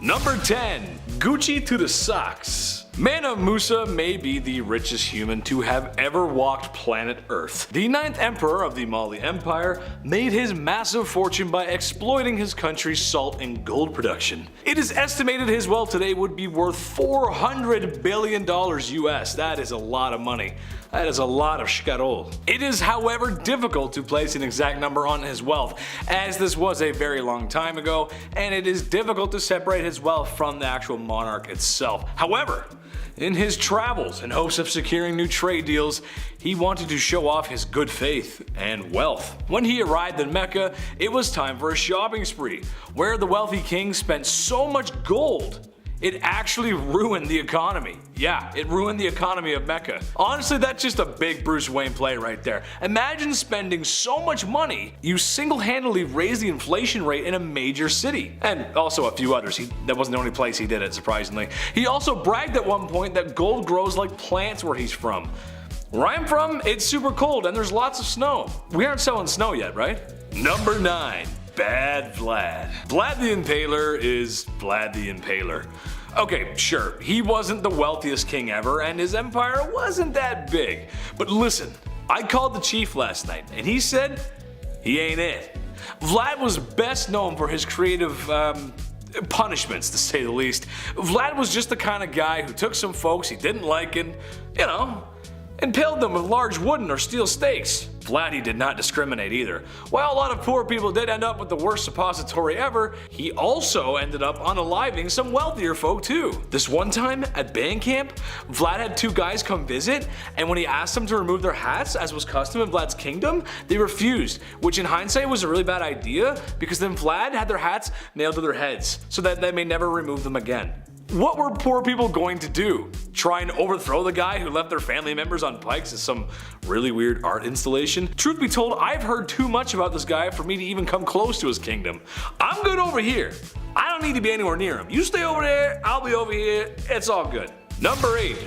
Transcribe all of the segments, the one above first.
Number 10. Gucci to the socks. Mana Musa may be the richest human to have ever walked planet Earth. The 9th emperor of the Mali Empire made his massive fortune by exploiting his country's salt and gold production. It is estimated his wealth today would be worth $400 billion US. That is a lot of money. That is a lot of shkarol. It is, however, difficult to place an exact number on his wealth, as this was a very long time ago, and it is difficult to separate his wealth from the actual monarch itself. However, in his travels, in hopes of securing new trade deals, he wanted to show off his good faith and wealth. When he arrived in Mecca, it was time for a shopping spree, where the wealthy king spent so much gold it actually ruined the economy. Yeah, it ruined the economy of Mecca. Honestly, that's just a big Bruce Wayne play right there. Imagine spending so much money, you single-handedly raised the inflation rate in a major city. And also a few others. That wasn't the only place he did it, surprisingly. He also bragged at one point that gold grows like plants where he's from. Where I'm from, it's super cold and there's lots of snow. We aren't selling snow yet, right? Number 9. Bad Vlad. Vlad the Impaler is Vlad the Impaler. Okay, sure, he wasn't the wealthiest king ever and his empire wasn't that big. But listen, I called the chief last night and he said he ain't it. Vlad was best known for his creative punishments, to say the least. Vlad was just the kind of guy who took some folks he didn't like and, you know, impaled them with large wooden or steel stakes. Vlad, he did not discriminate either. While a lot of poor people did end up with the worst suppository ever, he also ended up unaliving some wealthier folk too. This one time at band camp, Vlad had 2 guys come visit, and when he asked them to remove their hats, as was custom in Vlad's kingdom, they refused, which in hindsight was a really bad idea, because then Vlad had their hats nailed to their heads, so that they may never remove them again. What were poor people going to do? Try and overthrow the guy who left their family members on pikes as some really weird art installation? Truth be told, I've heard too much about this guy for me to even come close to his kingdom. I'm good over here. I don't need to be anywhere near him. You stay over there, I'll be over here, it's all good. Number 8.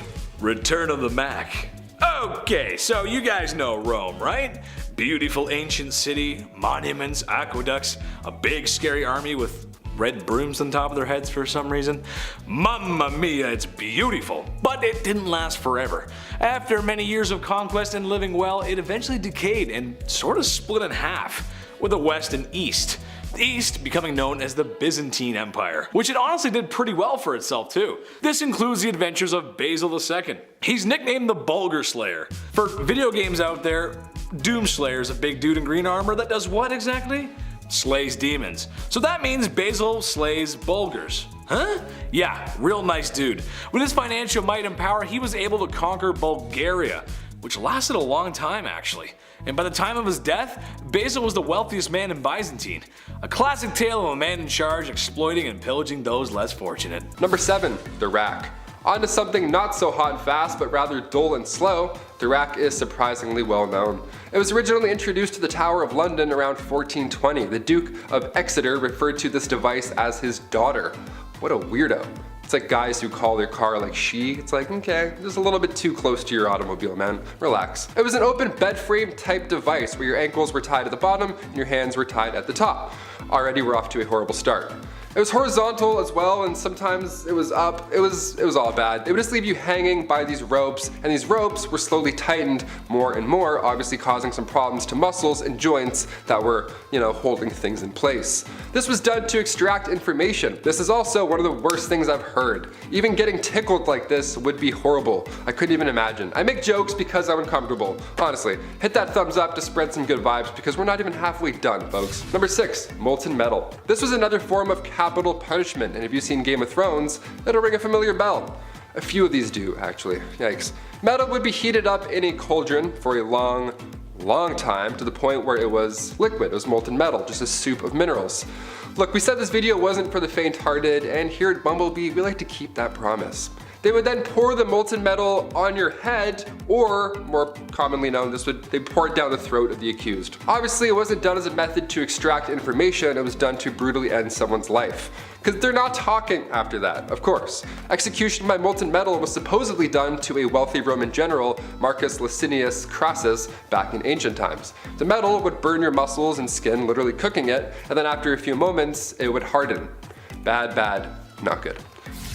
Return of the Mac. Okay, so you guys know Rome, right? Beautiful ancient city, monuments, aqueducts, a big scary army with red brooms on top of their heads for some reason. Mamma mia, it's beautiful. But it didn't last forever. After many years of conquest and living well, it eventually decayed and sort of split in half, with a west and east. The East becoming known as the Byzantine Empire, which it honestly did pretty well for itself too. This includes the adventures of Basil II. He's nicknamed the Bulgar Slayer. For video games out there, Doomslayer is a big dude in green armor that does what exactly? Slays demons. So that means Basil slays Bulgars. Huh? Yeah, real nice dude. With his financial might and power, he was able to conquer Bulgaria, which lasted a long time actually. And by the time of his death, Basil was the wealthiest man in Byzantine. A classic tale of a man in charge exploiting and pillaging those less fortunate. Number 7. The Rack. On to something not so hot and fast, but rather dull and slow, the rack is surprisingly well known. It was originally introduced to the Tower of London around 1420. The Duke of Exeter referred to this device as his daughter. What a weirdo. It's like guys who call their car like she. It's like, okay, just a little bit too close to your automobile, man. Relax. It was an open bed frame type device where your ankles were tied at the bottom and your hands were tied at the top. Already we're off to a horrible start. It was horizontal as well, and sometimes it was up. It was all bad. It would just leave you hanging by these ropes, and these ropes were slowly tightened more and more, obviously causing some problems to muscles and joints that were, holding things in place. This was done to extract information. This is also one of the worst things I've heard. Even getting tickled like this would be horrible. I couldn't even imagine. I make jokes because I'm uncomfortable. Honestly, hit that thumbs up to spread some good vibes because we're not even halfway done, folks. Number 6, Molten Metal. This was another form of capital punishment, and if you've seen Game of Thrones, it'll ring a familiar bell. A few of these do, actually. Yikes. Metal would be heated up in a cauldron for a long time to the point where it was liquid. It was molten metal, just a soup of minerals. Look, we said this video wasn't for the faint-hearted, and here at Bumblebee, we like to keep that promise. They would then pour the molten metal on your head, or more commonly known, they pour it down the throat of the accused. Obviously, it wasn't done as a method to extract information, it was done to brutally end someone's life. Because they're not talking after that, of course. Execution by molten metal was supposedly done to a wealthy Roman general, Marcus Licinius Crassus, back in ancient times. The metal would burn your muscles and skin, literally cooking it, and then after a few moments, it would harden. Bad, bad, not good.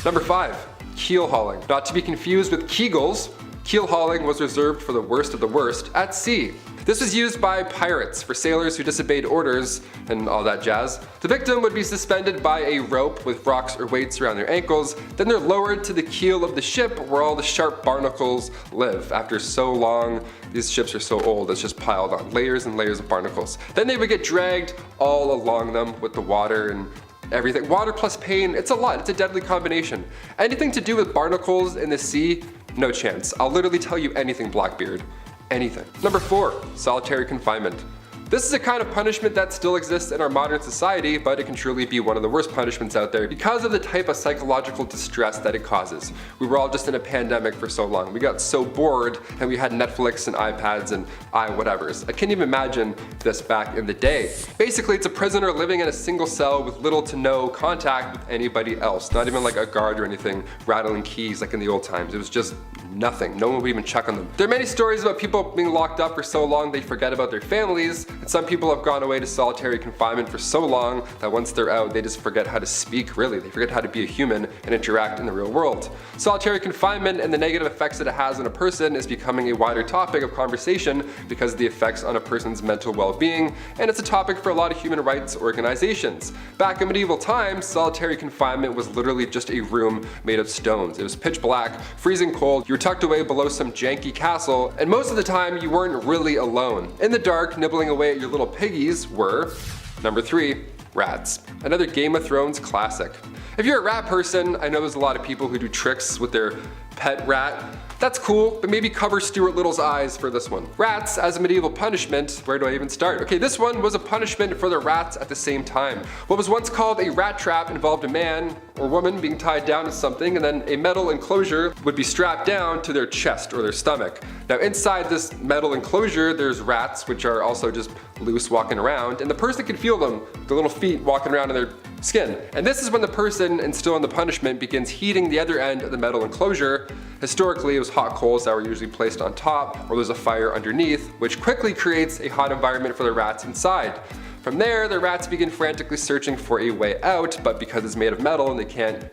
Number 5, keel hauling. Not to be confused with Kegels, keel hauling was reserved for the worst of the worst at sea. This was used by pirates for sailors who disobeyed orders and all that jazz. The victim would be suspended by a rope with rocks or weights around their ankles, then they're lowered to the keel of the ship where all the sharp barnacles live. After so long, these ships are so old, it's just piled on, layers and layers of barnacles. Then they would get dragged all along them with the water and everything. Water plus pain, it's a lot, it's a deadly combination. Anything to do with barnacles in the sea, no chance. I'll literally tell you anything, Blackbeard. Anything. Number 4, solitary confinement. This is a kind of punishment that still exists in our modern society, but it can truly be one of the worst punishments out there because of the type of psychological distress that it causes. We were all just in a pandemic for so long. We got so bored and we had Netflix and iPads and whatevers. I can't even imagine this back in the day. Basically, it's a prisoner living in a single cell with little to no contact with anybody else. Not even like a guard or anything rattling keys like in the old times. It was just nothing. No one would even check on them. There are many stories about people being locked up for so long they forget about their families, and some people have gone away to solitary confinement for so long that once they're out, they just forget how to speak, really. They forget how to be a human and interact in the real world. Solitary confinement and the negative effects that it has on a person is becoming a wider topic of conversation because of the effects on a person's mental well-being, and it's a topic for a lot of human rights organizations. Back in medieval times, solitary confinement was literally just a room made of stones. It was pitch black, freezing cold, you were tucked away below some janky castle, and most of the time you weren't really alone. In the dark, nibbling away at your little piggies were, number 3, rats. Another Game of Thrones classic. If you're a rat person, I know there's a lot of people who do tricks with their pet rat. That's cool, but maybe cover Stuart Little's eyes for this one. Rats as a medieval punishment, where do I even start? Okay, this one was a punishment for the rats at the same time. What was once called a rat trap involved a man or woman being tied down to something, and then a metal enclosure would be strapped down to their chest or their stomach. Now inside this metal enclosure, there's rats, which are also just loose walking around, and the person can feel them, the little feet walking around in their skin. And this is when the person instilling the punishment begins heating the other end of the metal enclosure. Historically, it was hot coals that were usually placed on top, or there's a fire underneath, which quickly creates a hot environment for the rats inside. From there, the rats begin frantically searching for a way out, but because it's made of metal and they can't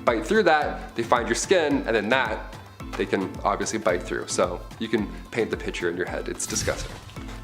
bite through that, they find your skin, and then that they can obviously bite through. So you can paint the picture in your head. It's disgusting.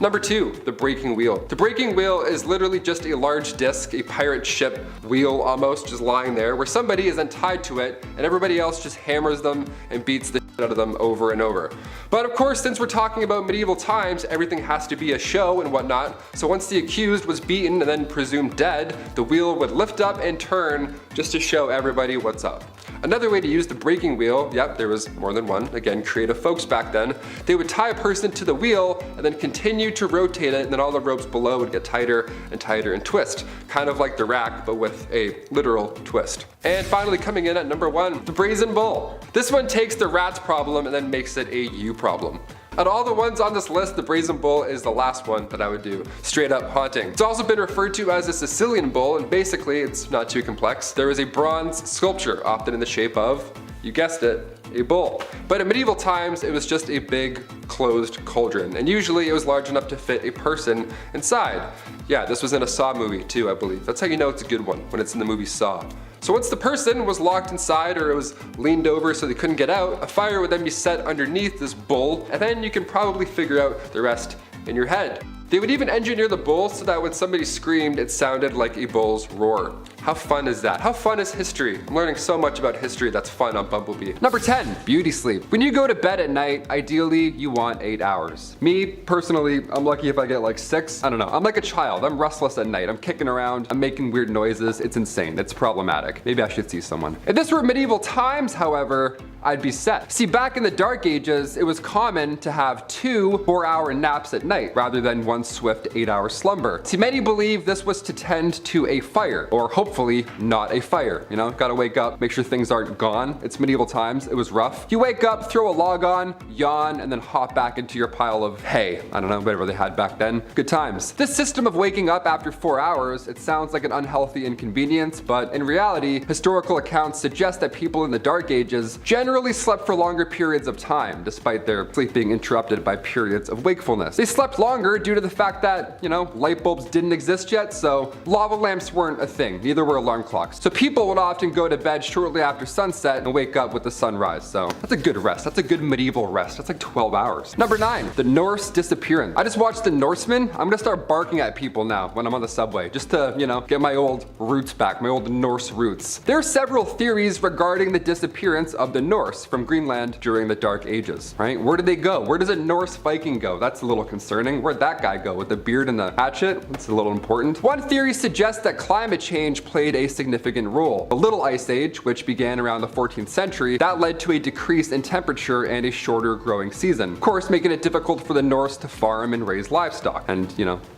Number 2, the breaking wheel. The breaking wheel is literally just a large disc, a pirate ship wheel almost, just lying there, where somebody is then tied to it and everybody else just hammers them and beats the shit out of them over and over. But of course, since we're talking about medieval times, everything has to be a show and whatnot, so once the accused was beaten and then presumed dead, the wheel would lift up and turn just to show everybody what's up. Another way to use the breaking wheel, yep, there was more than one, again, creative folks back then, they would tie a person to the wheel and then continue to rotate it, and then all the ropes below would get tighter and tighter and twist, kind of like the rack, but with a literal twist. And finally, coming in at number 1, the Brazen Bull. This one takes the rat's problem and then makes it a you problem. Out of all the ones on this list, the Brazen Bull is the last one that I would do. Straight up haunting. It's also been referred to as a Sicilian bull, and basically it's not too complex. There is a bronze sculpture, often in the shape of, you guessed it, a bull. But in medieval times, it was just a big closed cauldron, and usually it was large enough to fit a person inside. Yeah, this was in a Saw movie too, I believe. That's how you know it's a good one, when it's in the movie Saw. So once the person was locked inside or it was leaned over so they couldn't get out, a fire would then be set underneath this bull, and then you can probably figure out the rest in your head. They would even engineer the bull so that when somebody screamed, it sounded like a bull's roar. How fun is that? How fun is history? I'm learning so much about history that's fun on Bumblebee. Number 10, beauty sleep. When you go to bed at night, ideally you want 8 hours. Me, personally, I'm lucky if I get like 6. I don't know, I'm like a child. I'm restless at night. I'm kicking around, I'm making weird noises. It's insane, it's problematic. Maybe I should see someone. If this were medieval times, however, I'd be set. See, back in the Dark Ages, it was common to have 2 4-hour naps at night rather than one swift 8-hour slumber. See, many believe this was to tend to a fire, or hopefully not a fire. You know, gotta wake up, make sure things aren't gone. It's medieval times, it was rough. You wake up, throw a log on, yawn, and then hop back into your pile of hay. I don't know, whatever they had back then. Good times. This system of waking up after 4 hours, it sounds like an unhealthy inconvenience, but in reality, historical accounts suggest that people in the Dark Ages generally generally slept for longer periods of time, despite their sleep being interrupted by periods of wakefulness. They slept longer due to the fact that, light bulbs didn't exist yet, so lava lamps weren't a thing, neither were alarm clocks. So people would often go to bed shortly after sunset and wake up with the sunrise, so that's a good rest. That's a good medieval rest. That's like 12 hours. Number 9, the Norse Disappearing. I just watched The Norseman. I'm gonna start barking at people now when I'm on the subway, just to, get my old roots back, my old Norse roots. There are several theories regarding the disappearance of the Norse from Greenland during the Dark Ages, right? Where did they go? Where does a Norse Viking go? That's a little concerning. Where'd that guy go with the beard and the hatchet? That's a little important. One theory suggests that climate change played a significant role. The Little Ice Age, which began around the 14th century, that led to a decrease in temperature and a shorter growing season. Of course, making it difficult for the Norse to farm and raise livestock and,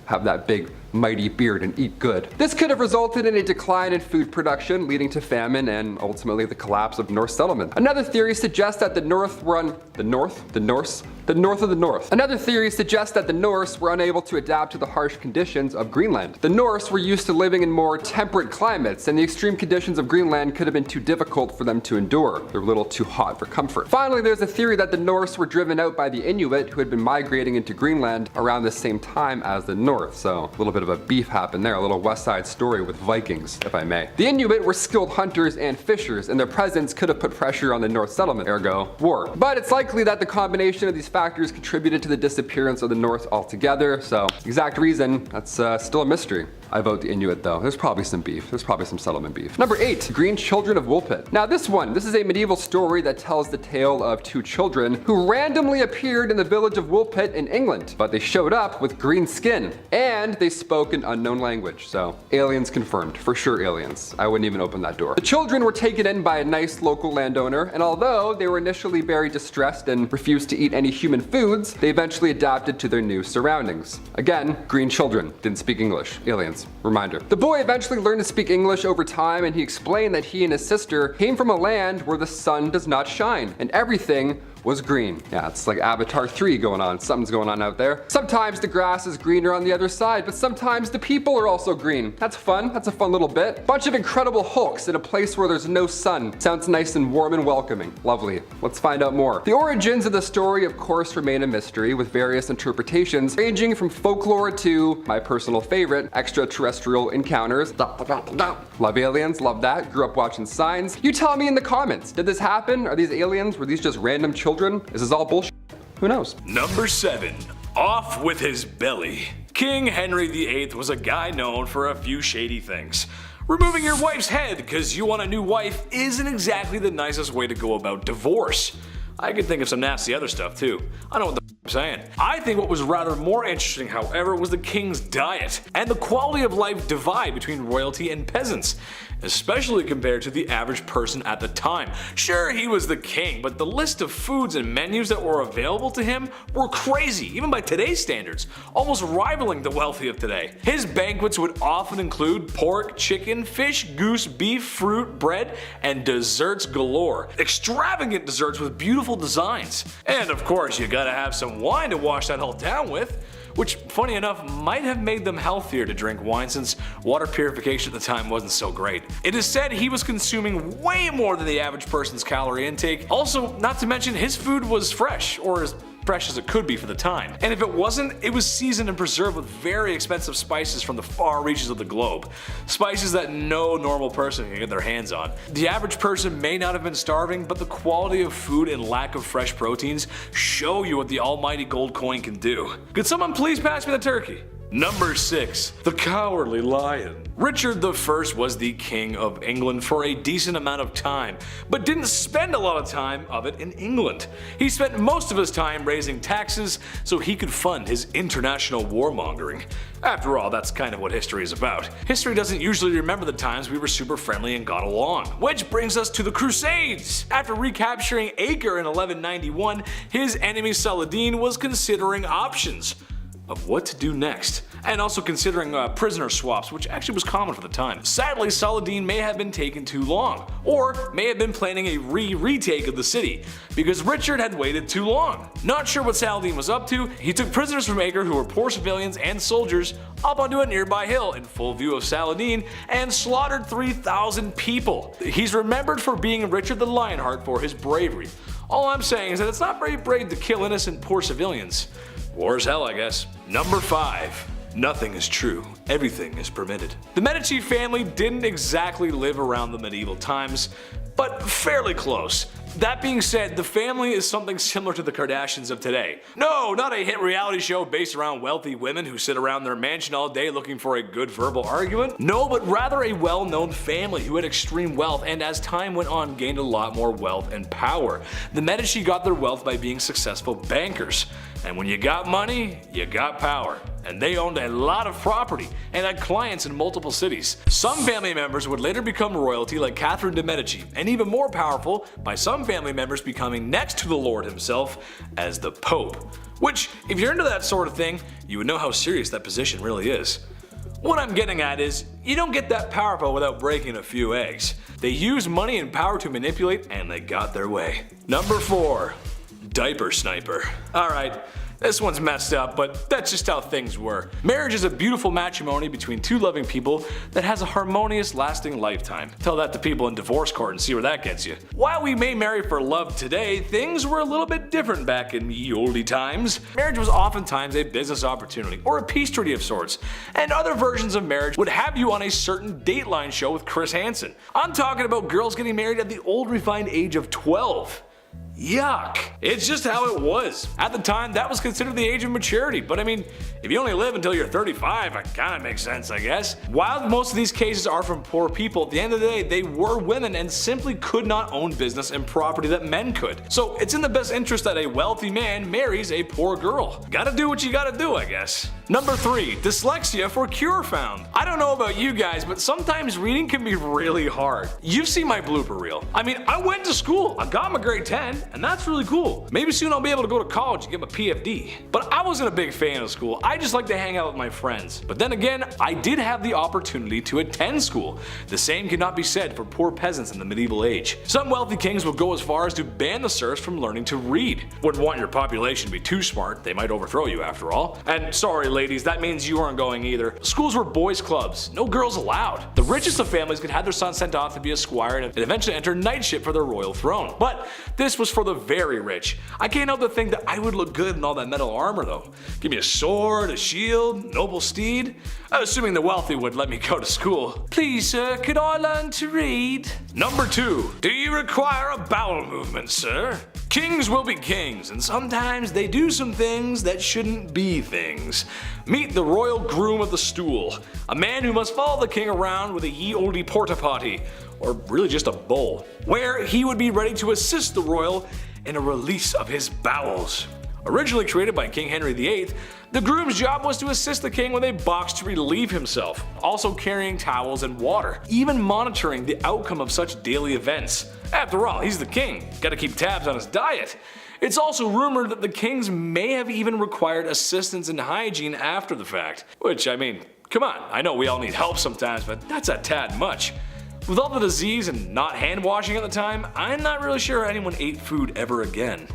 have that big mighty beard and eat good. This could have resulted in a decline in food production, leading to famine and ultimately the collapse of Norse settlement. Another theory suggests that the North Another theory suggests that the Norse were unable to adapt to the harsh conditions of Greenland. The Norse were used to living in more temperate climates, and the extreme conditions of Greenland could have been too difficult for them to endure. They were a little too hot for comfort. Finally, there's a theory that the Norse were driven out by the Inuit, who had been migrating into Greenland around the same time as the North. So a little bit of a beef happened there, a little West Side Story with Vikings, if I may. The Inuit were skilled hunters and fishers, and their presence could have put pressure on the North settlement, ergo war. But it's likely that the combination of these factors contributed to the disappearance of the North altogether, so exact reason, that's still a mystery. I vote the Inuit though. There's probably some beef. There's probably some settlement beef. Number 8, Green Children of Woolpit. Now this is a medieval story that tells the tale of 2 children who randomly appeared in the village of Woolpit in England, but they showed up with green skin and they spoke an unknown language. So aliens confirmed, for sure aliens. I wouldn't even open that door. The children were taken in by a nice local landowner, and although they were initially very distressed and refused to eat any human foods, they eventually adapted to their new surroundings. Again, green children, didn't speak English, aliens. Reminder. The boy eventually learned to speak English over time, and he explained that he and his sister came from a land where the sun does not shine and everything was green. Yeah, it's like Avatar 3 going on. Something's going on out there. Sometimes the grass is greener on the other side, but sometimes the people are also green. That's fun. That's a fun little bit. Bunch of incredible hulks in a place where there's no sun. Sounds nice and warm and welcoming. Lovely. Let's find out more. The origins of the story, of course, remain a mystery, with various interpretations ranging from folklore to my personal favorite, extraterrestrial encounters. Love aliens, love that. Grew up watching Signs. You tell me in the comments, did this happen? Are these aliens? Were these just random children? Is this all bullshit? Who knows? Number 7, off with his belly. King Henry VIII was a guy known for a few shady things. Removing your wife's head because you want a new wife isn't exactly the nicest way to go about divorce. I could think of some nasty other stuff too. I know what the I'm saying. I think what was rather more interesting, however, was the king's diet and the quality of life divide between royalty and peasants, especially compared to the average person at the time. Sure, he was the king, but the list of foods and menus that were available to him were crazy, even by today's standards, almost rivaling the wealthy of today. His banquets would often include pork, chicken, fish, goose, beef, fruit, bread, and desserts galore. Extravagant desserts with beautiful designs. And of course, you gotta have some wine to wash that all down with, which, funny enough, might have made them healthier to drink wine since water purification at the time wasn't so great. It is said he was consuming way more than the average person's calorie intake. Also, not to mention, his food was fresh, or as fresh as it could be for the time. And if it wasn't, it was seasoned and preserved with very expensive spices from the far reaches of the globe. Spices that no normal person can get their hands on. The average person may not have been starving, but the quality of food and lack of fresh proteins show you what the almighty gold coin can do. Could someone please pass me the turkey? Number 6, the Cowardly Lion. Richard I was the King of England for a decent amount of time, but didn't spend a lot of time of it in England. He spent most of his time raising taxes so he could fund his international warmongering. After all, that's kind of what history is about. History doesn't usually remember the times we were super friendly and got along. Which brings us to the Crusades. After recapturing Acre in 1191, his enemy Saladin was considering options. of what to do next, and also considering prisoner swaps, which actually was common for the time. Sadly, Saladin may have been taken too long, or may have been planning a retake of the city, because Richard had waited too long. Not sure what Saladin was up to, he took prisoners from Acre who were poor civilians and soldiers up onto a nearby hill in full view of Saladin and slaughtered 3,000 people. He's remembered for being Richard the Lionheart for his bravery. All I'm saying is that it's not very brave to kill innocent poor civilians. War is hell, I guess. Number 5. Nothing is true. Everything is permitted. The Medici family didn't exactly live around the medieval times, but fairly close. That being said, the family is something similar to the Kardashians of today. No, not a hit reality show based around wealthy women who sit around their mansion all day looking for a good verbal argument. No, but rather a well-known family who had extreme wealth and as time went on gained a lot more wealth and power. The Medici got their wealth by being successful bankers. And when you got money, you got power. And they owned a lot of property and had clients in multiple cities. Some family members would later become royalty like Catherine de' Medici, and even more powerful by some family members becoming next to the Lord himself as the Pope. Which, if you're into that sort of thing, you would know how serious that position really is. What I'm getting at is, you don't get that powerful without breaking a few eggs. They used money and power to manipulate, and they got their way. Number 4. Diaper Sniper. Alright, this one's messed up, but that's just how things were. Marriage is a beautiful matrimony between two loving people that has a harmonious, lasting lifetime. Tell that to people in divorce court and see where that gets you. While we may marry for love today, things were a little bit different back in ye olde times. Marriage was oftentimes a business opportunity, or a peace treaty of sorts, and other versions of marriage would have you on a certain Dateline show with Chris Hansen. I'm talking about girls getting married at the old refined age of 12. Yuck. It's just how it was. At the time, that was considered the age of maturity, but I mean, if you only live until you're 35, it kinda makes sense, I guess. While most of these cases are from poor people, at the end of the day, they were women and simply could not own business and property that men could. So it's in the best interest that a wealthy man marries a poor girl. Gotta do what you gotta do, I guess. Number 3. Dyslexia for cure found. I don't know about you guys, but sometimes reading can be really hard. You've seen my blooper reel. I mean, I went to school, I got my grade 10, and that's really cool. Maybe soon I'll be able to go to college and get my PFD. But I wasn't a big fan of school, I just like to hang out with my friends. But then again, I did have the opportunity to attend school. The same cannot be said for poor peasants in the medieval age. Some wealthy kings would go as far as to ban the serfs from learning to read. Wouldn't want your population to be too smart, they might overthrow you after all. And sorry ladies, that means you aren't going either. Schools were boys clubs, no girls allowed. The richest of families could have their sons sent off to be a squire and eventually enter knightship for their royal throne. But this was for the very rich. I can't help but think that I would look good in all that metal armor though. Give me a sword, a shield, noble steed. Assuming the wealthy would let me go to school. Please sir, could I learn to read? Number 2. Do you require a bowel movement, sir? Kings will be kings, and sometimes they do some things that shouldn't be things. Meet the royal groom of the stool, a man who must follow the king around with a ye olde porta potty, or really just a bowl, where he would be ready to assist the royal in a release of his bowels. Originally created by King Henry VIII, the groom's job was to assist the king with a box to relieve himself, also carrying towels and water, even monitoring the outcome of such daily events. After all, he's the king, gotta keep tabs on his diet. It's also rumored that the kings may have even required assistance in hygiene after the fact. Which, I mean, come on, I know we all need help sometimes, but that's a tad much. With all the disease and not hand washing at the time, I'm not really sure anyone ate food ever again.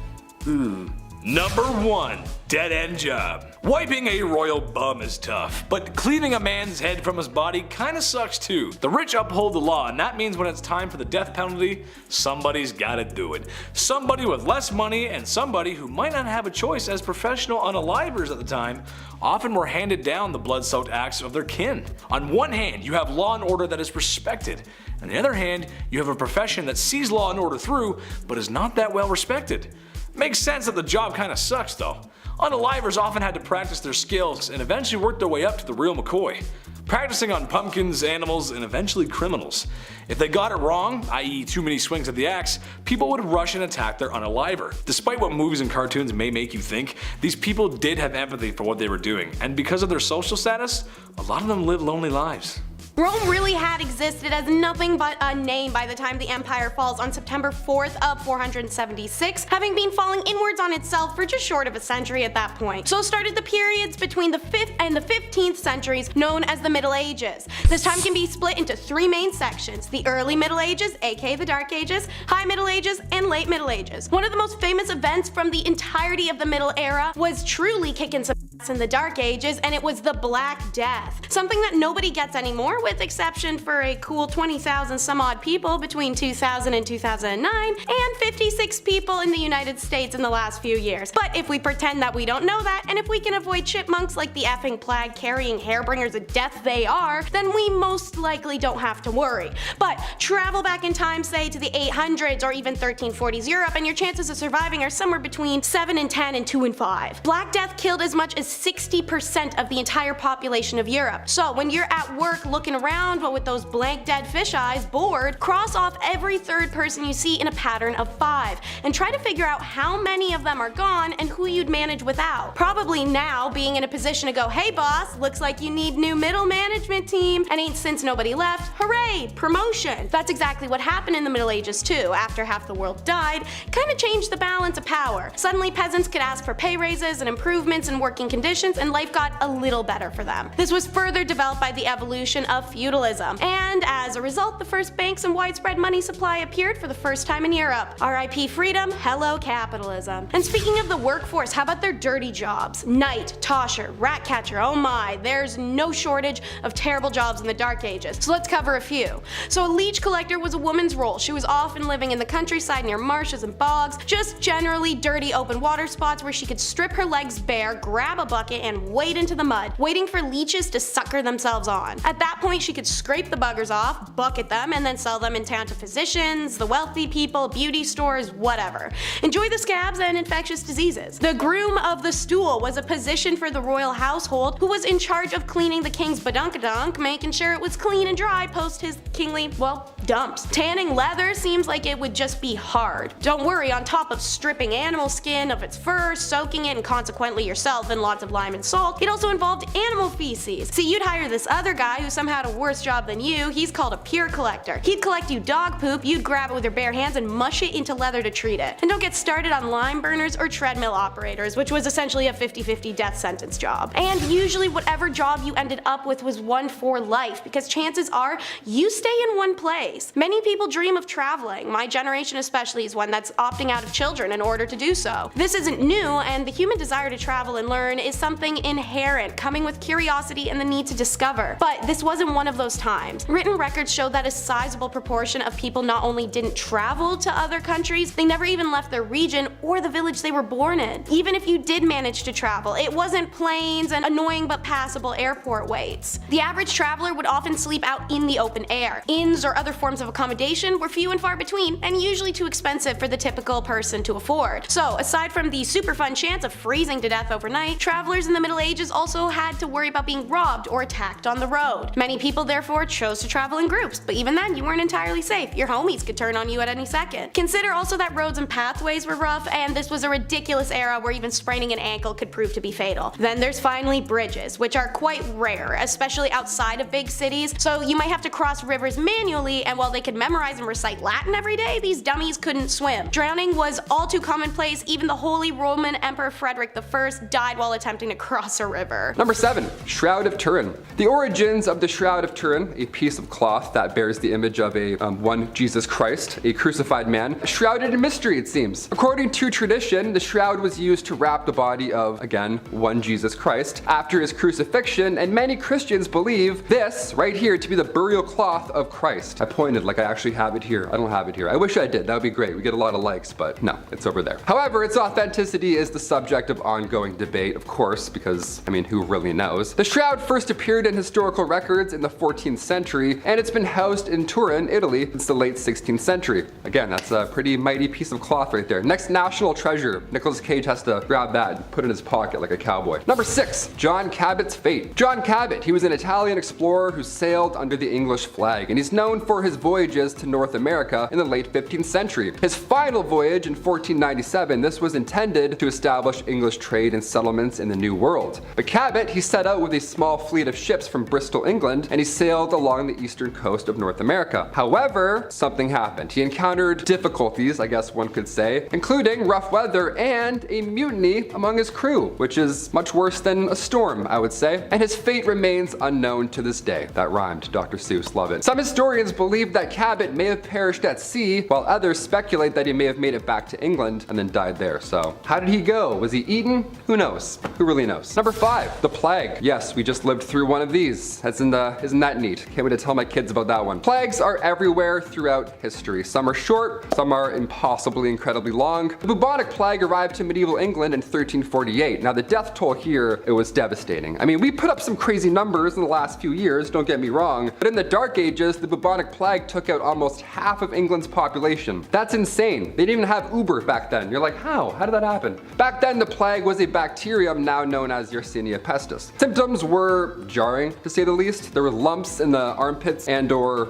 Ooh. Number 1. Dead end job. Wiping a royal bum is tough, but cleaving a man's head from his body kinda sucks too. The rich uphold the law, and that means when it's time for the death penalty, somebody's gotta do it. Somebody with less money and somebody who might not have a choice, as professional unalivers at the time often were handed down the blood-soaked acts of their kin. On one hand, you have law and order that is respected. On the other hand, you have a profession that sees law and order through, but is not that well respected. Makes sense that the job kinda sucks though. Unalivers often had to practice their skills and eventually work their way up to the real McCoy, practicing on pumpkins, animals, and eventually criminals. If they got it wrong, i.e. too many swings of the axe, people would rush and attack their unaliver. Despite what movies and cartoons may make you think, these people did have empathy for what they were doing, and because of their social status, a lot of them lived lonely lives. Rome really had existed as nothing but a name by the time the empire falls on September 4th of 476, having been falling inwards on itself for just short of a century at that point. So started the periods between the 5th and the 15th centuries known as the Middle Ages. This time can be split into three main sections: the early Middle Ages, aka the Dark Ages, High Middle Ages, and Late Middle Ages. One of the most famous events from the entirety of the Middle Era was truly kicking some ass in the Dark Ages, and it was the Black Death. Something that nobody gets anymore, with exception for a cool 20,000 some odd people between 2000 and 2009, and 56 people in the United States in the last few years. But if we pretend that we don't know that, and if we can avoid chipmunks like the effing plague carrying hairbringers of death they are, then we most likely don't have to worry. But travel back in time, say to the 800s or even 1340s Europe, and your chances of surviving are somewhere between 7 in 10 and 2 in 5. Black Death killed as much as 60% of the entire population of Europe. So when you're at work looking around but with those blank dead fish eyes, bored, cross off every third person you see in a pattern of 5 and try to figure out how many of them are gone and who you'd manage without. Probably now being in a position to go, hey boss, looks like you need new middle management team, and ain't since nobody left, hooray, promotion. That's exactly what happened in the Middle Ages too. After half the world died, kinda changed the balance of power. Suddenly peasants could ask for pay raises and improvements in working conditions, and life got a little better for them. This was further developed by the evolution of feudalism, and as a result the first banks and widespread money supply appeared for the first time in Europe. RIP freedom, hello capitalism. And speaking of the workforce, how about their dirty jobs? Knight, tosher, rat catcher, oh my, there's no shortage of terrible jobs in the Dark Ages. So let's cover a few. So a leech collector was a woman's role. She was often living in the countryside near marshes and bogs, just generally dirty open water spots where she could strip her legs bare, grab a bucket, and wade into the mud, waiting for leeches to sucker themselves on. At that point she could scrape the buggers off, bucket them, and then sell them in town to physicians, the wealthy people, beauty stores, whatever. Enjoy the scabs and infectious diseases. The groom of the stool was a position for the royal household who was in charge of cleaning the king's badunkadunk, making sure it was clean and dry post his kingly, well, dumps. Tanning leather seems like it would just be hard. Don't worry, on top of stripping animal skin of its fur, soaking it, and consequently yourself in lots of lime and salt, it also involved animal feces. See, you'd hire this other guy who somehow had a worse job than you. He's called a pure collector. He'd collect you dog poop, you'd grab it with your bare hands and mush it into leather to treat it. And don't get started on lime burners or treadmill operators, which was essentially a 50-50 death sentence job. And usually whatever job you ended up with was one for life, because chances are you stay in one place. Many people dream of traveling. My generation especially is one that's opting out of children in order to do so. This isn't new, and the human desire to travel and learn is something inherent, coming with curiosity and the need to discover. But this wasn't one of those times. Written records show that a sizable proportion of people not only didn't travel to other countries, they never even left their region or the village they were born in. Even if you did manage to travel, it wasn't planes and annoying but passable airport waits. The average traveler would often sleep out in the open air. Inns or other forms of accommodation were few and far between, and usually too expensive for the typical person to afford. So aside from the super fun chance of freezing to death overnight, travelers in the Middle Ages also had to worry about being robbed or attacked on the road. Many people therefore chose to travel in groups, but even then you weren't entirely safe. Your homies could turn on you at any second. Consider also that roads and pathways were rough, and this was a ridiculous era where even spraining an ankle could prove to be fatal. Then there's finally bridges, which are quite rare, especially outside of big cities, so you might have to cross rivers manually, and while they could memorize and recite Latin every day, these dummies couldn't swim. Drowning was all too commonplace. Even the Holy Roman Emperor Frederick I died while attempting to cross a river. Number 7. Shroud of Turin. The origins of the Shroud of Turin, a piece of cloth that bears the image of a one Jesus Christ, a crucified man, shrouded in mystery it seems. According to tradition, the shroud was used to wrap the body of, again, one Jesus Christ after his crucifixion, and many Christians believe this right here to be the burial cloth of Christ. I pointed like I actually have it here. I don't have it here. I wish I did. That would be great. We get a lot of likes, but no, it's over there. However, its authenticity is the subject of ongoing debate, of course, because, I mean, who really knows? The shroud first appeared in historical records in the 14th century, and it's been housed in Turin, Italy, since the late 16th century. Again, that's a pretty mighty piece of cloth right there. Next national treasure. Nicolas Cage has to grab that and put it in his pocket like a cowboy. Number 6. John Cabot's fate. John Cabot, he was an Italian explorer who sailed under the English flag, and he's known for his his voyages to North America in the late 15th century. His final voyage in 1497, this was intended to establish English trade and settlements in the New World. But Cabot, he set out with a small fleet of ships from Bristol, England, and he sailed along the eastern coast of North America. However, something happened. He encountered difficulties, I guess one could say, including rough weather and a mutiny among his crew, which is much worse than a storm, I would say. And his fate remains unknown to this day. That rhymed, Dr. Seuss, love it. Some historians believe that Cabot may have perished at sea, while others speculate that he may have made it back to England and then died there. So, how did he go? Was he eaten? Who knows? Who really knows? Number 5, the plague. Yes, we just lived through one of these. Isn't that neat? Can't wait to tell my kids about that one. Plagues are everywhere throughout history. Some are short, some are impossibly incredibly long. The bubonic plague arrived to medieval England in 1348. Now the death toll here, it was devastating. I mean, we put up some crazy numbers in the last few years, don't get me wrong, but in the Dark Ages, the bubonic plague took out almost half of England's population. That's insane. They didn't even have Uber back then. You're like, how? How did that happen? Back then, the plague was a bacterium now known as Yersinia pestis. Symptoms were jarring, to say the least. There were lumps in the armpits and or,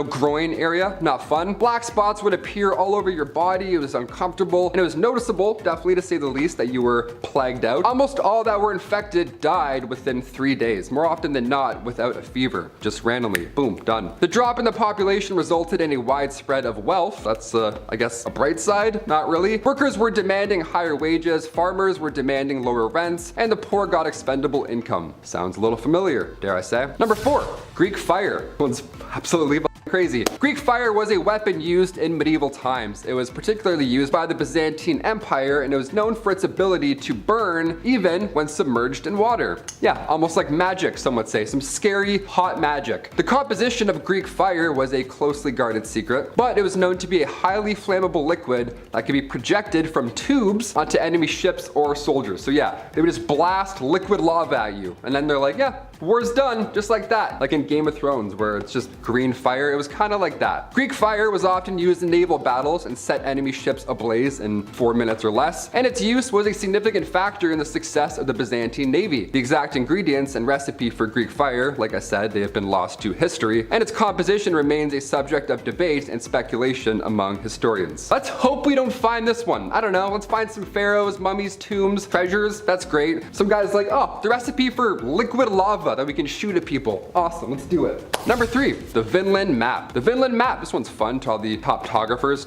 groin area. Not fun. Black spots would appear all over your body. It was uncomfortable, and it was noticeable, definitely to say the least, that you were plagued out. Almost all that were infected died within 3 days, more often than not without a fever. Just randomly, boom, done. The drop in the population resulted in a widespread of wealth. That's, I guess, a bright side? Not really. Workers were demanding higher wages, farmers were demanding lower rents, and the poor got expendable income. Sounds a little familiar, dare I say. Number 4, Greek fire. One's absolutely crazy. Greek fire was a weapon used in medieval times. It was particularly used by the Byzantine Empire, and it was known for its ability to burn even when submerged in water. Yeah, almost like magic, some would say. Some scary, hot magic. The composition of Greek fire was a closely guarded secret, but it was known to be a highly flammable liquid that could be projected from tubes onto enemy ships or soldiers. So yeah, they would just blast liquid lava at you, and then they're like, yeah, war's done, just like that. Like in Game of Thrones, where it's just green fire. It was kind of like that. Greek fire was often used in naval battles and set enemy ships ablaze in 4 minutes or less, and its use was a significant factor in the success of the Byzantine navy. The exact ingredients and recipe for Greek fire, like I said, they have been lost to history, and its composition remains a subject of debate and speculation among historians. Let's hope we don't find this one. I don't know, let's find some pharaohs, mummies, tombs, treasures. That's great. Some guy's like, oh, the recipe for liquid lava that we can shoot at people. Awesome, let's do it. Number 3, the Vinland Map. The Vinland Map, this one's fun to all the toptographers,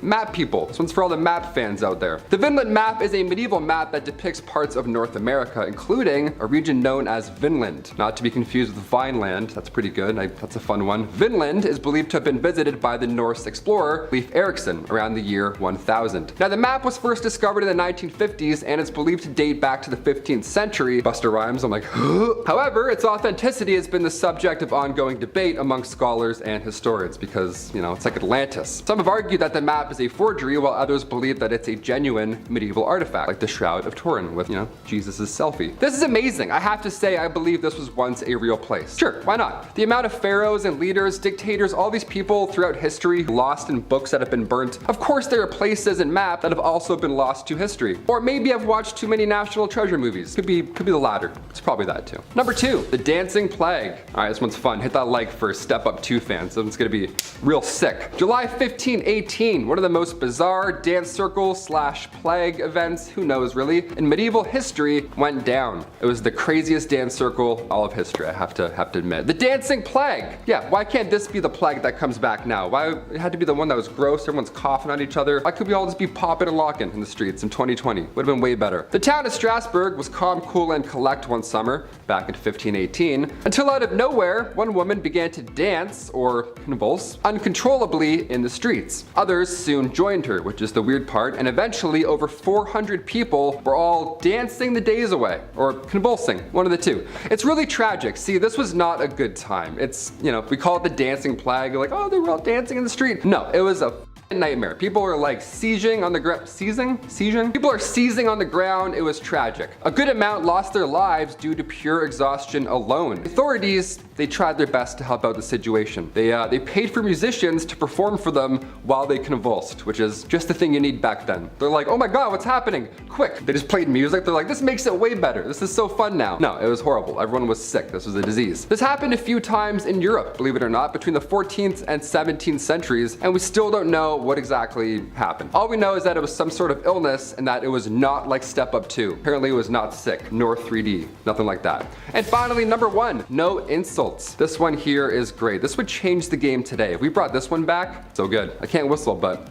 map people. This one's for all the map fans out there. The Vinland Map is a medieval map that depicts parts of North America, including a region known as Vinland. Not to be confused with Vineland, that's pretty good, that's a fun one. Vinland is believed to have been visited by the Norse explorer Leif Erikson around the year 1000. Now the map was first discovered in the 1950s, and it's believed to date back to the 15th century. Buster Rhymes, I'm like, however, its authenticity has been the subject of ongoing debate among scholars and historians because, it's like Atlantis. Some have argued that the map is a forgery, while others believe that it's a genuine medieval artifact, like the Shroud of Turin with, Jesus' selfie. This is amazing. I have to say, I believe this was once a real place. Sure, why not? The amount of pharaohs and leaders, dictators, all these people throughout history lost in books that have been burnt. Of course, there are places and maps that have also been lost to history. Or maybe I've watched too many National Treasure movies. Could be the latter. It's probably that too. Number 2, the Dancing Plague. All right, this one's fun. Hit that like for Step Up 2 fans. This one's gonna be real sick. July 1518, one of the most bizarre dance circle / plague events, who knows really, in medieval history went down. It was the craziest dance circle all of history, I have to admit. The Dancing Plague. Yeah, why can't this be the plague that comes back now? Why it had to be the one that was gross, everyone's coughing on each other? Why could we all just be popping and locking in the streets in 2020? Would have been way better. The town of Strasbourg was calm, cool, and collect one summer, back in 1518, until out of nowhere, one woman began to dance, or convulse, uncontrollably in the streets. Others soon joined her, which is the weird part, and eventually over 400 people were all dancing the days away, or convulsing, one of the two. It's really tragic. See, this was not a good time. It's, we call it the Dancing Plague, like, oh, they were all dancing in the street. No, it was a nightmare. People were like sieging on the ground. Sieging? People are seizing on the ground. It was tragic. A good amount lost their lives due to pure exhaustion alone. Authorities, they tried their best to help out the situation. They paid for musicians to perform for them while they convulsed, which is just the thing you need back then. They're like, oh my god, what's happening? Quick. They just played music. They're like, this makes it way better. This is so fun now. No, it was horrible. Everyone was sick. This was a disease. This happened a few times in Europe, believe it or not, between the 14th and 17th centuries, and we still don't know what exactly happened. All we know is that it was some sort of illness and that it was not like Step Up 2. Apparently it was not sick, nor 3D, nothing like that. And finally, number 1, no insults. This one here is great. This would change the game today. If we brought this one back, so good. I can't whistle, but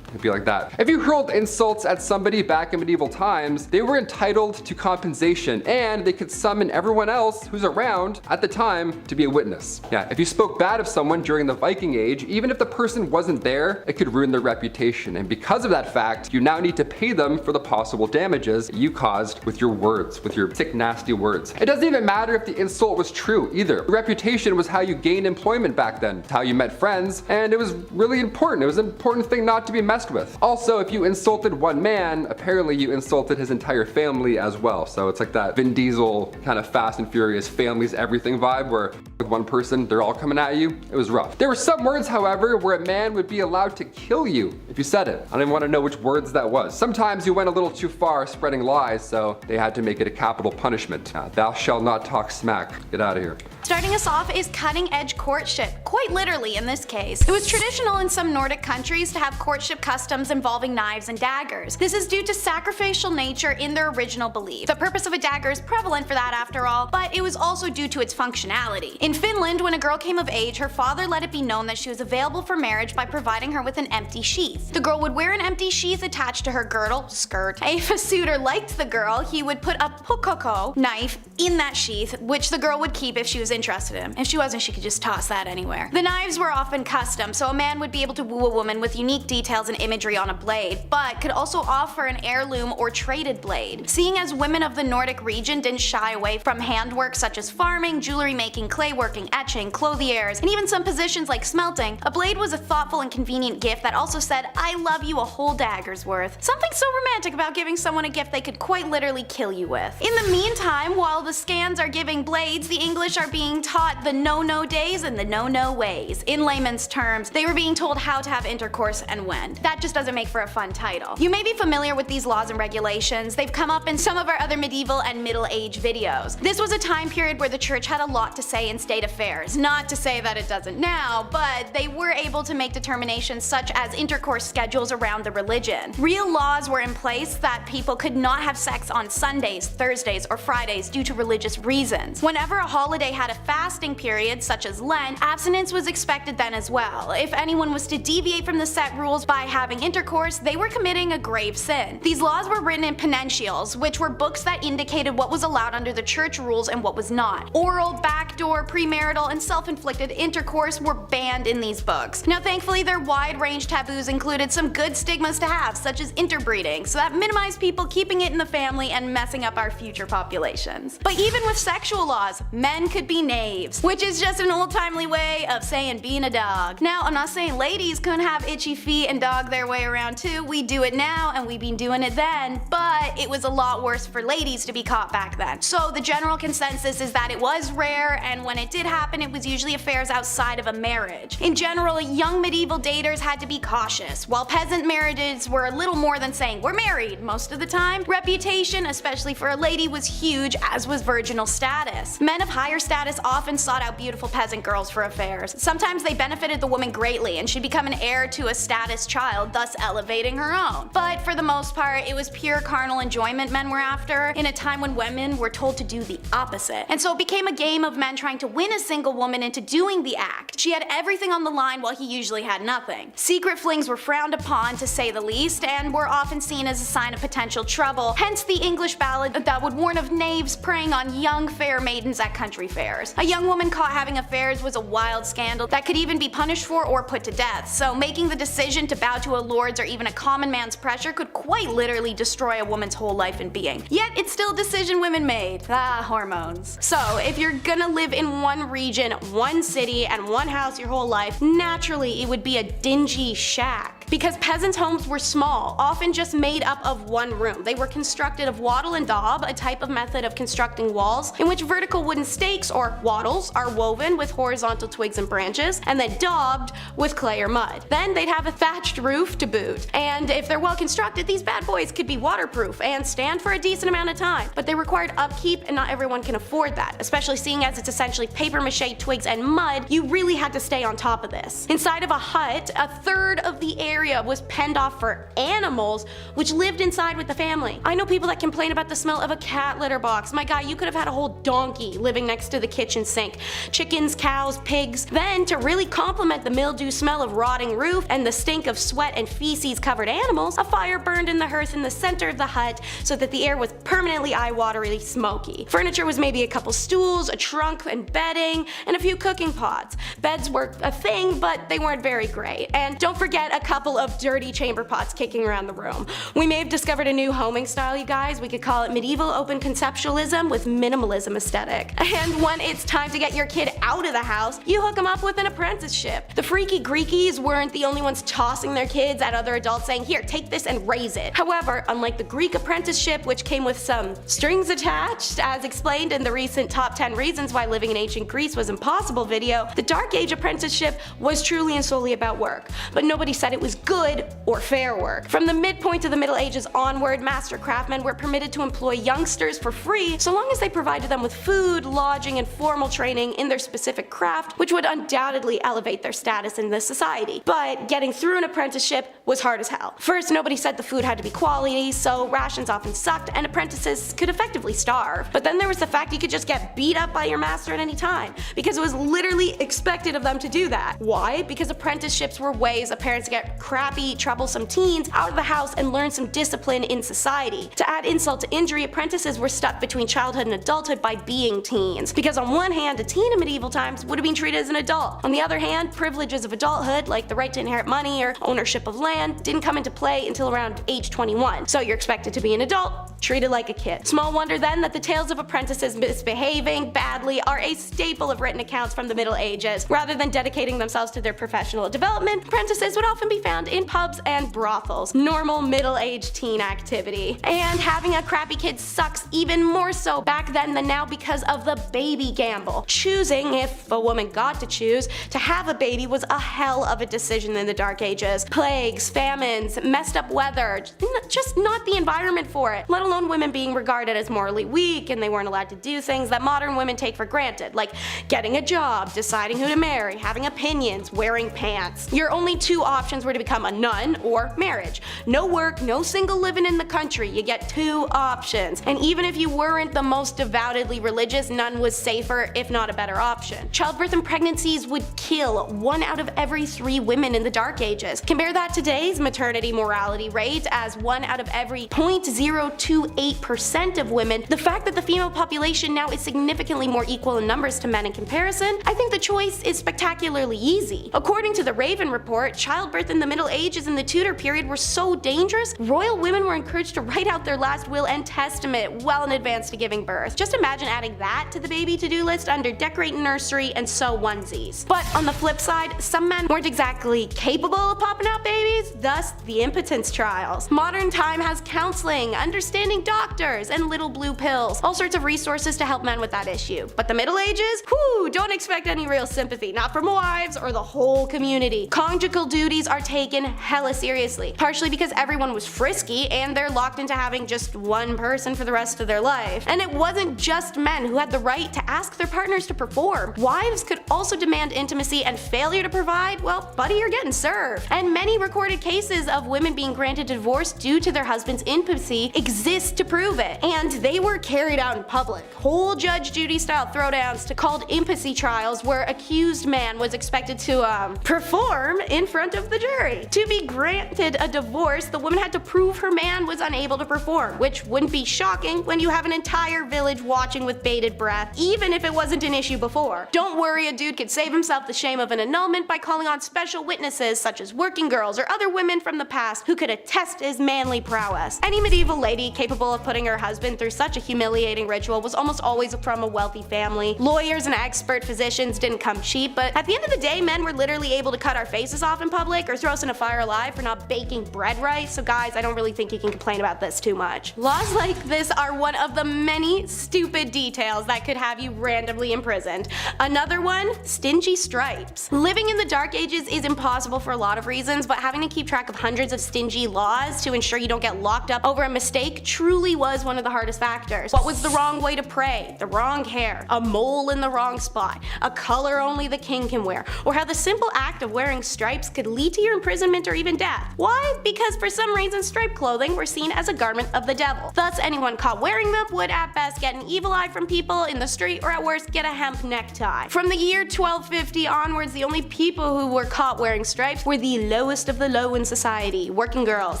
it'd be like that. If you hurled insults at somebody back in medieval times, they were entitled to compensation and they could summon everyone else who's around at the time to be a witness. Yeah, if you spoke bad of someone during the Viking Age, even if the person wasn't there, it could ruin their reputation. And because of that fact, you now need to pay them for the possible damages you caused with your words, with your sick, nasty words. It doesn't even matter if the insult was true either. Your reputation was how you gained employment back then. It's how you met friends, and it was really important. It was an important thing not to be messed with. Also, if you insulted one man, apparently you insulted his entire family as well. So it's like that Vin Diesel kind of Fast and Furious family's everything vibe where with one person, they're all coming at you. It was rough. There were some words, however, where a man would be allowed to kill you if you said it. I don't even want to know which words that was. Sometimes you went a little too far spreading lies, so they had to make it a capital punishment. Thou shalt not talk smack. Get out of here. Starting us off is cutting-edge courtship, quite literally in this case. It was traditional in some Nordic countries to have courtship customs involving knives and daggers. This is due to sacrificial nature in their original belief. The purpose of a dagger is prevalent for that after all, but it was also due to its functionality. In Finland, when a girl came of age, her father let it be known that she was available for marriage by providing her with an empty sheath. The girl would wear an empty sheath attached to her girdle, skirt. If a suitor liked the girl, he would put a pukoko knife in that sheath, which the girl would keep if she was interested in him. If she wasn't, she could just toss that anywhere. The knives were often custom, so a man would be able to woo a woman with unique details and imagery on a blade, but could also offer an heirloom or traded blade. Seeing as women of the Nordic region didn't shy away from handwork such as farming, jewelry making, clay working, etching, clothiers, and even some positions like smelting, a blade was a thoughtful and convenient gift that also said, I love you a whole dagger's worth. Something so romantic about giving someone a gift they could quite literally kill you with. In the meantime, while the scans are giving blades, the English are being taught the no-no days and the no-no ways. In layman's terms, they were being told how to have intercourse and when. That just doesn't make for a fun title. You may be familiar with these laws and regulations. They've come up in some of our other medieval and middle age videos. This was a time period where the church had a lot to say in state affairs. Not to say that it doesn't now, but they were able to make determinations such as intercourse schedules around the religion. Real laws were in place that people could not have sex on Sundays, Thursdays, or Fridays due to religious reasons. Whenever a holiday had a fasting period, such as Lent, abstinence was expected then as well. If anyone was to deviate from the set rules by having intercourse, they were committing a grave sin. These laws were written in penitentials, which were books that indicated what was allowed under the church rules and what was not. Oral, backdoor, premarital, and self-inflicted intercourse were banned in these books. Now thankfully their wide-range taboos included some good stigmas to have, such as interbreeding, so that minimized people keeping it in the family and messing up our future populations. But even with sexual laws, men could be knaves, which is just an old-timely way of saying being a dog. Now, I'm not saying ladies couldn't have itchy feet and dog their way around too. We do it now and we've been doing it then, but it was a lot worse for ladies to be caught back then. So the general consensus is that it was rare, and when it did happen, it was usually affairs outside of a marriage. In general, young medieval daters had to be cautious. While peasant marriages were a little more than saying we're married most of the time, reputation, especially for a lady, was huge, as was virginal status. Men of higher status often sought out beautiful peasant girls for affairs. Sometimes they benefited the woman greatly and she'd become an heir to a status child, thus elevating her own. But for the most part, it was pure carnal enjoyment men were after, in a time when women were told to do the opposite. And so it became a game of men trying to win a single woman into doing the act. She had everything on the line while he usually had nothing. Secret flings were frowned upon, to say the least, and were often seen as a sign of potential trouble, hence the English ballad that would warn of knaves preying on young fair maidens at country fairs. A young woman caught having affairs was a wild scandal that could even be punished for or put to death, so making the decision to bow to a lord's or even a common man's pressure could quite literally destroy a woman's whole life and being. Yet it's still a decision women made. Hormones. So if you're gonna live in one region, one city, and one house your whole life, naturally it would be a dingy shack. because peasants' homes were small, often just made up of one room. They were constructed of wattle and daub, a type of method of constructing walls in which vertical wooden stakes or wattles are woven with horizontal twigs and branches and then daubed with clay or mud. Then they'd have a thatched roof to boot, and if they're well constructed, these bad boys could be waterproof and stand for a decent amount of time. But they required upkeep, and not everyone can afford that, especially seeing as it's essentially paper mache, twigs, and mud. You really had to stay on top of this. Inside of a hut, a third of the area was penned off for animals, which lived inside with the family. I know people that complain about the smell of a cat litter box. My guy, you could have had a whole donkey living next to the kitchen sink. Chickens, cows, pigs. Then, to really complement the mildew smell of rotting roof and the stink of sweat and feces covered animals, a fire burned in the hearth in the center of the hut so that the air was permanently eye-wateringly smoky. Furniture was maybe a couple stools, a trunk and bedding, and a few cooking pots. Beds were a thing, but they weren't very great. And don't forget a couple of dirty chamber pots kicking around the room. We may have discovered a new homing style, you guys. We could call it medieval open conceptualism with minimalism aesthetic. And when it's time to get your kid out of the house, you hook them up with an apprenticeship. The freaky Greekies weren't the only ones tossing their kids at other adults saying, here, take this and raise it. However, unlike the Greek apprenticeship, which came with some strings attached, as explained in the recent top 10 reasons why living in ancient Greece was impossible video, the Dark Age apprenticeship was truly and solely about work. But nobody said it was good or fair work. From the midpoint of the Middle Ages onward, master craftsmen were permitted to employ youngsters for free so long as they provided them with food, lodging, and formal training in their specific craft, which would undoubtedly elevate their status in the society. But getting through an apprenticeship was hard as hell. First, nobody said the food had to be quality, so rations often sucked and apprentices could effectively starve. But then there was the fact you could just get beat up by your master at any time, because it was literally expected of them to do that. Why? Because apprenticeships were ways of parents to get crappy, troublesome teens out of the house and learn some discipline in society. To add insult to injury, apprentices were stuck between childhood and adulthood by being teens. Because on one hand, a teen in medieval times would have been treated as an adult. On the other hand, privileges of adulthood, like the right to inherit money or ownership of land, didn't come into play until around age 21. So you're expected to be an adult, treated like a kid. Small wonder then that the tales of apprentices misbehaving badly are a staple of written accounts from the Middle Ages. Rather than dedicating themselves to their professional development, apprentices would often be found in pubs and brothels. Normal middle-aged teen activity. And having a crappy kid sucks even more so back then than now because of the baby gamble. Choosing, if a woman got to choose, to have a baby was a hell of a decision in the Dark Ages. Plagues, famines, messed up weather, just not the environment for it, let alone women being regarded as morally weak and they weren't allowed to do things that modern women take for granted, like getting a job, deciding who to marry, having opinions, wearing pants. Your only two options were to become a nun or marriage. No work, no single living in the country, you get two options. And even if you weren't the most devoutedly religious, none was safer, if not a better option. Childbirth and pregnancies would kill 1 out of every 3 women in the Dark Ages. Compare that to today's maternity mortality rate as 1 out of every 0.028% of women. The fact that the female population now is significantly more equal in numbers to men in comparison, I think the choice is spectacularly easy. According to the Raven Report, childbirth in the Middle Ages and the Tudor period were so dangerous, royal women were encouraged to write out their last will and testament well in advance to giving birth. Just imagine adding that to the baby to-do list under decorate nursery and sew onesies. But on the flip side, some men weren't exactly capable of popping out babies, thus the impotence trials. Modern time has counseling, understanding doctors, and little blue pills, all sorts of resources to help men with that issue. But the Middle Ages? Whew, don't expect any real sympathy, not from wives or the whole community. Conjugal duties are taken hella seriously, partially because everyone was frisky and they're locked into having just one person for the rest of their life. And it wasn't just men who had the right to ask their partners to perform. Wives could also demand intimacy, and failure to provide, well, buddy, you're getting served. And many recorded cases of women being granted divorce due to their husband's impotency exist to prove it. And they were carried out in public. Whole Judge Judy style throwdowns to called impotency trials where accused man was expected to perform in front of the jury. To be granted a divorce, the woman had to prove her man was unable to perform, which wouldn't be shocking when you have an entire village watching with bated breath, even if it wasn't an issue before. Don't worry, a dude could save himself the shame of an annulment by calling on special witnesses such as working girls or other women from the past who could attest his manly prowess. Any medieval lady capable capable of putting her husband through such a humiliating ritual was almost always from a wealthy family. Lawyers and expert physicians didn't come cheap, but at the end of the day, men were literally able to cut our faces off in public or throw us in a fire alive for not baking bread right, so guys, I don't really think you can complain about this too much. Laws like this are one of the many stupid details that could have you randomly imprisoned. Another one, Stingy Stripes. Living in the Dark Ages is impossible for a lot of reasons, but having to keep track of hundreds of stingy laws to ensure you don't get locked up over a mistake truly was one of the hardest factors. What was the wrong way to pray? The wrong hair? A mole in the wrong spot? A color only the king can wear? Or how the simple act of wearing stripes could lead to your imprisonment or even death? Why? Because for some reason striped clothing were seen as a garment of the devil. Thus anyone caught wearing them would at best get an evil eye from people in the street, or at worst get a hemp necktie. From the year 1250 onwards, the only people who were caught wearing stripes were the lowest of the low in society. Working girls,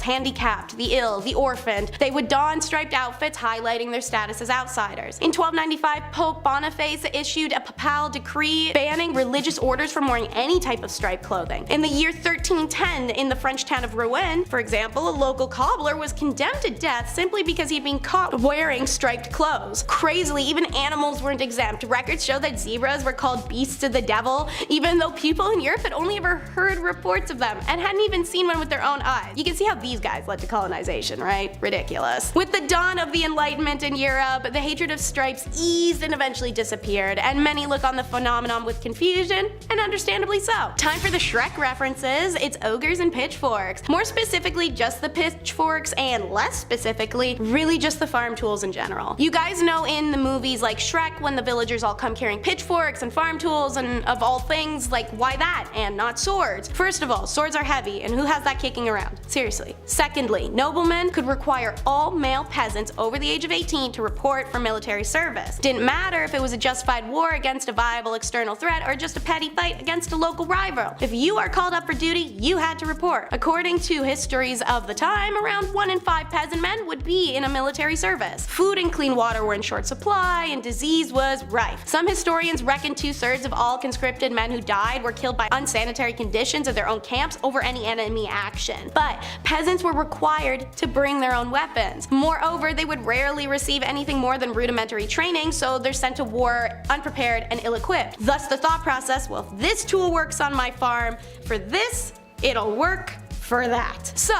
handicapped, the ill, the orphaned. They would don striped outfits highlighting their status as outsiders. In 1295, Pope Boniface issued a papal decree banning religious orders from wearing any type of striped clothing. In the year 1310, in the French town of Rouen, for example, a local cobbler was condemned to death simply because he'd been caught wearing striped clothes. Crazily, even animals weren't exempt. Records show that zebras were called beasts of the devil, even though people in Europe had only ever heard reports of them and hadn't even seen one with their own eyes. You can see how these guys led to colonization, right? Ridiculous. With the dawn of the Enlightenment in Europe, the hatred of stripes eased and eventually disappeared, and many look on the phenomenon with confusion, and understandably so. Time for the Shrek references. It's ogres and pitchforks. More specifically, just the pitchforks, and less specifically, really just the farm tools in general. You guys know in the movies like Shrek, when the villagers all come carrying pitchforks and farm tools, and of all things, like, why that and not swords? First of all, swords are heavy, and who has that kicking around? Seriously. Secondly, noblemen could require all male peasants over the age of 18 to report for military service. Didn't matter if it was a justified war against a viable external threat or just a petty fight against a local rival. If you are called up for duty, you had to report. According to histories of the time, around 1 in 5 peasant men would be in a military service. Food and clean water were in short supply, and disease was rife. Some historians reckon 2/3 of all conscripted men who died were killed by unsanitary conditions of their own camps over any enemy action. But peasants were required to bring their own weapons. Moreover, they would rarely receive anything more than rudimentary training, so they're sent to war unprepared and ill-equipped. Thus the thought process, well, if this tool works on my farm, for this, it'll work for that. So,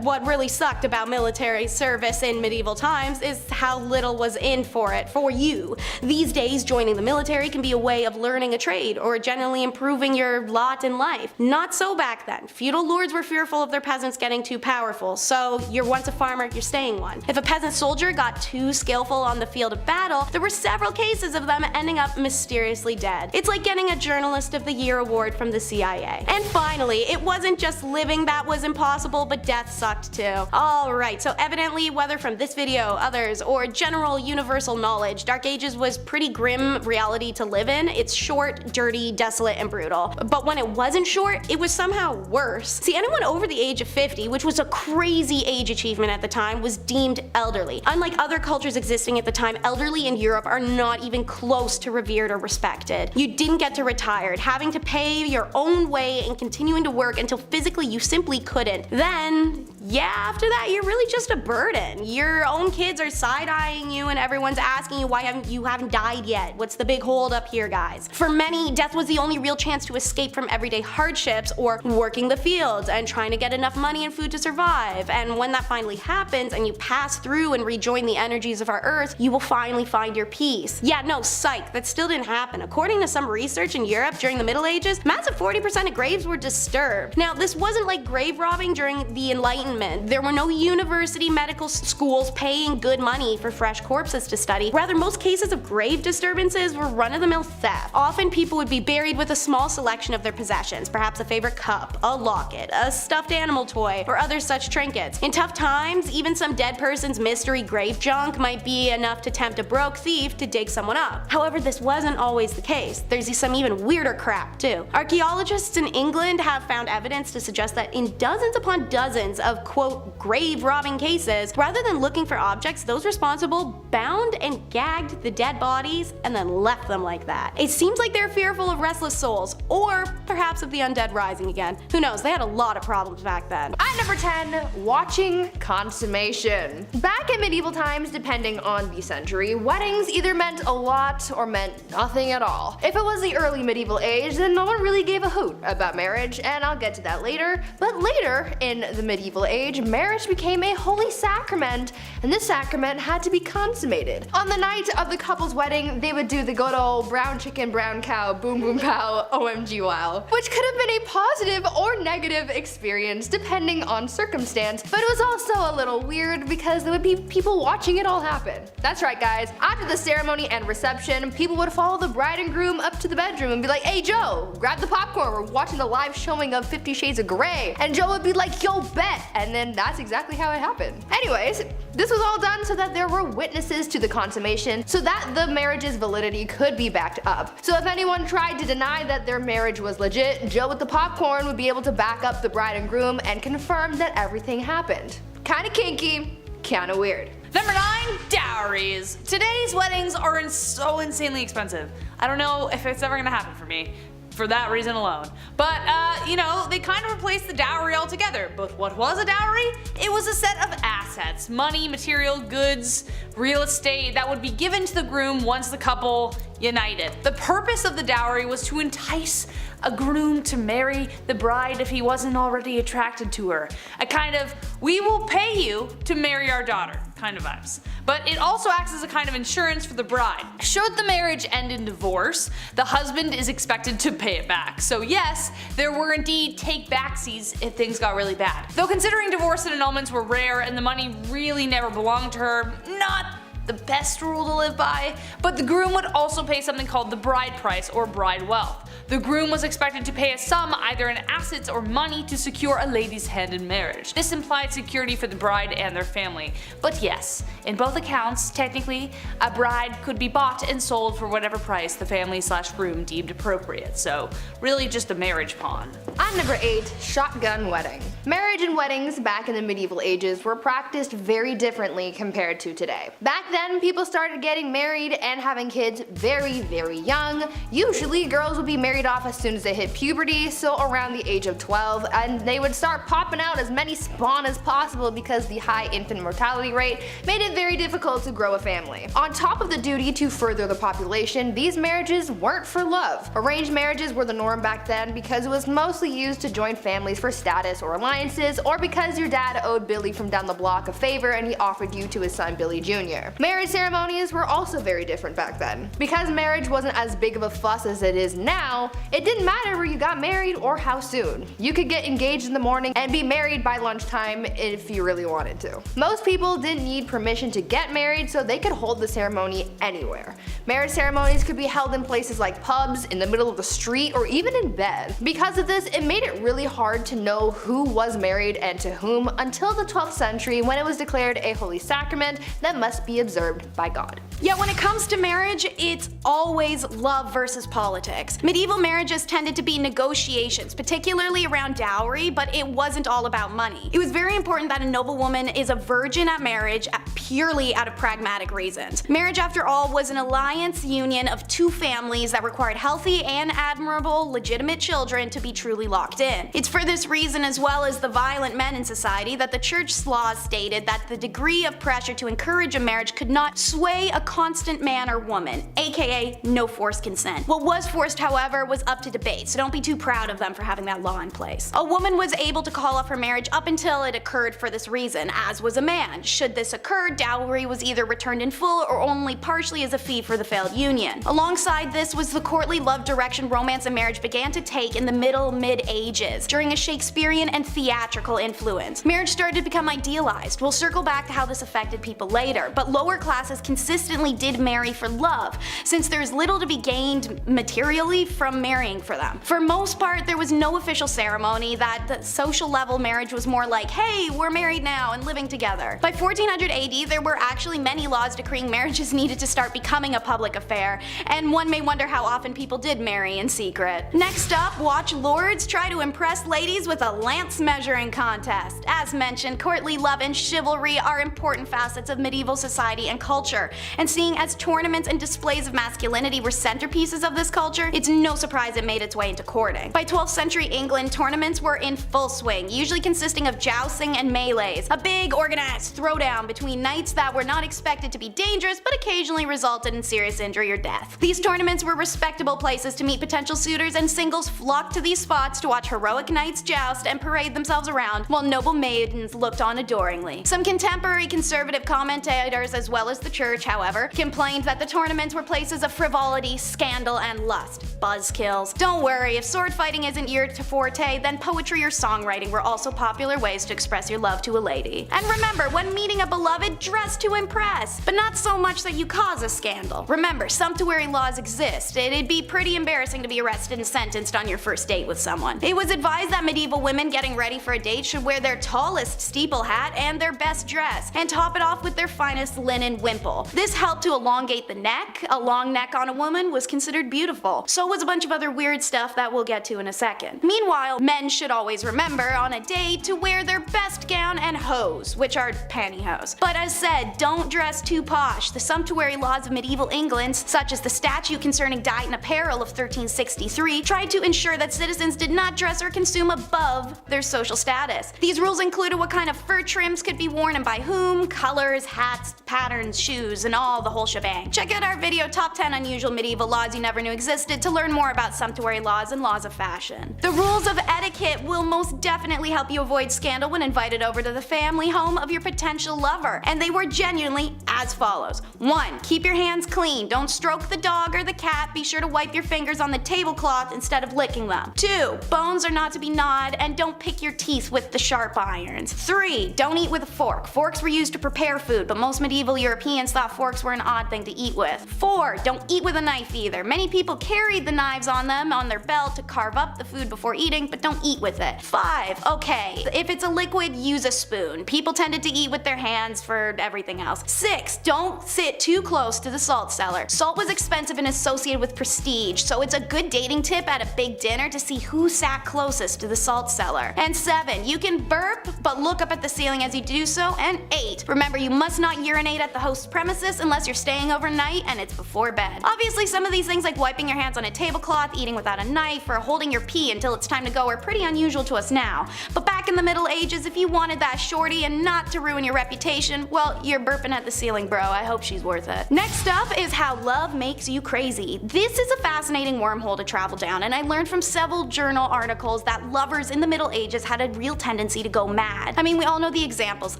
what really sucked about military service in medieval times is how little was in for it for you. These days, joining the military can be a way of learning a trade or generally improving your lot in life. Not so back then. Feudal lords were fearful of their peasants getting too powerful, so you're once a farmer, you're staying one. If a peasant soldier got too skillful on the field of battle, there were several cases of them ending up mysteriously dead. It's like getting a Journalist of the Year award from the CIA. And finally, it wasn't just living that was impossible, but death sucked too. Alright, so evidently, whether from this video, others, or general universal knowledge, Dark Ages was pretty grim reality to live in. It's short, dirty, desolate, and brutal. But when it wasn't short, it was somehow worse. See, anyone over the age of 50, which was a crazy age achievement at the time, was deemed elderly. Unlike other cultures existing at the time, elderly in Europe are not even close to revered or respected. You didn't get to retire, having to pay your own way and continuing to work until physically you simply couldn't. Then, yeah, after that, you're really just a burden. Your own kids are side-eyeing you and everyone's asking you why you haven't died yet. What's the big hold up here, guys? For many, death was the only real chance to escape from everyday hardships or working the fields and trying to get enough money and food to survive. And when that finally happens and you pass through and rejoin the energies of our earth, you will finally find your peace. Yeah, no, psych, that still didn't happen. According to some research in Europe during the Middle Ages, massive 40% of graves were disturbed. Now, this wasn't like grave robbing during the Enlightenment. There were no university medical schools paying good money for fresh corpses to study. Rather, most cases of grave disturbances were run-of-the-mill theft. Often people would be buried with a small selection of their possessions, perhaps a favorite cup, a locket, a stuffed animal toy, or other such trinkets. In tough times, even some dead person's mystery grave junk might be enough to tempt a broke thief to dig someone up. However, this wasn't always the case. There's some even weirder crap too. Archaeologists in England have found evidence to suggest that in dozens upon dozens of quote grave robbing cases, rather than looking for objects, those responsible bound and gagged the dead bodies and then left them like that. It seems like they're fearful of restless souls, or perhaps of the undead rising again. Who knows, they had a lot of problems back then. At number 10, watching consummation. Back in medieval times, depending on the century, weddings either meant a lot or meant nothing at all. If it was the early medieval age, then no one really gave a hoot about marriage, and I'll get to that later. But later, in the medieval age, marriage became a holy sacrament, and this sacrament had to be consummated. On the night of the couple's wedding, they would do the good old brown chicken, brown cow, boom boom pow, OMG wow, which could have been a positive or negative experience depending on circumstance, but it was also a little weird because there would be people watching it all happen. That's right guys, after the ceremony and reception, people would follow the bride and groom up to the bedroom and be like, hey Joe, grab the popcorn, we're watching the live showing of 50 Shades of Grey. And Joe would be like, yo bet, and then that's exactly how it happened. Anyways, this was all done so that there were witnesses to the consummation, so that the marriage's validity could be backed up. So if anyone tried to deny that their marriage was legit, Joe with the popcorn would be able to back up the bride and groom and confirm that everything happened. Kinda kinky, kinda weird. Number 9, dowries. Today's weddings are so insanely expensive. I don't know if it's ever gonna happen for me, for that reason alone. But, you know, they kind of replaced the dowry altogether. But what was a dowry? It was a set of assets, money, material, goods, real estate that would be given to the groom once the couple united. The purpose of the dowry was to entice a groom to marry the bride if he wasn't already attracted to her. A kind of, we will pay you to marry our daughter kind of vibes. But it also acts as a kind of insurance for the bride. Should the marriage end in divorce, the husband is expected to pay it back. So yes, there were indeed take-backsies if things got really bad. Though considering divorce and annulments were rare and the money really never belonged to her, not the best rule to live by, but the groom would also pay something called the bride price or bride wealth. The groom was expected to pay a sum either in assets or money to secure a lady's hand in marriage. This implied security for the bride and their family. But yes, in both accounts, technically, a bride could be bought and sold for whatever price the family/groom deemed appropriate, so really just a marriage pawn. At number 8, shotgun wedding. Marriage and weddings back in the medieval ages were practiced very differently compared to today. Back then, people started getting married and having kids very, very young. Usually, girls would be married off as soon as they hit puberty, so around the age of 12, and they would start popping out as many spawn as possible because the high infant mortality rate made it very difficult to grow a family. On top of the duty to further the population, these marriages weren't for love. Arranged marriages were the norm back then because it was mostly used to join families for status or alliances, or because your dad owed Billy from down the block a favor and he offered you to his son Billy Jr. Marriage ceremonies were also very different back then. Because marriage wasn't as big of a fuss as it is now, it didn't matter where you got married or how soon. You could get engaged in the morning and be married by lunchtime if you really wanted to. Most people didn't need permission to get married, so they could hold the ceremony anywhere. Marriage ceremonies could be held in places like pubs, in the middle of the street, or even in bed. Because of this, it made it really hard to know who was married and to whom until the 12th century, when it was declared a holy sacrament that must be observed by God. Yet when it comes to marriage, it's always love versus politics. Medieval marriages tended to be negotiations, particularly around dowry, but it wasn't all about money. It was very important that a noble woman is a virgin at marriage purely out of pragmatic reasons. Marriage, after all, was an alliance union of two families that required healthy and admirable legitimate children to be truly locked in. It's for this reason, as well as the violent men in society, that the church's laws stated that the degree of pressure to encourage a marriage could not sway a constant man or woman, aka no forced consent. What was forced, however, was up to debate, so don't be too proud of them for having that law in place. A woman was able to call off her marriage up until it occurred for this reason, as was a man. Should this occur, dowry was either returned in full or only partially as a fee for the failed union. Alongside this was the courtly love direction romance and marriage began to take in the mid-ages, during a Shakespearean and theatrical influence. Marriage started to become idealized. We'll circle back to how this affected people later, but lower classes consistently did marry for love, since there's little to be gained materially from from marrying for them. For most part, there was no official ceremony. That the social level marriage was more like, hey, we're married now and living together. By 1400 AD, there were actually many laws decreeing marriages needed to start becoming a public affair, and one may wonder how often people did marry in secret. Next up, watch lords try to impress ladies with a lance measuring contest. As mentioned, courtly love and chivalry are important facets of medieval society and culture, and seeing as tournaments and displays of masculinity were centerpieces of this culture, it's no surprise it made its way into courting. By 12th century England, tournaments were in full swing, usually consisting of jousting and melees, a big organized throwdown between knights that were not expected to be dangerous but occasionally resulted in serious injury or death. These tournaments were respectable places to meet potential suitors, and singles flocked to these spots to watch heroic knights joust and parade themselves around while noble maidens looked on adoringly. Some contemporary conservative commentators, as well as the church, however, complained that the tournaments were places of frivolity, scandal, and lust. Buzzkills. Don't worry, if sword fighting isn't your forte, then poetry or songwriting were also popular ways to express your love to a lady. And remember, when meeting a beloved, dress to impress, but not so much that you cause a scandal. Remember, sumptuary laws exist. It'd be pretty embarrassing to be arrested and sentenced on your first date with someone. It was advised that medieval women getting ready for a date should wear their tallest steeple hat and their best dress, and top it off with their finest linen wimple. This helped to elongate the neck. A long neck on a woman was considered beautiful. So was a bunch of other weird stuff that we'll get to in a second. Meanwhile, men should always remember on a date to wear their best gown and hose, which are pantyhose. But as said, don't dress too posh. The sumptuary laws of medieval England, such as the statute concerning diet and apparel of 1363, tried to ensure that citizens did not dress or consume above their social status. These rules included what kind of fur trims could be worn and by whom, colors, hats, patterns, shoes, and all the whole shebang. Check out our video Top 10 Unusual Medieval Laws You Never Knew Existed to learn more about sumptuary laws and laws of fashion. The rules of etiquette will most definitely help you avoid scandal when invited over to the family home of your potential lover, and they were genuinely as follows. 1. Keep your hands clean. Don't stroke the dog or the cat. Be sure to wipe your fingers on the tablecloth instead of licking them. 2. Bones are not to be gnawed, and don't pick your teeth with the sharp irons. 3. Don't eat with a fork. Forks were used to prepare food, but most medieval Europeans thought forks were an odd thing to eat with. 4. Don't eat with a knife either. Many people carried the knives on them on their belt to carve up the food before eating, but don't eat with it. 5. Okay, if it's a liquid, use a spoon. People tended to eat with their hands for everything else. 6. Don't sit too close to the salt cellar. Salt was expensive and associated with prestige, so it's a good dating tip at a big dinner to see who sat closest to the salt cellar. And 7. You can burp, but look up at the ceiling as you do so. And 8. Remember, you must not urinate at the host's premises unless you're staying overnight and it's before bed. Obviously, some of these things like wiping your hands on a tablecloth, eating without a knife, or holding your pee until it's time to go are pretty unusual to us now. But back in the Middle Ages, if you wanted that shorty and not to ruin your reputation, well, you're burping at the ceiling, bro. I hope she's worth it. Next up is how love makes you crazy. This is a fascinating wormhole to travel down, and I learned from several journal articles that lovers in the Middle Ages had a real tendency to go mad. I mean, we all know the examples.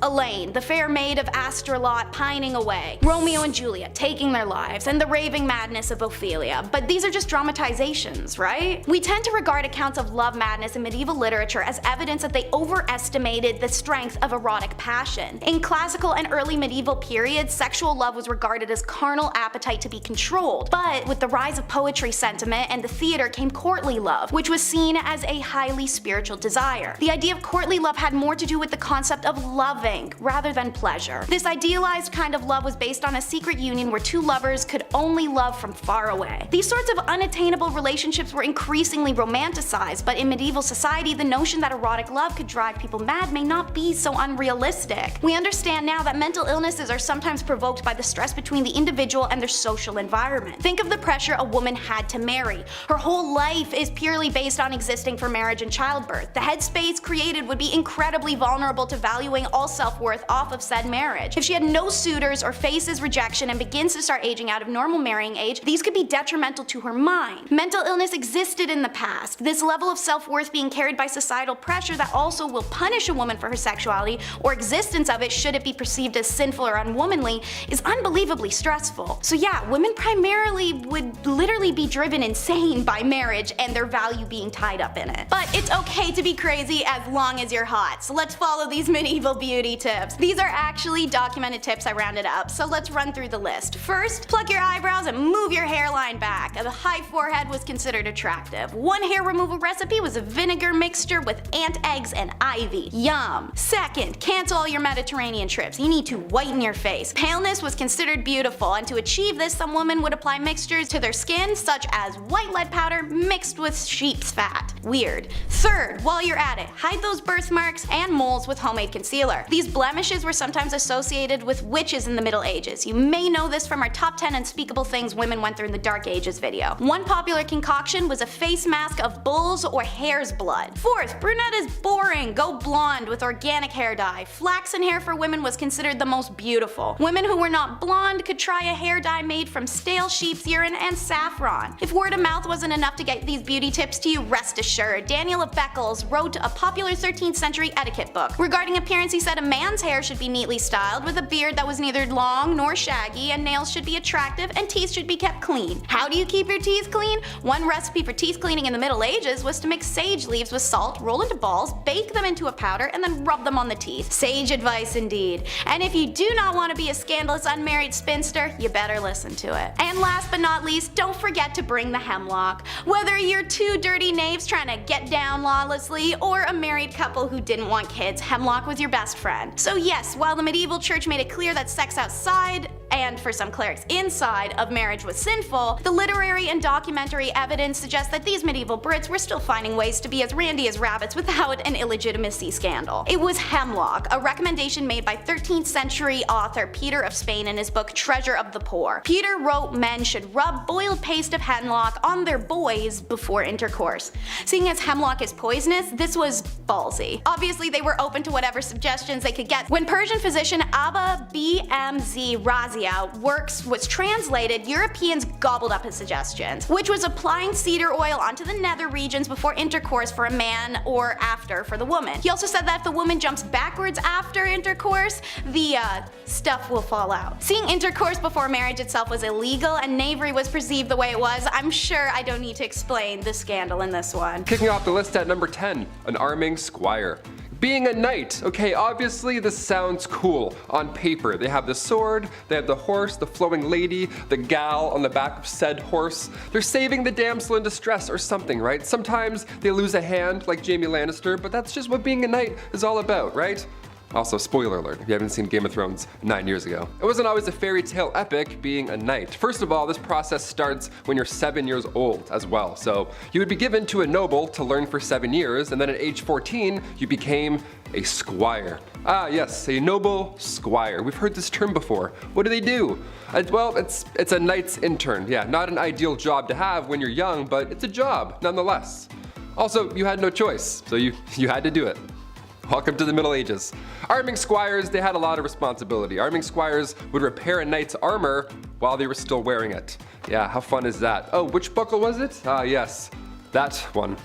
Elaine, the fair maid of Astrolot, pining away. Romeo and Juliet taking their lives, and the raving madness of Ophelia. But these are just dramatizations, right? We tend to regard accounts of love madness in medieval literature as evidence that they overestimated the strength of erotic passion. In classical and early medieval periods, sexual love was regarded as carnal appetite to be controlled. But with the rise of poetry sentiment and the theater came courtly love, which was seen as a highly spiritual desire. The idea of courtly love had more to do with the concept of loving rather than pleasure. This idealized kind of love was based on a secret union where two lovers could only love from far away. These sorts of unattainable relationships were increasingly romanticized, but in medieval society, the notion that erotic love could drive people mad may not be so unrealistic. We understand now that mental illnesses are sometimes provoked by the stress between the individual and their social environment. Think of the pressure a woman had to marry. Her whole life is purely based on existing for marriage and childbirth. The headspace created would be incredibly vulnerable to valuing all self-worth off of said marriage. If she had no suitors or faces rejection and begins to start aging out of normal marrying age, these could be detrimental to her mind. Mental illness existed in the past. This level of self-worth being carried by societal pressure that also will punish a woman for her sexuality or existence of it should it be perceived as sinful or unwomanly is unbelievably stressful. So yeah, women primarily would literally be driven insane by marriage and their value being tied up in it. But it's okay to be crazy as long as you're hot, so let's follow these medieval beauty tips. These are actually documented tips I rounded up, so let's run through the list. First, pluck your eyebrows and move your hairline back. A high forehead forehead was considered attractive. One hair removal recipe was a vinegar mixture with ant eggs and ivy. Yum. Second, cancel all your Mediterranean trips. You need to whiten your face. Paleness was considered beautiful, and to achieve this, some women would apply mixtures to their skin, such as white lead powder mixed with sheep's fat. Weird. Third, while you're at it, hide those birthmarks and moles with homemade concealer. These blemishes were sometimes associated with witches in the Middle Ages. You may know this from our top 10 unspeakable things women went through in the Dark Ages video. One popular concoction was a face mask of bull's or hare's blood. Fourth, brunette is boring. Go blonde with organic hair dye. Flaxen hair for women was considered the most beautiful. Women who were not blonde could try a hair dye made from stale sheep's urine and saffron. If word of mouth wasn't enough to get these beauty tips to you, rest assured, Daniel of Beccles wrote a popular 13th century etiquette book. Regarding appearance, he said a man's hair should be neatly styled with a beard that was neither long nor shaggy, and nails should be attractive and teeth should be kept clean. How do you keep your teeth clean? One recipe for teeth cleaning in the Middle Ages was to mix sage leaves with salt, roll into balls, bake them into a powder, and then rub them on the teeth. Sage advice indeed. And if you do not want to be a scandalous unmarried spinster, you better listen to it. And last but not least, don't forget to bring the hemlock. Whether you're two dirty knaves trying to get down lawlessly, or a married couple who didn't want kids, hemlock was your best friend. So yes, while the medieval church made it clear that sex outside, and for some clerics inside, of marriage was sinful, the literary and documentary evidence suggests that these medieval Brits were still finding ways to be as randy as rabbits without an illegitimacy scandal. It was hemlock, a recommendation made by 13th century author Peter of Spain in his book Treasure of the Poor. Peter wrote men should rub boiled paste of hemlock on their boys before intercourse. Seeing as hemlock is poisonous, this was ballsy. Obviously they were open to whatever suggestions they could get. When Persian physician Abba BMZ Razia works was translated, Europeans gobbled up his suggestions, which was applying cedar oil onto the nether regions before intercourse for a man or after for the woman. He also said that if the woman jumps backwards after intercourse, the stuff will fall out. Seeing intercourse before marriage itself was illegal and knavery was perceived the way it was, I'm sure I don't need to explain the scandal in this one. Kicking off the list at number 10, an arming squire. Being a knight. Okay, obviously this sounds cool on paper. They have the sword, they have the horse, the flowing lady, the gal on the back of said horse. They're saving the damsel in distress or something, right? Sometimes they lose a hand like Jaime Lannister, but that's just what being a knight is all about, right? Also, spoiler alert, if you haven't seen Game of Thrones 9 years ago. It wasn't always a fairy tale epic being a knight. First of all, this process starts when you're 7 years old as well. So you would be given to a noble to learn for 7 years, and then at age 14, you became a squire. Ah yes, a noble squire. We've heard this term before. What do they do? Well, it's a knight's intern. Yeah, not an ideal job to have when you're young, but it's a job nonetheless. Also, you had no choice, so you had to do it. Welcome to the Middle Ages. Arming squires, they had a lot of responsibility. Arming squires would repair a knight's armor while they were still wearing it. Yeah, how fun is that? Oh, which buckle was it? Ah, yes, that one.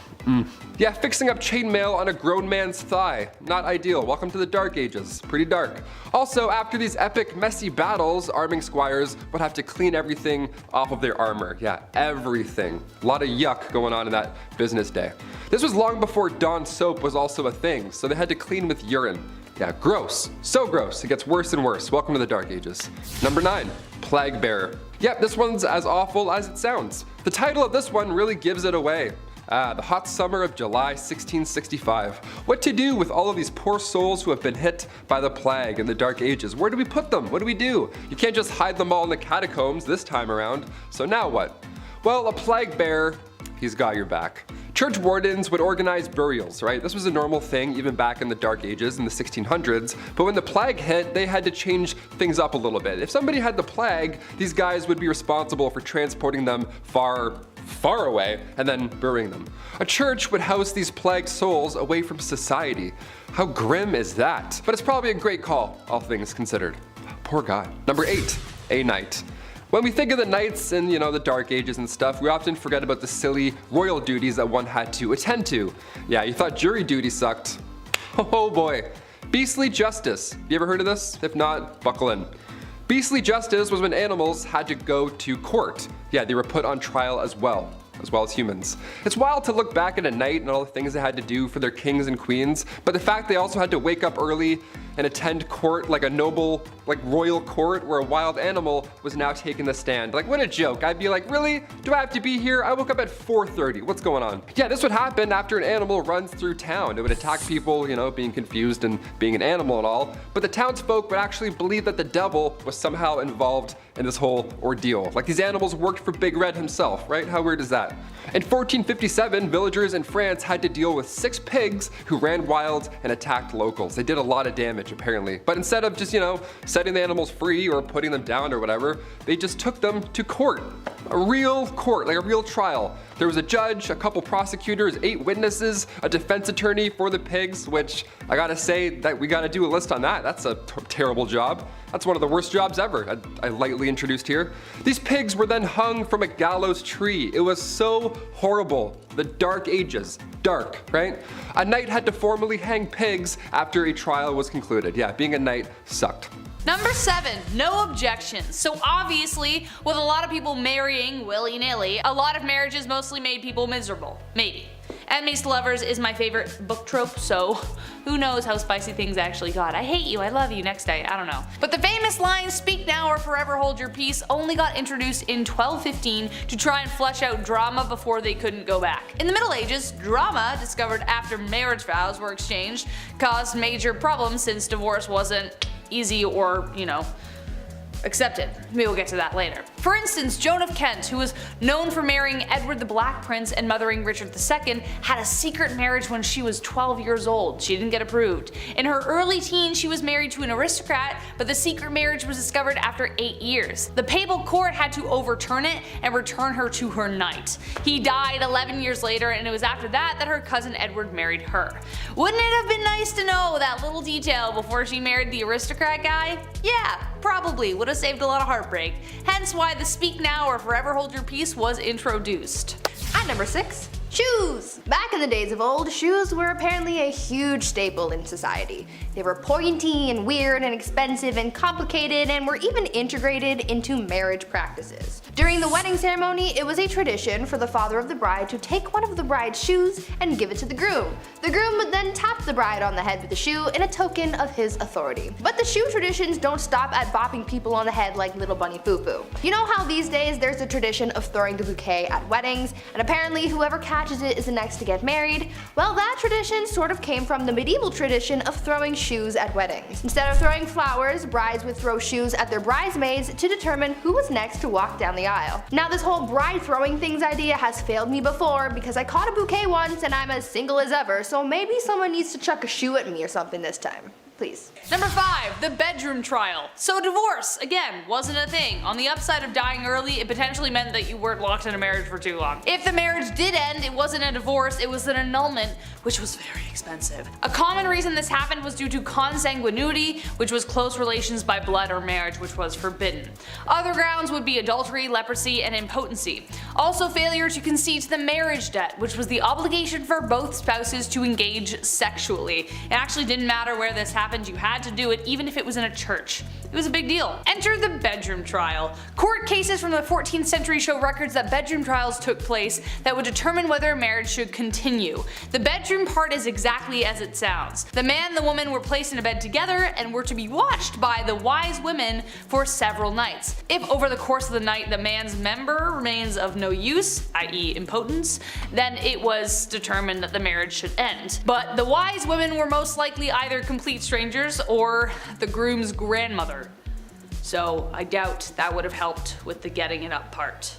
Yeah, fixing up chainmail on a grown man's thigh. Not ideal. Welcome to the Dark Ages. Pretty dark. Also, after these epic, messy battles, arming squires would have to clean everything off of their armor. Yeah, everything. A lot of yuck going on in that business day. This was long before Dawn soap was also a thing, so they had to clean with urine. Yeah, gross. So gross. It gets worse and worse. Welcome to the Dark Ages. Number 9, Plague Bearer. Yep, this one's as awful as it sounds. The title of this one really gives it away. The hot summer of July 1665. What to do with all of these poor souls who have been hit by the plague in the Dark Ages? Where do we put them? What do we do? You can't just hide them all in the catacombs this time around. So now what? Well, a plague bearer, he's got your back. Church wardens would organize burials, right? This was a normal thing even back in the Dark Ages in the 1600s, but when the plague hit, they had to change things up a little bit. If somebody had the plague, these guys would be responsible for transporting them far away and then burying them. A church would house these plagued souls away from society. How grim is that? But it's probably a great call, all things considered. Poor guy. Number 8, a knight. When we think of the knights in, the Dark Ages and stuff, we often forget about the silly royal duties that one had to attend to. Yeah, you thought jury duty sucked. Oh boy. Beastly justice. You ever heard of this? If not, buckle in. Beastly justice was when animals had to go to court. Yeah, they were put on trial as well as humans. It's wild to look back at a knight and all the things they had to do for their kings and queens, but the fact they also had to wake up early and attend court like a noble like royal court where a wild animal was now taking the stand. Like, what a joke. I'd be like, really? Do I have to be here? I woke up at 4:30. What's going on? Yeah, this would happen after an animal runs through town. It would attack people, you know, being confused and being an animal and all. But the townsfolk would actually believe that the devil was somehow involved in this whole ordeal. Like, these animals worked for Big Red himself, right? How weird is that? In 1457, villagers in France had to deal with 6 pigs who ran wild and attacked locals. They did a lot of damage, apparently. But instead of just, you know, setting the animals free or putting them down or whatever, they just took them to court. A real court, like a real trial. There was a judge, a couple prosecutors, 8 witnesses, a defense attorney for the pigs, which I gotta say that we gotta do a list on that. That's a terrible job. That's one of the worst jobs ever, I lightly introduced here. These pigs were then hung from a gallows tree. It was so horrible. The Dark Ages. Dark, right? A knight had to formally hang pigs after a trial was concluded. Yeah, being a knight sucked. Number 7, no objections. So obviously, with a lot of people marrying willy-nilly, a lot of marriages mostly made people miserable. Maybe. Enemies to lovers is my favorite book trope, so who knows how spicy things actually got. I hate you, I love you, next day, I don't know. But the famous line, speak now or forever hold your peace, only got introduced in 1215 to try and flesh out drama before they couldn't go back. In the Middle Ages, drama, discovered after marriage vows were exchanged, caused major problems since divorce wasn't easy or, you know, accepted. We will get to that later. For instance, Joan of Kent, who was known for marrying Edward the Black Prince and mothering Richard II, had a secret marriage when she was 12 years old. She didn't get approved. In her early teens, she was married to an aristocrat, but the secret marriage was discovered after 8 years. The papal court had to overturn it and return her to her knight. He died 11 years later, and it was after that that her cousin Edward married her. Wouldn't it have been nice to know that little detail before she married the aristocrat guy? Yeah, probably would have saved a lot of heartbreak, hence why the speak now or forever hold your peace was introduced. At number 6, shoes. Back in the days of old, shoes were apparently a huge staple in society. They were pointy and weird and expensive and complicated and were even integrated into marriage practices. During the wedding ceremony, it was a tradition for the father of the bride to take one of the bride's shoes and give it to the groom. The groom would then tap the bride on the head with the shoe in a token of his authority. But the shoe traditions don't stop at bopping people on the head like little bunny foo-foo. You know how these days there's a tradition of throwing the bouquet at weddings, and apparently whoever catches it is the next to get married? Well, that tradition sort of came from the medieval tradition of throwing shoes at weddings. Instead of throwing flowers, brides would throw shoes at their bridesmaids to determine who was next to walk down the aisle. Now, this whole bride throwing things idea has failed me before because I caught a bouquet once and I'm as single as ever, so maybe someone needs to chuck a shoe at me or something this time. Please. Number 5, the bedroom trial. So divorce, again, wasn't a thing. On the upside of dying early, it potentially meant that you weren't locked in a marriage for too long. If the marriage did end, it wasn't a divorce, it was an annulment, which was very expensive. A common reason this happened was due to consanguinity, which was close relations by blood or marriage, which was forbidden. Other grounds would be adultery, leprosy, and impotency. Also failure to concede to the marriage debt, which was the obligation for both spouses to engage sexually. It actually didn't matter where this happened, you had to do it even if it was in a church. It was a big deal. Enter the bedroom trial. Court cases from the 14th century show records that bedroom trials took place that would determine whether a marriage should continue. The bedroom part is exactly as it sounds. The man and the woman were placed in a bed together and were to be watched by the wise women for several nights. If over the course of the night the man's member remains of no use, i.e. impotence, then it was determined that the marriage should end. But the wise women were most likely either complete strangers or the groom's grandmother. So I doubt that would have helped with the getting it up part.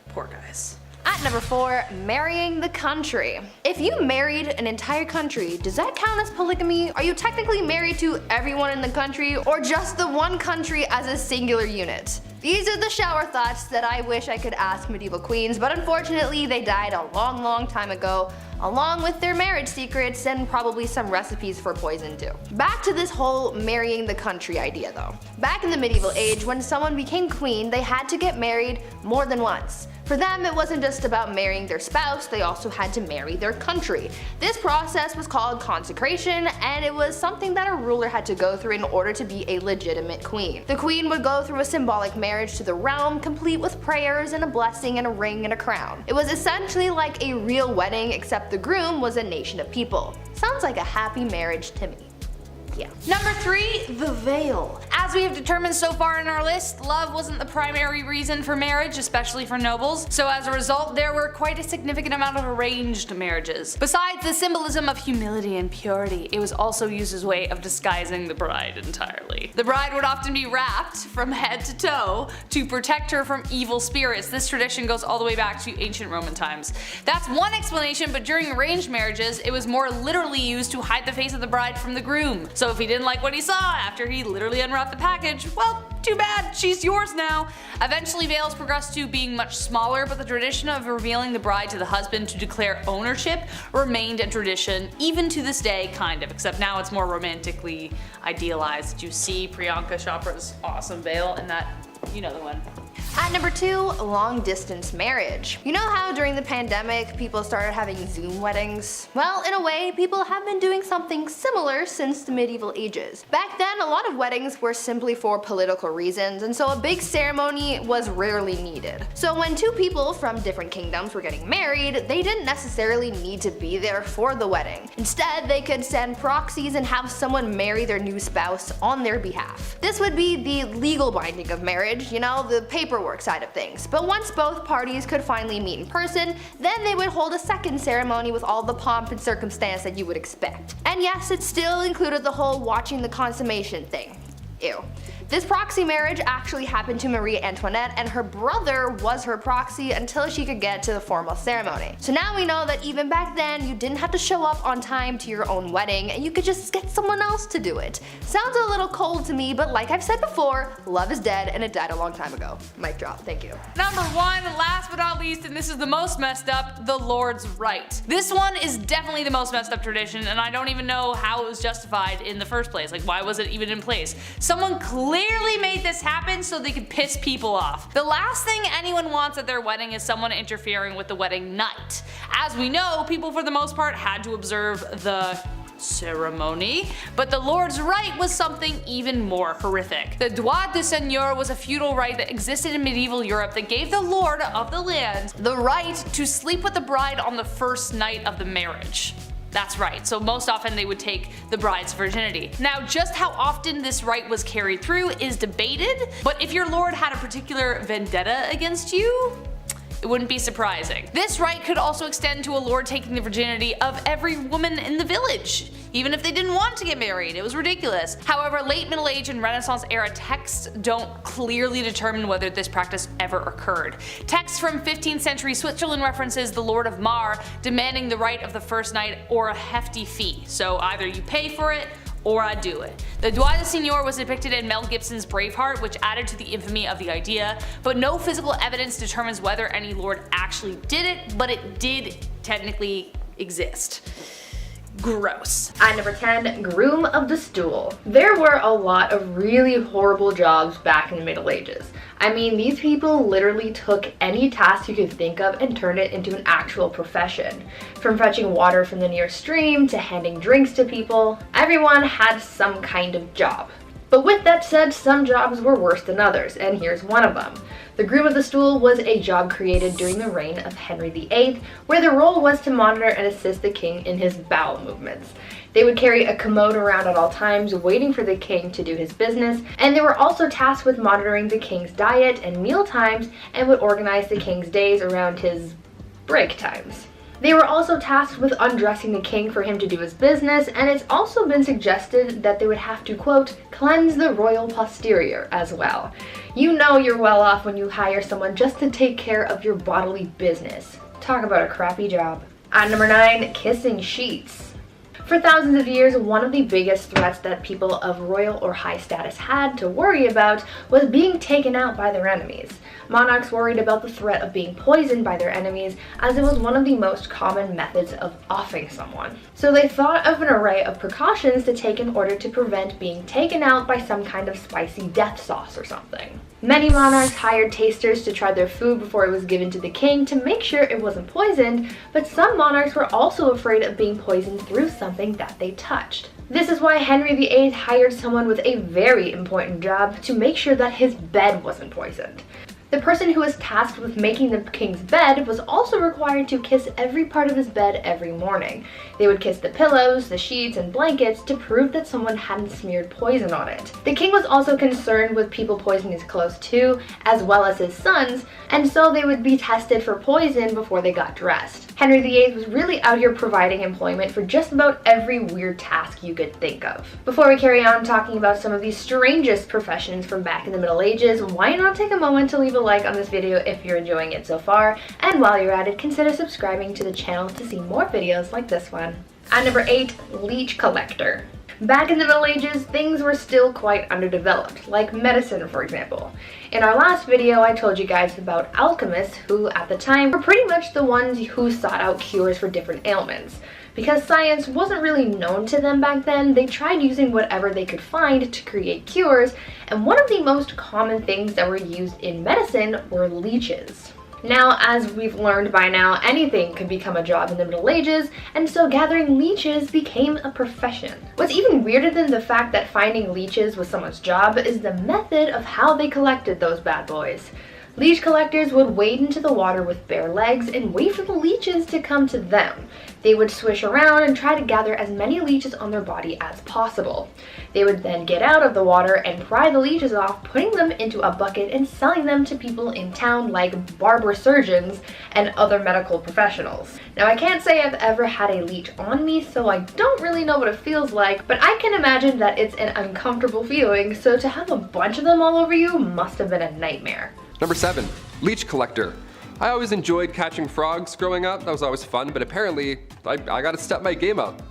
Poor guys. At number 4, marrying the country. If you married an entire country, does that count as polygamy? Are you technically married to everyone in the country or just the one country as a singular unit? These are the shower thoughts that I wish I could ask medieval queens, but unfortunately they died a long time ago, along with their marriage secrets and probably some recipes for poison too. Back to this whole marrying the country idea though. Back in the medieval age, when someone became queen, they had to get married more than once. For them, it wasn't just about marrying their spouse, they also had to marry their country. This process was called consecration, and it was something that a ruler had to go through in order to be a legitimate queen. The queen would go through a symbolic marriage to the realm, complete with prayers and a blessing and a ring and a crown. It was essentially like a real wedding, except the groom was a nation of people. Sounds like a happy marriage to me. Yeah. Number 3, the veil. As we have determined so far in our list, love wasn't the primary reason for marriage, especially for nobles, so as a result there were quite a significant amount of arranged marriages. Besides the symbolism of humility and purity, it was also used as a way of disguising the bride entirely. The bride would often be wrapped from head to toe to protect her from evil spirits. This tradition goes all the way back to ancient Roman times. That's one explanation, but during arranged marriages it was more literally used to hide the face of the bride from the groom. So if he didn't like what he saw after he literally unwrapped the package, well, too bad, she's yours now. Eventually veils progressed to being much smaller, but the tradition of revealing the bride to the husband to declare ownership remained a tradition even to this day, kind of, except now it's more romantically idealized. Did you see Priyanka Chopra's awesome veil in that? You know the one. At number 2, long distance marriage. You know how during the pandemic people started having Zoom weddings? Well, in a way, people have been doing something similar since the medieval ages. Back then, a lot of weddings were simply for political reasons, and so a big ceremony was rarely needed. So when two people from different kingdoms were getting married, they didn't necessarily need to be there for the wedding. Instead, they could send proxies and have someone marry their new spouse on their behalf. This would be the legal binding of marriage, you know, the paperwork side of things. But once both parties could finally meet in person, then they would hold a second ceremony with all the pomp and circumstance that you would expect. And yes, it still included the whole watching the consummation thing. Ew. This proxy marriage actually happened to Marie Antoinette, and her brother was her proxy until she could get to the formal ceremony. So now we know that even back then, you didn't have to show up on time to your own wedding, and you could just get someone else to do it. Sounds a little cold to me, but like I've said before, love is dead and it died a long time ago. Mic drop, thank you. Number 1, last but not least, and this is the most messed up, the Lord's Right. This one is definitely the most messed up tradition, and I don't even know how it was justified in the first place. Like, why was it even in place? Someone clearly made this happen so they could piss people off. The last thing anyone wants at their wedding is someone interfering with the wedding night. As we know, people for the most part had to observe the ceremony, but the Lord's Right was something even more horrific. The droit de seigneur was a feudal right that existed in medieval Europe that gave the lord of the land the right to sleep with the bride on the first night of the marriage. That's right, so most often they would take the bride's virginity. Now, just how often this right was carried through is debated, but if your lord had a particular vendetta against you, it wouldn't be surprising. This right could also extend to a lord taking the virginity of every woman in the village, even if they didn't want to get married. It was ridiculous. However, late Middle Age and Renaissance era texts don't clearly determine whether this practice ever occurred. Texts from 15th century Switzerland references the Lord of Mar demanding the right of the first night or a hefty fee. So either you pay for it or I do it. The droit de seigneur was depicted in Mel Gibson's Braveheart, which added to the infamy of the idea, but no physical evidence determines whether any lord actually did it, but it did technically exist. Gross. At number 10, Groom of the Stool. There were a lot of really horrible jobs back in the Middle Ages. I mean, these people literally took any task you could think of and turned it into an actual profession. From fetching water from the nearest stream to handing drinks to people, everyone had some kind of job. But with that said, some jobs were worse than others, and here's one of them. The Groom of the Stool was a job created during the reign of Henry VIII, where the role was to monitor and assist the king in his bowel movements. They would carry a commode around at all times, waiting for the king to do his business, and they were also tasked with monitoring the king's diet and meal times, and would organize the king's days around his break times. They were also tasked with undressing the king for him to do his business, and it's also been suggested that they would have to, quote, cleanse the royal posterior as well. You know you're well off when you hire someone just to take care of your bodily business. Talk about a crappy job. At number 9, kissing sheets. For thousands of years, one of the biggest threats that people of royal or high status had to worry about was being taken out by their enemies. Monarchs worried about the threat of being poisoned by their enemies, as it was one of the most common methods of offing someone. So they thought of an array of precautions to take in order to prevent being taken out by some kind of spicy death sauce or something. Many monarchs hired tasters to try their food before it was given to the king to make sure it wasn't poisoned, but some monarchs were also afraid of being poisoned through something that they touched. This is why Henry VIII hired someone with a very important job to make sure that his bed wasn't poisoned. The person who was tasked with making the king's bed was also required to kiss every part of his bed every morning. They would kiss the pillows, the sheets, and blankets to prove that someone hadn't smeared poison on it. The king was also concerned with people poisoning his clothes too, as well as his sons, and so they would be tested for poison before they got dressed. Henry VIII was really out here providing employment for just about every weird task you could think of. Before we carry on talking about some of the strangest professions from back in the Middle Ages, why not take a moment to leave a like on this video if you're enjoying it so far, and while you're at it, consider subscribing to the channel to see more videos like this one. At number 8, leech collector. Back in the Middle Ages, things were still quite underdeveloped, like medicine for example. In our last video, I told you guys about alchemists who, at the time, were pretty much the ones who sought out cures for different ailments. Because science wasn't really known to them back then, they tried using whatever they could find to create cures, and one of the most common things that were used in medicine were leeches. Now, as we've learned by now, anything could become a job in the Middle Ages, and so gathering leeches became a profession. What's even weirder than the fact that finding leeches was someone's job is the method of how they collected those bad boys. Leech collectors would wade into the water with bare legs and wait for the leeches to come to them. They would swish around and try to gather as many leeches on their body as possible. They would then get out of the water and pry the leeches off, putting them into a bucket and selling them to people in town like barber surgeons and other medical professionals. Now, I can't say I've ever had a leech on me, so I don't really know what it feels like, but I can imagine that it's an uncomfortable feeling, so to have a bunch of them all over you must have been a nightmare. Number 7, leech collector. I always enjoyed catching frogs growing up. That was always fun, but apparently I gotta step my game up.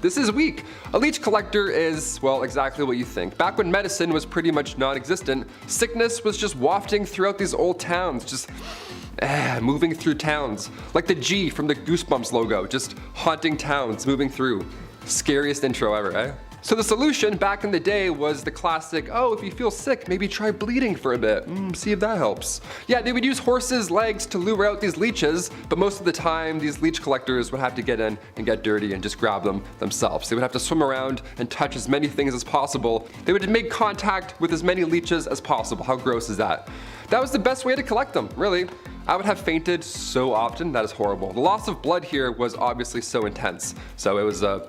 This is weak. A leech collector is, well, exactly what you think. Back when medicine was pretty much non-existent, sickness was just wafting throughout these old towns, just moving through towns. Like the G from the Goosebumps logo, just haunting towns, moving through. Scariest intro ever, eh? So the solution back in the day was the classic, oh, if you feel sick, maybe try bleeding for a bit, see if that helps. Yeah, they would use horses' legs to lure out these leeches, but most of the time these leech collectors would have to get in and get dirty and just grab them themselves. They would have to swim around and touch as many things as possible. They would make contact with as many leeches as possible. How gross is that? That was the best way to collect them, really. I would have fainted so often, that is horrible. The loss of blood here was obviously so intense, so it was a,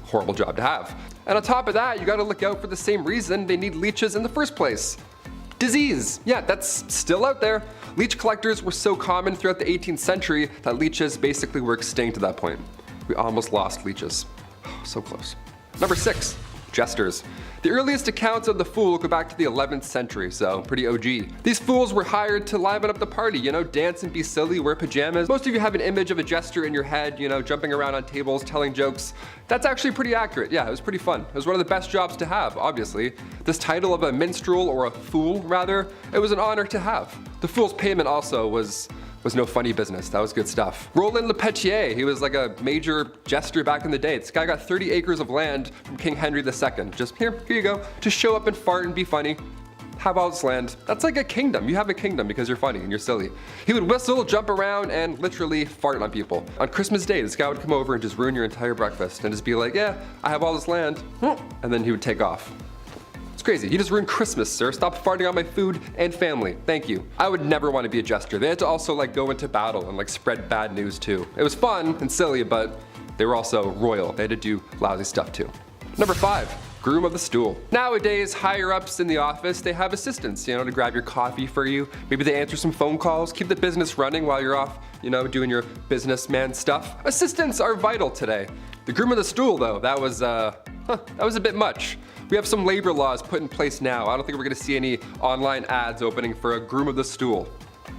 horrible job to have. And on top of that, you gotta look out for the same reason they need leeches in the first place. Disease. Yeah, that's still out there. Leech collectors were so common throughout the 18th century that leeches basically were extinct at that point. We almost lost leeches. So close. Number 6, jesters. The earliest accounts of the fool go back to the 11th century, so pretty OG. These fools were hired to liven up the party, dance and be silly, wear pajamas. Most of you have an image of a jester in your head, jumping around on tables, telling jokes. That's actually pretty accurate. Yeah, it was pretty fun. It was one of the best jobs to have, obviously. This title of a minstrel, or a fool rather, it was an honor to have. The fool's payment also was no funny business. That was good stuff. Roland Le Petier, he was like a major jester back in the day. This guy got 30 acres of land from King Henry II. Just here you go. Just show up and fart and be funny. Have all this land. That's like a kingdom. You have a kingdom because you're funny and you're silly. He would whistle, jump around, and literally fart on people. On Christmas Day, this guy would come over and just ruin your entire breakfast and just be like, yeah, I have all this land. And then he would take off. Crazy. You just ruined Christmas, sir. Stop farting on my food and family. Thank you. I would never want to be a jester. They had to also go into battle and spread bad news too. It was fun and silly, but they were also royal. They had to do lousy stuff too. Number 5, groom of the stool. Nowadays, higher ups in the office, they have assistants, to grab your coffee for you. Maybe they answer some phone calls, keep the business running while you're off, doing your businessman stuff. Assistants are vital today. The groom of the stool though, that was a bit much. We have some labor laws put in place now. I don't think we're gonna see any online ads opening for a groom of the stool.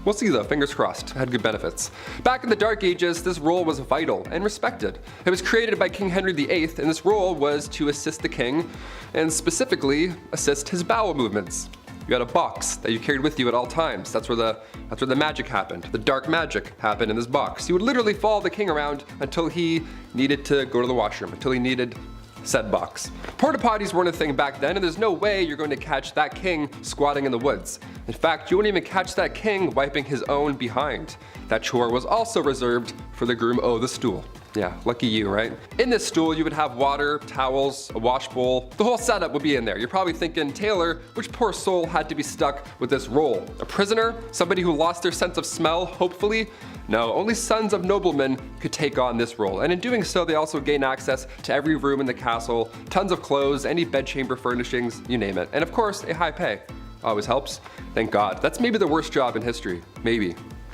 We'll see though, fingers crossed. It had good benefits. Back in the Dark Ages, this role was vital and respected. It was created by King Henry VIII, and this role was to assist the king, and specifically assist his bowel movements. You had a box that you carried with you at all times. That's where the magic happened. The dark magic happened in this box. You would literally follow the king around until he needed to go to the washroom, until he needed said box. Porta potties weren't a thing back then, and there's no way you're going to catch that king squatting in the woods. In fact, you wouldn't even catch that king wiping his own behind. That chore was also reserved for the groom o' the stool. Yeah, lucky you, right? In this stool, you would have water, towels, a wash bowl. The whole setup would be in there. You're probably thinking, Taylor, which poor soul had to be stuck with this role? A prisoner? Somebody who lost their sense of smell, hopefully? No, only sons of noblemen could take on this role, and in doing so, they also gain access to every room in the castle, tons of clothes, any bedchamber furnishings, you name it. And of course, a high pay. Always helps. Thank God. That's maybe the worst job in history. Maybe.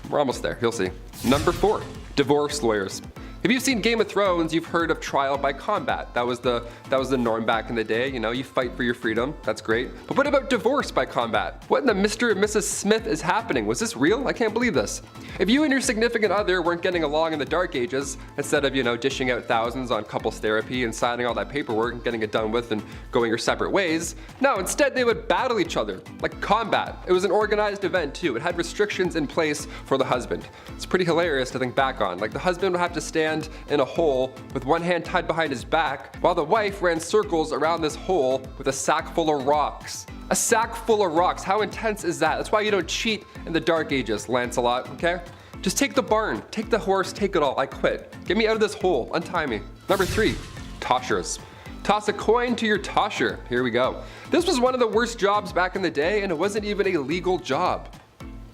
We're almost there, you'll see. Number 4, divorce lawyers. If you've seen Game of Thrones, you've heard of trial by combat. That was the norm back in the day, you know, you fight for your freedom, that's great. But what about divorce by combat? What in the Mr. and Mrs. Smith is happening? Was this real? I can't believe this. If you and your significant other weren't getting along in the Dark Ages, instead of, you know, dishing out thousands on couples therapy and signing all that paperwork and getting it done with and going your separate ways, no, instead they would battle each other, like combat. It was an organized event too. It had restrictions in place for the husband. It's pretty hilarious to think back on. Like the husband would have to stand in a hole with one hand tied behind his back, while the wife ran circles around this hole with a sack full of rocks. A sack full of rocks, how intense is that? That's why you don't cheat in the Dark Ages, Lancelot, okay? Just take the barn, take the horse, take it all, I quit. Get me out of this hole, untie me. Number 3, toshers. Toss a coin to your tosher, here we go. This was one of the worst jobs back in the day, and it wasn't even a legal job.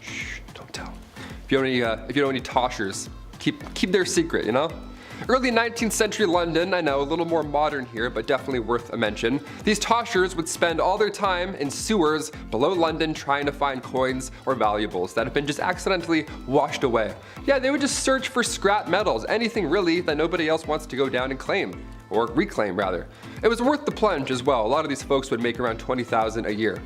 Shh, don't tell. If you know any toshers, keep their secret, you know? Early 19th century London, I know, a little more modern here, but definitely worth a mention. These toshers would spend all their time in sewers below London trying to find coins or valuables that have been just accidentally washed away. Yeah, they would just search for scrap metals, anything really that nobody else wants to go down and claim. Or reclaim, rather. It was worth the plunge as well. A lot of these folks would make around $20,000 a year.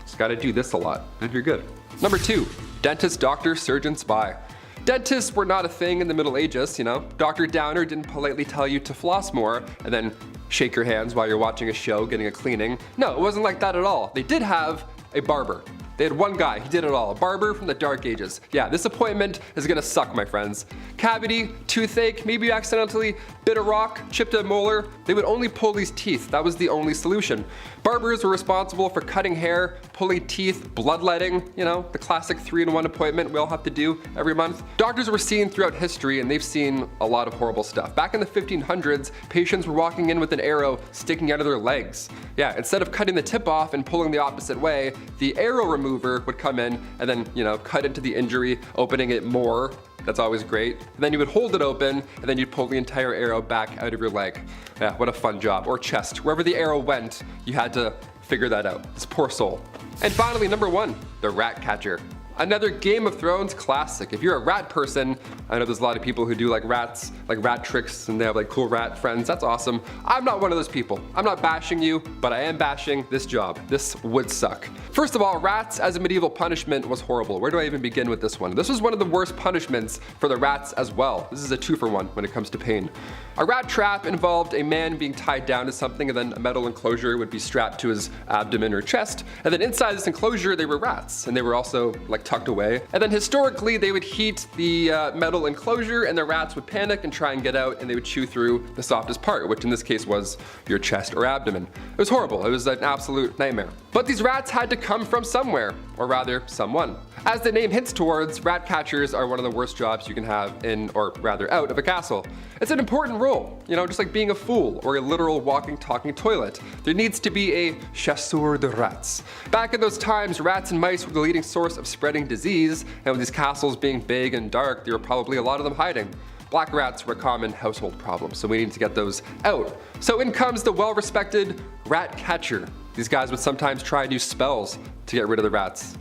Just gotta do this a lot, and you're good. Number 2, dentist, doctor, surgeon, spy. Dentists were not a thing in the Middle Ages, you know. Dr. Downer didn't politely tell you to floss more and then shake your hands while you're watching a show getting a cleaning. No, it wasn't like that at all. They did have a barber. They had one guy, he did it all, a barber from the Dark Ages. Yeah, this appointment is gonna suck, my friends. Cavity, toothache, maybe you accidentally bit a rock, chipped a molar. They would only pull these teeth, that was the only solution. Barbers were responsible for cutting hair, pulling teeth, bloodletting, you know, the classic 3-in-1 appointment we all have to do every month. Doctors were seen throughout history and they've seen a lot of horrible stuff. Back in the 1500s, patients were walking in with an arrow sticking out of their legs. Yeah, instead of cutting the tip off and pulling the opposite way, the arrow remover would come in and then, you know, cut into the injury, opening it more. That's always great. And then you would hold it open and then you'd pull the entire arrow back out of your leg. Yeah, what a fun job. Or chest. Wherever the arrow went, you had to figure that out. This poor soul. And finally, number 1, the rat catcher. Another Game of Thrones classic. If you're a rat person, I know there's a lot of people who do like rats, like rat tricks, and they have like cool rat friends. That's awesome. I'm not one of those people. I'm not bashing you, but I am bashing this job. This would suck. First of all, rats as a medieval punishment was horrible. Where do I even begin with this one? This was one of the worst punishments for the rats as well. This is a 2-for-1 when it comes to pain. A rat trap involved a man being tied down to something and then a metal enclosure would be strapped to his abdomen or chest. And then inside this enclosure, they were rats. And they were also like tucked away. And then historically, they would heat the metal enclosure and the rats would panic and try and get out and they would chew through the softest part, which in this case was your chest or abdomen. It was horrible. It was an absolute nightmare. But these rats had to come from somewhere, or rather, someone. As the name hints towards, rat catchers are one of the worst jobs you can have in, or rather out of a castle. It's an important role, you know, just like being a fool or a literal walking, talking toilet. There needs to be a chasseur de rats. Back in those times, rats and mice were the leading source of spreading disease, and with these castles being big and dark, there were probably a lot of them hiding. Black rats were a common household problem, so we need to get those out. So in comes the well-respected rat catcher. These guys would sometimes try new spells to get rid of the rats.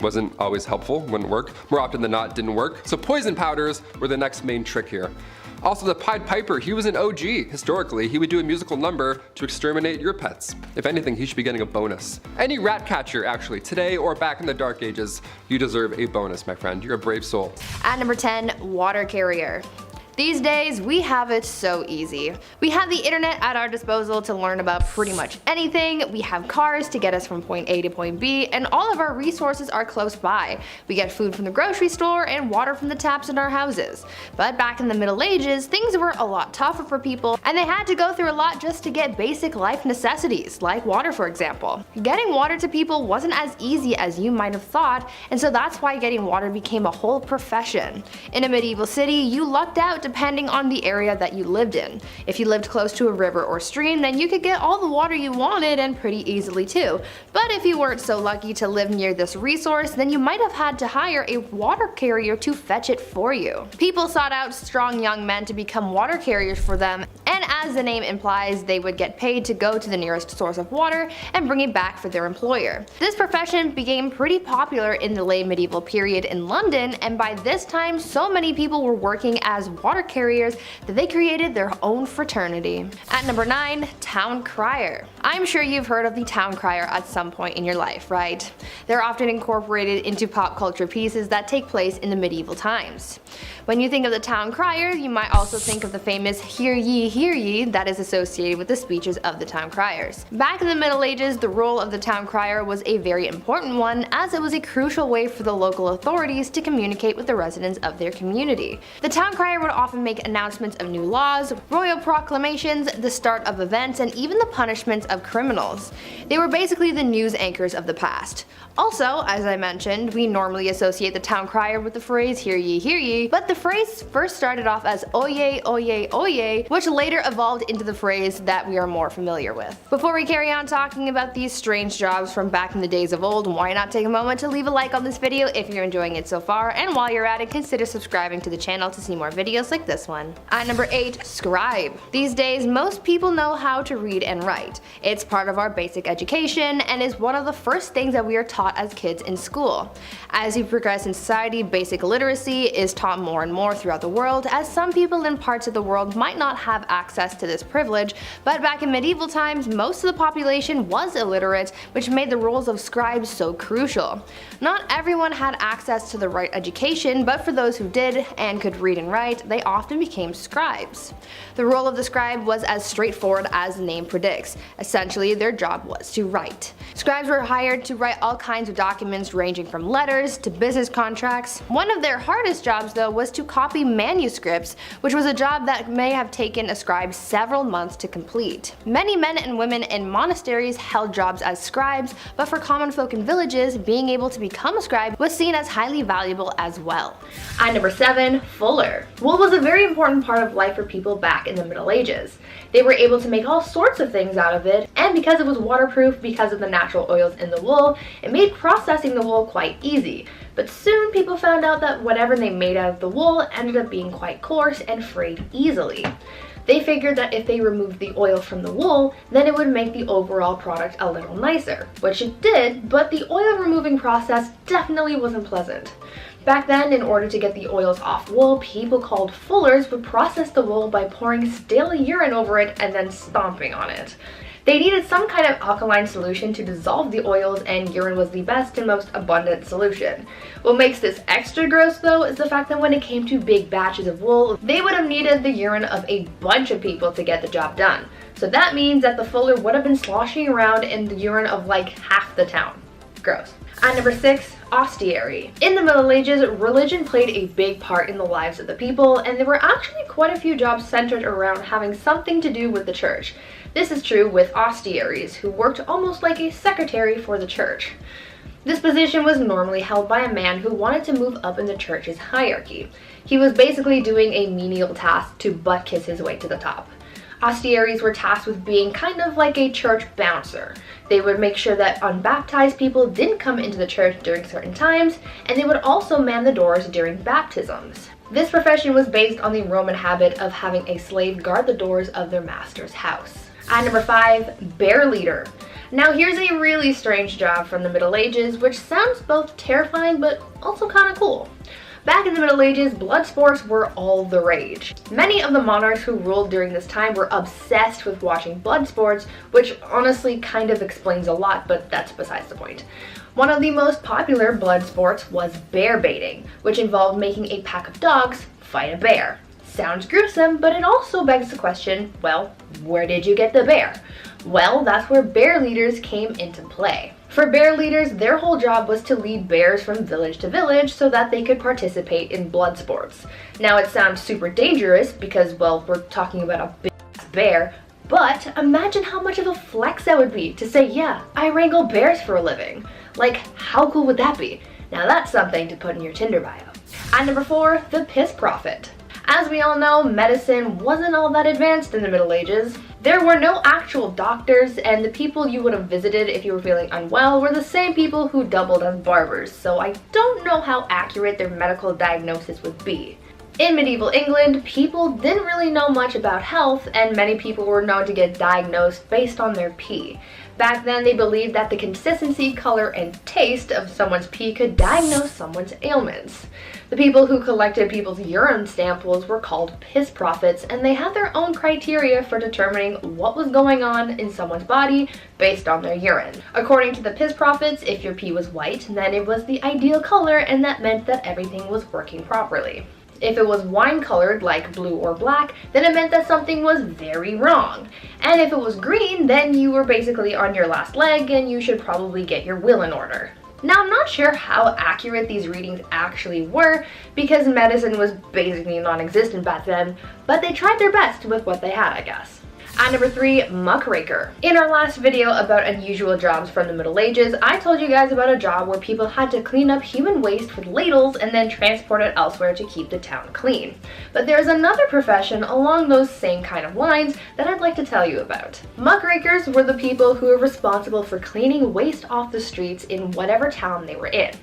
Wasn't always helpful, wouldn't work. More often than not, didn't work. So poison powders were the next main trick here. Also, the Pied Piper, he was an OG. Historically, he would do a musical number to exterminate your pets. If anything, he should be getting a bonus. Any rat catcher, actually, today or back in the Dark Ages, you deserve a bonus, my friend. You're a brave soul. At number 10, water carrier. These days, we have it so easy. We have the internet at our disposal to learn about pretty much anything, we have cars to get us from point A to point B, and all of our resources are close by. We get food from the grocery store and water from the taps in our houses. But back in the Middle Ages, things were a lot tougher for people, and they had to go through a lot just to get basic life necessities, like water for example. Getting water to people wasn't as easy as you might have thought, and so that's why getting water became a whole profession. In a medieval city, you lucked out depending on the area that you lived in. If you lived close to a river or stream, then you could get all the water you wanted and pretty easily too. But if you weren't so lucky to live near this resource, then you might have had to hire a water carrier to fetch it for you. People sought out strong young men to become water carriers for them, and as the name implies, they would get paid to go to the nearest source of water and bring it back for their employer. This profession became pretty popular in the late medieval period in London, and by this time so many people were working as water carriers that they created their own fraternity. At number 9, town crier. I'm sure you've heard of the town crier at some point in your life, right? They're often incorporated into pop culture pieces that take place in the medieval times. When you think of the town crier, you might also think of the famous hear ye that is associated with the speeches of the town criers. Back in the Middle Ages, the role of the town crier was a very important one, as it was a crucial way for the local authorities to communicate with the residents of their community. The town crier would often make announcements of new laws, royal proclamations, the start of events, and even the punishments of criminals. They were basically the news anchors of the past. Also, as I mentioned, we normally associate the town crier with the phrase hear ye, but the phrase first started off as oye, oye, oye, which later evolved into the phrase that we are more familiar with. Before we carry on talking about these strange jobs from back in the days of old, why not take a moment to leave a like on this video if you're enjoying it so far, and while you're at it, consider subscribing to the channel to see more videos like this one. At number 8, scribe. These days, most people know how to read and write. It's part of our basic education and is one of the first things that we are taught as kids in school. As you progress in society, basic literacy is taught more and more throughout the world, as some people in parts of the world might not have access to this privilege, but back in medieval times, most of the population was illiterate, which made the roles of scribes so crucial. Not everyone had access to the right education, but for those who did and could read and write, they often became scribes. The role of the scribe was as straightforward as the name predicts. Essentially, their job was to write. Scribes were hired to write all kinds of documents ranging from letters to business contracts. One of their hardest jobs though was to copy manuscripts, which was a job that may have taken a scribe several months to complete. Many men and women in monasteries held jobs as scribes, but for common folk in villages, being able to become a scribe was seen as highly valuable as well. At number 7, fuller. Wool was a very important part of life for people back in the Middle Ages. They were able to make all sorts of things out of it, and because it was waterproof because of the natural oils in the wool, it made processing the wool quite easy. But soon people found out that whatever they made out of the wool ended up being quite coarse and frayed easily. They figured that if they removed the oil from the wool, then it would make the overall product a little nicer, which it did, but the oil removing process definitely wasn't pleasant. Back then, in order to get the oils off wool, people called fullers would process the wool by pouring stale urine over it and then stomping on it. They needed some kind of alkaline solution to dissolve the oils, and urine was the best and most abundant solution. What makes this extra gross though is the fact that when it came to big batches of wool, they would have needed the urine of a bunch of people to get the job done. So that means that the fuller would have been sloshing around in the urine of like half the town. Gross. At number 6, ostiary. In the Middle Ages, religion played a big part in the lives of the people, and there were actually quite a few jobs centered around having something to do with the church. This is true with ostiaries, who worked almost like a secretary for the church. This position was normally held by a man who wanted to move up in the church's hierarchy. He was basically doing a menial task to butt kiss his way to the top. Ostiaries were tasked with being kind of like a church bouncer. They would make sure that unbaptized people didn't come into the church during certain times, and they would also man the doors during baptisms. This profession was based on the Roman habit of having a slave guard the doors of their master's house. At number 5, bear leader. Now here's a really strange job from the Middle Ages, which sounds both terrifying but also kind of cool. Back in the Middle Ages, blood sports were all the rage. Many of the monarchs who ruled during this time were obsessed with watching blood sports, which honestly kind of explains a lot, but that's besides the point. One of the most popular blood sports was bear baiting, which involved making a pack of dogs fight a bear. Sounds gruesome, but it also begs the question, well, where did you get the bear? Well, that's where bear leaders came into play. For bear leaders, their whole job was to lead bears from village to village so that they could participate in blood sports. Now it sounds super dangerous because, well, we're talking about a big bear, but imagine how much of a flex that would be to say, yeah, I wrangle bears for a living. Like, how cool would that be? Now that's something to put in your Tinder bio. At number 4, the piss prophet. As we all know, medicine wasn't all that advanced in the Middle Ages. There were no actual doctors, and the people you would have visited if you were feeling unwell were the same people who doubled as barbers, so I don't know how accurate their medical diagnosis would be. In medieval England, people didn't really know much about health, and many people were known to get diagnosed based on their pee. Back then, they believed that the consistency, color, and taste of someone's pee could diagnose someone's ailments. The people who collected people's urine samples were called piss prophets, and they had their own criteria for determining what was going on in someone's body based on their urine. According to the piss prophets, if your pee was white, then it was the ideal color, and that meant that everything was working properly. If it was wine colored, like blue or black, then it meant that something was very wrong. And if it was green, then you were basically on your last leg and you should probably get your will in order. Now, I'm not sure how accurate these readings actually were because medicine was basically non-existent back then, but they tried their best with what they had, I guess. At number 3, muckraker. In our last video about unusual jobs from the Middle Ages, I told you guys about a job where people had to clean up human waste with ladles and then transport it elsewhere to keep the town clean. But there's another profession along those same kind of lines that I'd like to tell you about. Muckrakers were the people who were responsible for cleaning waste off the streets in whatever town they were in.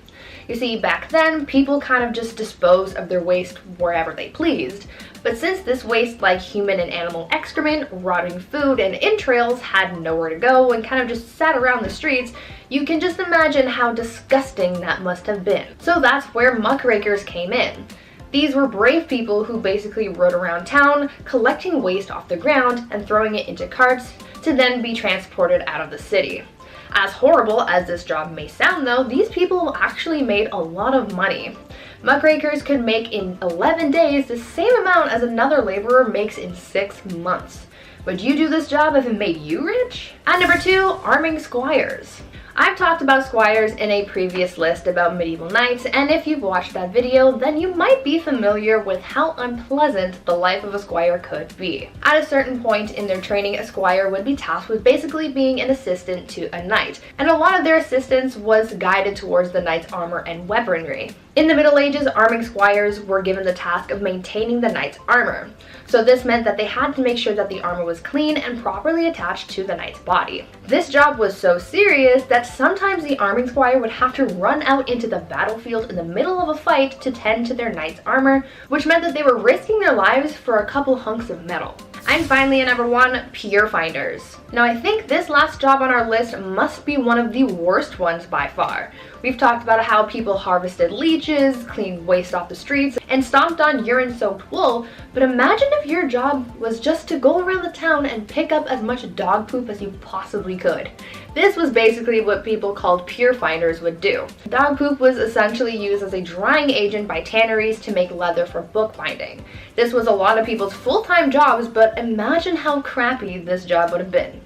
You see, back then, people kind of just disposed of their waste wherever they pleased. But since this waste, like human and animal excrement, rotting food, and entrails, had nowhere to go and kind of just sat around the streets, you can just imagine how disgusting that must have been. So that's where muckrakers came in. These were brave people who basically rode around town, collecting waste off the ground and throwing it into carts to then be transported out of the city. As horrible as this job may sound though, these people actually made a lot of money. Muckrakers could make in 11 days the same amount as another laborer makes in 6 months. Would you do this job if it made you rich? At number 2, arming squires. I've talked about squires in a previous list about medieval knights, and if you've watched that video, then you might be familiar with how unpleasant the life of a squire could be. At a certain point in their training, a squire would be tasked with basically being an assistant to a knight, and a lot of their assistance was guided towards the knight's armor and weaponry. In the Middle Ages, arming squires were given the task of maintaining the knight's armor. So this meant that they had to make sure that the armor was clean and properly attached to the knight's body. This job was so serious that sometimes the arming squire would have to run out into the battlefield in the middle of a fight to tend to their knight's armor, which meant that they were risking their lives for a couple hunks of metal. And finally, at number 1, pier finders. Now I think this last job on our list must be one of the worst ones by far. We've talked about how people harvested leeches, cleaned waste off the streets, and stomped on urine-soaked wool, but imagine if your job was just to go around the town and pick up as much dog poop as you possibly could. This was basically what people called pier finders would do. Dog poop was essentially used as a drying agent by tanneries to make leather for bookbinding. This was a lot of people's full-time jobs, but imagine how crappy this job would have been.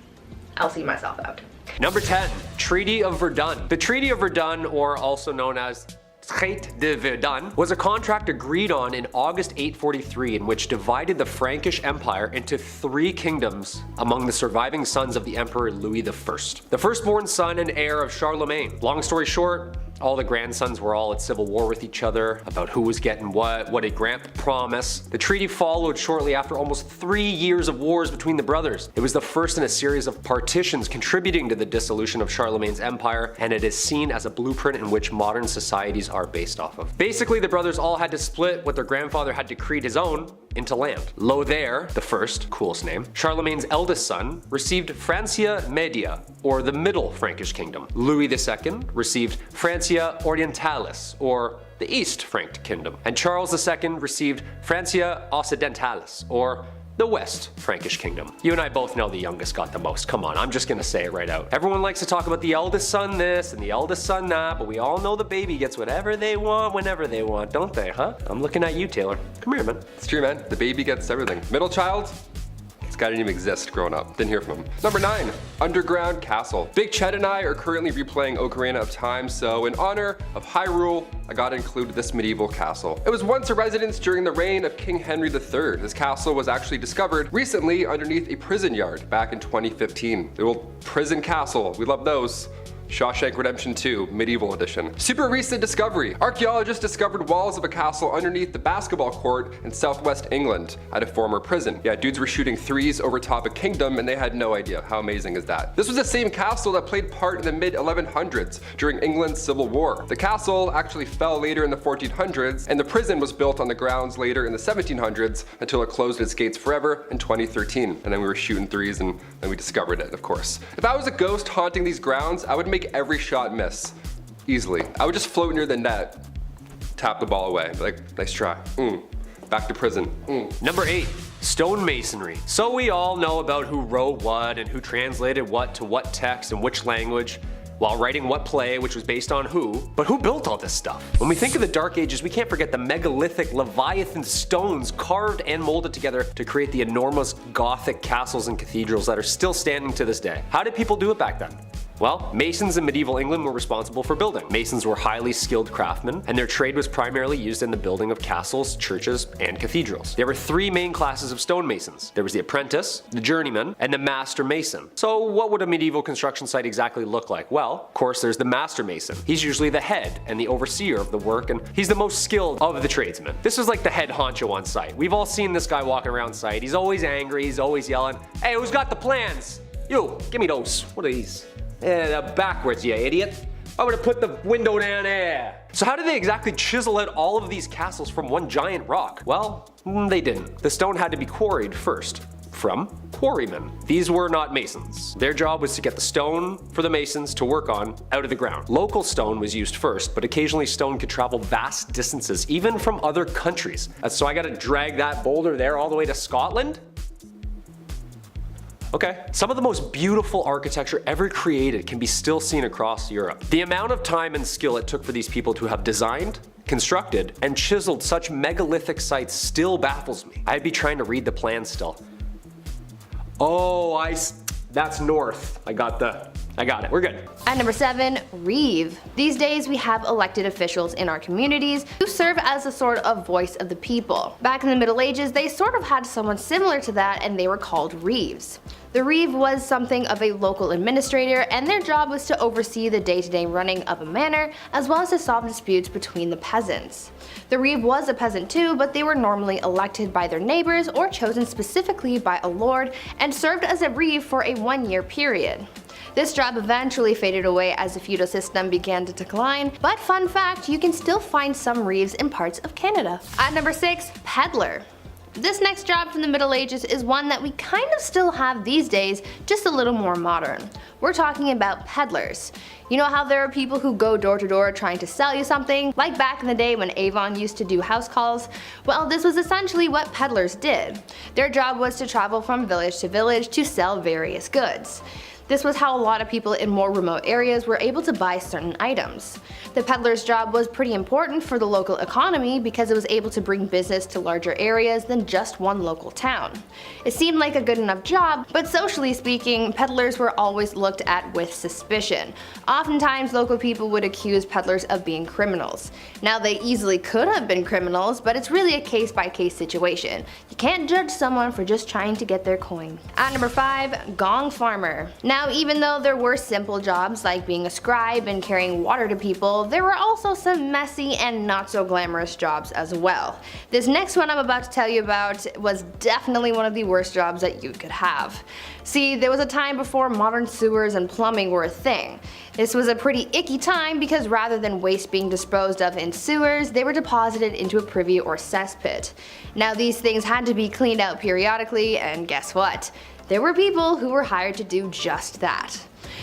I'll see myself out. Number 10, Treaty of Verdun. The Treaty of Verdun, or also known as Traité de Verdun, was a contract agreed on in August 843 in which divided the Frankish Empire into 3 kingdoms among the surviving sons of the Emperor Louis I, the firstborn son and heir of Charlemagne. Long story short, all the grandsons were all at civil war with each other about who was getting what did Grant promise. The treaty followed shortly after almost 3 years of wars between the brothers. It was the first in a series of partitions contributing to the dissolution of Charlemagne's empire, and it is seen as a blueprint in which modern societies are based off of. Basically, the brothers all had to split what their grandfather had decreed his own into land. Lothair the First, coolest name, Charlemagne's eldest son, received Francia Media, or the Middle Frankish Kingdom. Louis II received Francia Orientalis, or the East Frank Kingdom. And Charles II received Francia Occidentalis, or the West Frankish Kingdom. You and I both know the youngest got the most. Come on, I'm just gonna say it right out. Everyone likes to talk about the eldest son this and the eldest son that, but we all know the baby gets whatever they want whenever they want, don't they, huh? I'm looking at you, Taylor. Come here, man. It's true, man. The baby gets everything. Middle child? This guy didn't even exist growing up. Didn't hear from him. Number 9, Underground Castle. Big Chet and I are currently replaying Ocarina of Time, so in honor of Hyrule, I gotta include this medieval castle. It was once a residence during the reign of King Henry III. This castle was actually discovered recently underneath a prison yard back in 2015. The old prison castle, we love those. Shawshank Redemption 2, Medieval Edition. Super recent discovery. Archaeologists discovered walls of a castle underneath the basketball court in southwest England at a former prison. Yeah, dudes were shooting threes over top a kingdom and they had no idea. How amazing is that? This was the same castle that played part in the mid-1100s during England's Civil War. The castle actually fell later in the 1400s, and the prison was built on the grounds later in the 1700s until it closed its gates forever in 2013. And then we were shooting threes and then we discovered it, of course. If I was a ghost haunting these grounds, I would make every shot miss. Easily. I would just float near the net, tap the ball away, like, nice try. Back to prison. Number 8. Stonemasonry. So we all know about who wrote what and who translated what to what text and which language while writing what play, which was based on who. But who built all this stuff? When we think of the Dark Ages, we can't forget the megalithic Leviathan stones carved and molded together to create the enormous Gothic castles and cathedrals that are still standing to this day. How did people do it back then? Well, masons in medieval England were responsible for building. Masons were highly skilled craftsmen, and their trade was primarily used in the building of castles, churches, and cathedrals. There were 3 main classes of stonemasons. There was the apprentice, the journeyman, and the master mason. So what would a medieval construction site exactly look like? Well, of course there's the master mason. He's usually the head and the overseer of the work, and he's the most skilled of the tradesmen. This is like the head honcho on site. We've all seen this guy walking around site. He's always angry, he's always yelling, "Hey, who's got the plans? You, give me those. What are these? Backwards, you idiot. I'm gonna put the window down there." So how did they exactly chisel out all of these castles from one giant rock? Well, they didn't. The stone had to be quarried first. From quarrymen. These were not masons. Their job was to get the stone for the masons to work on out of the ground. Local stone was used first, but occasionally stone could travel vast distances, even from other countries. So I gotta drag that boulder there all the way to Scotland? Okay. Some of the most beautiful architecture ever created can be still seen across Europe. The amount of time and skill it took for these people to have designed, constructed, and chiseled such megalithic sites still baffles me. I'd be trying to read the plan still. Oh, that's north. I got it. We're good. At number 7, Reeve. These days we have elected officials in our communities who serve as a sort of voice of the people. Back in the Middle Ages, they sort of had someone similar to that, and they were called Reeves. The Reeve was something of a local administrator, and their job was to oversee the day-to-day running of a manor, as well as to solve disputes between the peasants. The Reeve was a peasant too, but they were normally elected by their neighbors or chosen specifically by a lord, and served as a Reeve for a 1-year period. This job eventually faded away as the feudal system began to decline, but fun fact, you can still find some Reeves in parts of Canada. At number 6, peddler. This next job from the Middle Ages is one that we kind of still have these days, just a little more modern. We're talking about peddlers. You know how there are people who go door to door trying to sell you something, like back in the day when Avon used to do house calls? Well, this was essentially what peddlers did. Their job was to travel from village to village to sell various goods. This was how a lot of people in more remote areas were able to buy certain items. The peddler's job was pretty important for the local economy because it was able to bring business to larger areas than just one local town. It seemed like a good enough job, but socially speaking, peddlers were always looked at with suspicion. Oftentimes, local people would accuse peddlers of being criminals. Now, they easily could have been criminals, but it's really a case-by-case situation. You can't judge someone for just trying to get their coin. At number 5, gong farmer. Now, even though there were simple jobs like being a scribe and carrying water to people, there were also some messy and not so glamorous jobs as well. This next one I'm about to tell you about was definitely one of the worst jobs that you could have. See, there was a time before modern sewers and plumbing were a thing. This was a pretty icky time because rather than waste being disposed of in sewers, they were deposited into a privy or cesspit. Now, these things had to be cleaned out periodically, and guess what? There were people who were hired to do just that.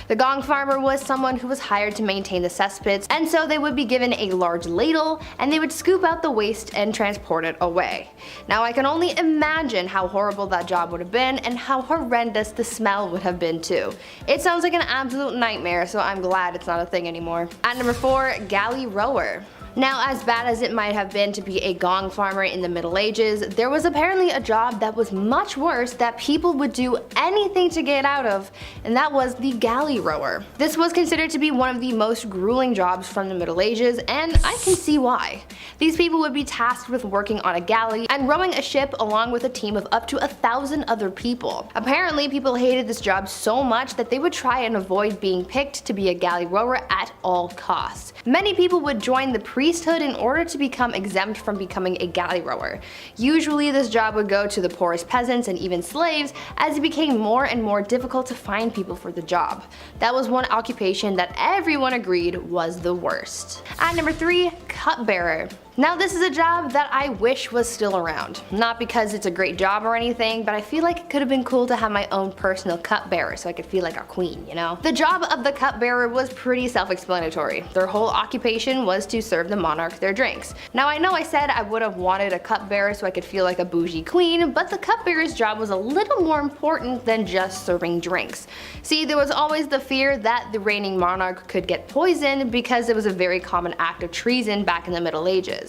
The gong farmer was someone who was hired to maintain the cesspits, and so they would be given a large ladle and they would scoop out the waste and transport it away. Now, I can only imagine how horrible that job would have been and how horrendous the smell would have been too. It sounds like an absolute nightmare, so I'm glad it's not a thing anymore. At number 4, galley rower. Now, as bad as it might have been to be a gong farmer in the Middle Ages, there was apparently a job that was much worse that people would do anything to get out of, and that was the galley rower. This was considered to be one of the most grueling jobs from the Middle Ages, and I can see why. These people would be tasked with working on a galley and rowing a ship along with a team of up to 1,000 other people. Apparently, people hated this job so much that they would try and avoid being picked to be a galley rower at all costs. Many people would join the priesthood in order to become exempt from becoming a galley rower. Usually this job would go to the poorest peasants and even slaves, as it became more and more difficult to find people for the job. That was one occupation that everyone agreed was the worst. At number 3, cupbearer. Now this is a job that I wish was still around. Not because it's a great job or anything, but I feel like it could have been cool to have my own personal cupbearer so I could feel like a queen, you know? The job of the cupbearer was pretty self-explanatory. Their whole occupation was to serve the monarch their drinks. Now I know I said I would have wanted a cupbearer so I could feel like a bougie queen, but the cupbearer's job was a little more important than just serving drinks. See, there was always the fear that the reigning monarch could get poisoned because it was a very common act of treason back in the Middle Ages.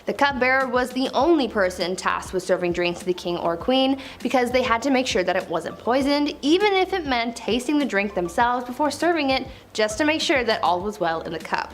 The cupbearer was the only person tasked with serving drinks to the king or queen because they had to make sure that it wasn't poisoned, even if it meant tasting the drink themselves before serving it, just to make sure that all was well in the cup.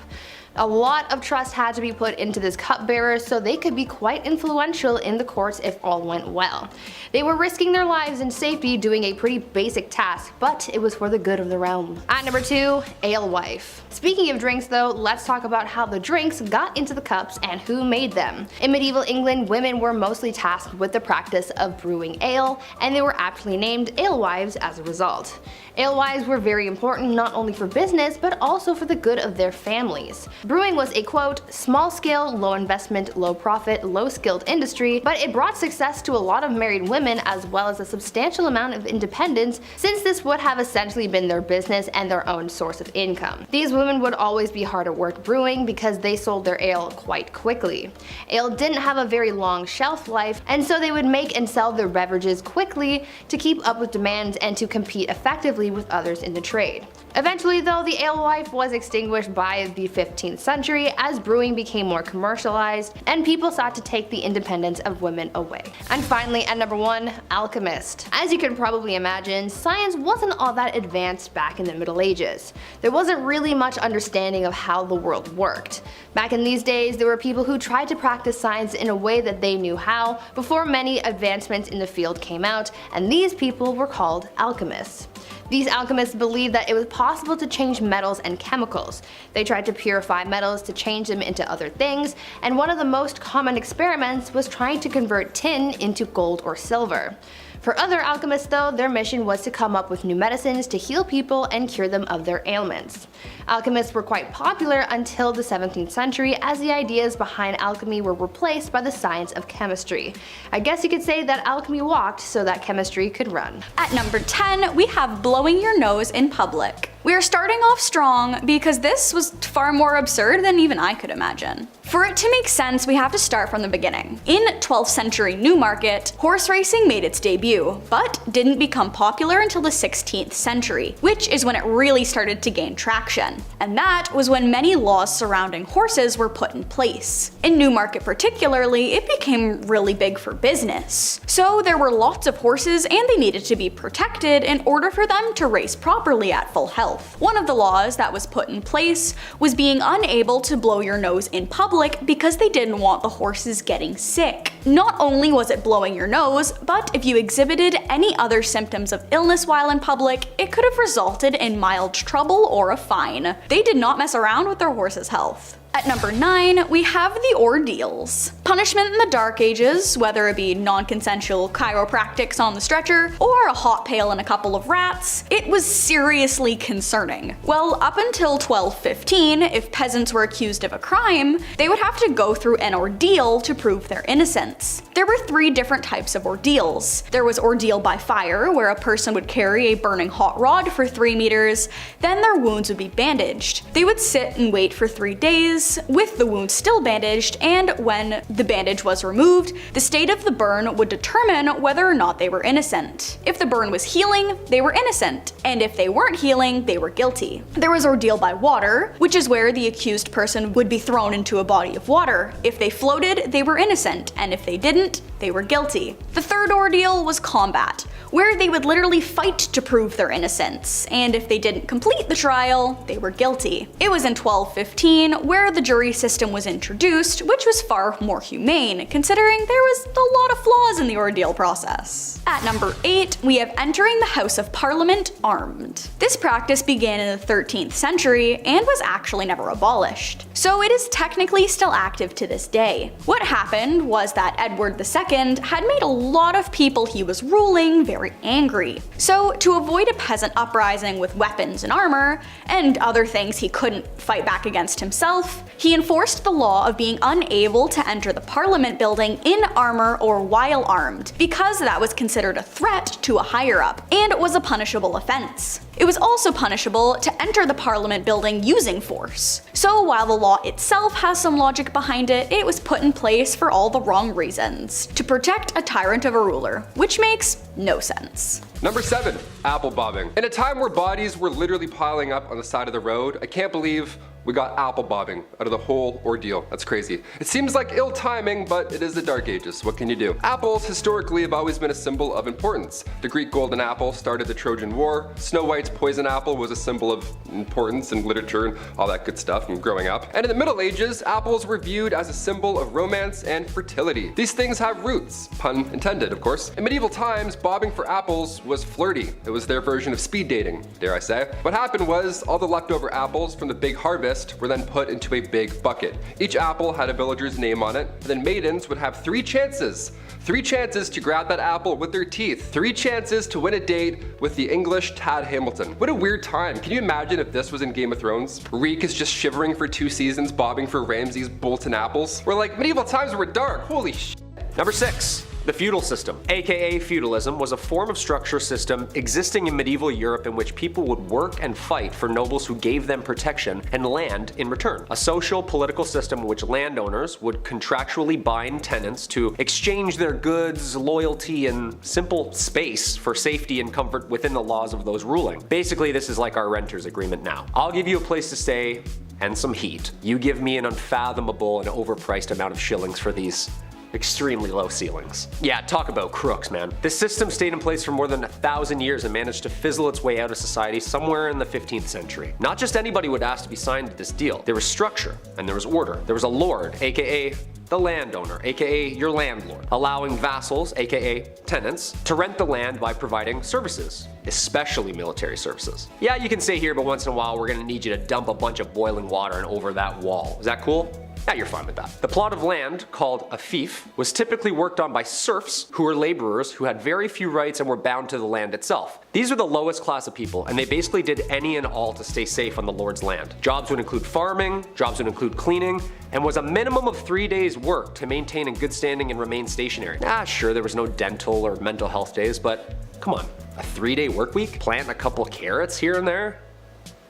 A lot of trust had to be put into this cupbearer so they could be quite influential in the courts if all went well. They were risking their lives and safety doing a pretty basic task, but it was for the good of the realm. At number 2, alewife. Speaking of drinks though, let's talk about how the drinks got into the cups and who made them. In medieval England, women were mostly tasked with the practice of brewing ale, and they were aptly named alewives as a result. Alewives were very important not only for business, but also for the good of their families. Brewing was a quote, small scale, low investment, low profit, low skilled industry, but it brought success to a lot of married women as well as a substantial amount of independence, since this would have essentially been their business and their own source of income. These women would always be hard at work brewing because they sold their ale quite quickly. Ale didn't have a very long shelf life, and so they would make and sell their beverages quickly to keep up with demand and to compete effectively with others in the trade. Eventually though, the alewife was extinguished by the 15th century as brewing became more commercialized and people sought to take the independence of women away. And finally, at number 1, alchemist. As you can probably imagine, science wasn't all that advanced back in the Middle Ages. There wasn't really much understanding of how the world worked. Back in these days, there were people who tried to practice science in a way that they knew how before many advancements in the field came out, and these people were called alchemists. These alchemists believed that it was possible to change metals and chemicals. They tried to purify metals to change them into other things, and one of the most common experiments was trying to convert tin into gold or silver. For other alchemists though, their mission was to come up with new medicines to heal people and cure them of their ailments. Alchemists were quite popular until the 17th century, as the ideas behind alchemy were replaced by the science of chemistry. I guess you could say that alchemy walked so that chemistry could run. At number 10, we have blowing your nose in public. We are starting off strong because this was far more absurd than even I could imagine. For it to make sense, we have to start from the beginning. In 12th century Newmarket, horse racing made its debut, but didn't become popular until the 16th century, which is when it really started to gain traction. And that was when many laws surrounding horses were put in place. In Newmarket particularly, it became really big for business. So there were lots of horses and they needed to be protected in order for them to race properly at full health. One of the laws that was put in place was being unable to blow your nose in public because they didn't want the horses getting sick. Not only was it blowing your nose, but if you exhibited any other symptoms of illness while in public, it could have resulted in mild trouble or a fine. They did not mess around with their horse's health. At number 9, we have the ordeals. Punishment in the Dark Ages, whether it be non-consensual chiropractics on the stretcher or a hot pail and a couple of rats, it was seriously concerning. Well, up until 1215, if peasants were accused of a crime, they would have to go through an ordeal to prove their innocence. There were 3 different types of ordeals. There was ordeal by fire, where a person would carry a burning hot rod for 3 meters, then their wounds would be bandaged. They would sit and wait for 3 days, bodies, with the wound still bandaged, and when the bandage was removed, the state of the burn would determine whether or not they were innocent. If the burn was healing, they were innocent, and if they weren't healing, they were guilty. There was ordeal by water, which is where the accused person would be thrown into a body of water. If they floated, they were innocent, and if they didn't, they were guilty. The third ordeal was combat, where they would literally fight to prove their innocence, and if they didn't complete the trial, they were guilty. It was in 1215 where the jury system was introduced, which was far more humane, considering there was a lot of flaws in the ordeal process. At number 8, we have entering the House of Parliament armed. This practice began in the 13th century and was actually never abolished, so it is technically still active to this day. What happened was that Edward II had made a lot of people he was ruling very angry. So to avoid a peasant uprising with weapons and armor, and other things he couldn't fight back against himself, he enforced the law of being unable to enter the Parliament building in armor or while armed, because that was considered a threat to a higher up, and was a punishable offense. It was also punishable to enter the Parliament building using force. So while the law itself has some logic behind it, it was put in place for all the wrong reasons, to protect a tyrant of a ruler, which makes no sense. Number 7, apple bobbing. In a time where bodies were literally piling up on the side of the road, I can't believe we got apple bobbing out of the whole ordeal. That's crazy. It seems like ill timing, but it is the Dark Ages. What can you do? Apples historically have always been a symbol of importance. The Greek golden apple started the Trojan War. Snow White's poison apple was a symbol of importance in literature and all that good stuff and growing up. And in the Middle Ages, apples were viewed as a symbol of romance and fertility. These things have roots, pun intended, of course. In medieval times, bobbing for apples was flirty. It was their version of speed dating, dare I say. What happened was all the leftover apples from the big harvest were then put into a big bucket. Each apple had a villager's name on it, and then maidens would have 3 chances. 3 chances to grab that apple with their teeth. 3 chances to win a date with the English Tad Hamilton. What a weird time. Can you imagine if this was in Game of Thrones? Reek is just shivering for 2 seasons bobbing for Ramsay's Bolton apples. We're like, medieval times were dark, holy shit. Number 6. The feudal system, aka feudalism, was a form of structure system existing in medieval Europe in which people would work and fight for nobles who gave them protection and land in return. A social, political system in which landowners would contractually bind tenants to exchange their goods, loyalty, and simple space for safety and comfort within the laws of those ruling. Basically, this is like our renter's agreement now. I'll give you a place to stay and some heat. You give me an unfathomable and overpriced amount of shillings for these extremely low ceilings. Yeah, talk about crooks, man. This system stayed in place for more than 1,000 years and managed to fizzle its way out of society somewhere in the 15th century. Not just anybody would ask to be signed to this deal. There was structure and there was order. There was a lord, aka the landowner, aka your landlord, allowing vassals, aka tenants, to rent the land by providing services, especially military services. Yeah, you can stay here, but once in a while we're gonna need you to dump a bunch of boiling water and over that wall. Is that cool? Yeah, you're fine with that. The plot of land, called a fief, was typically worked on by serfs, who were laborers who had very few rights and were bound to the land itself. These were the lowest class of people, and they basically did any and all to stay safe on the lord's land. Jobs would include farming, jobs would include cleaning, and was a minimum of 3 days' work to maintain in good standing and remain stationary. Sure, there was no dental or mental health days, but come on, a 3-day work week? Plant a couple carrots here and there?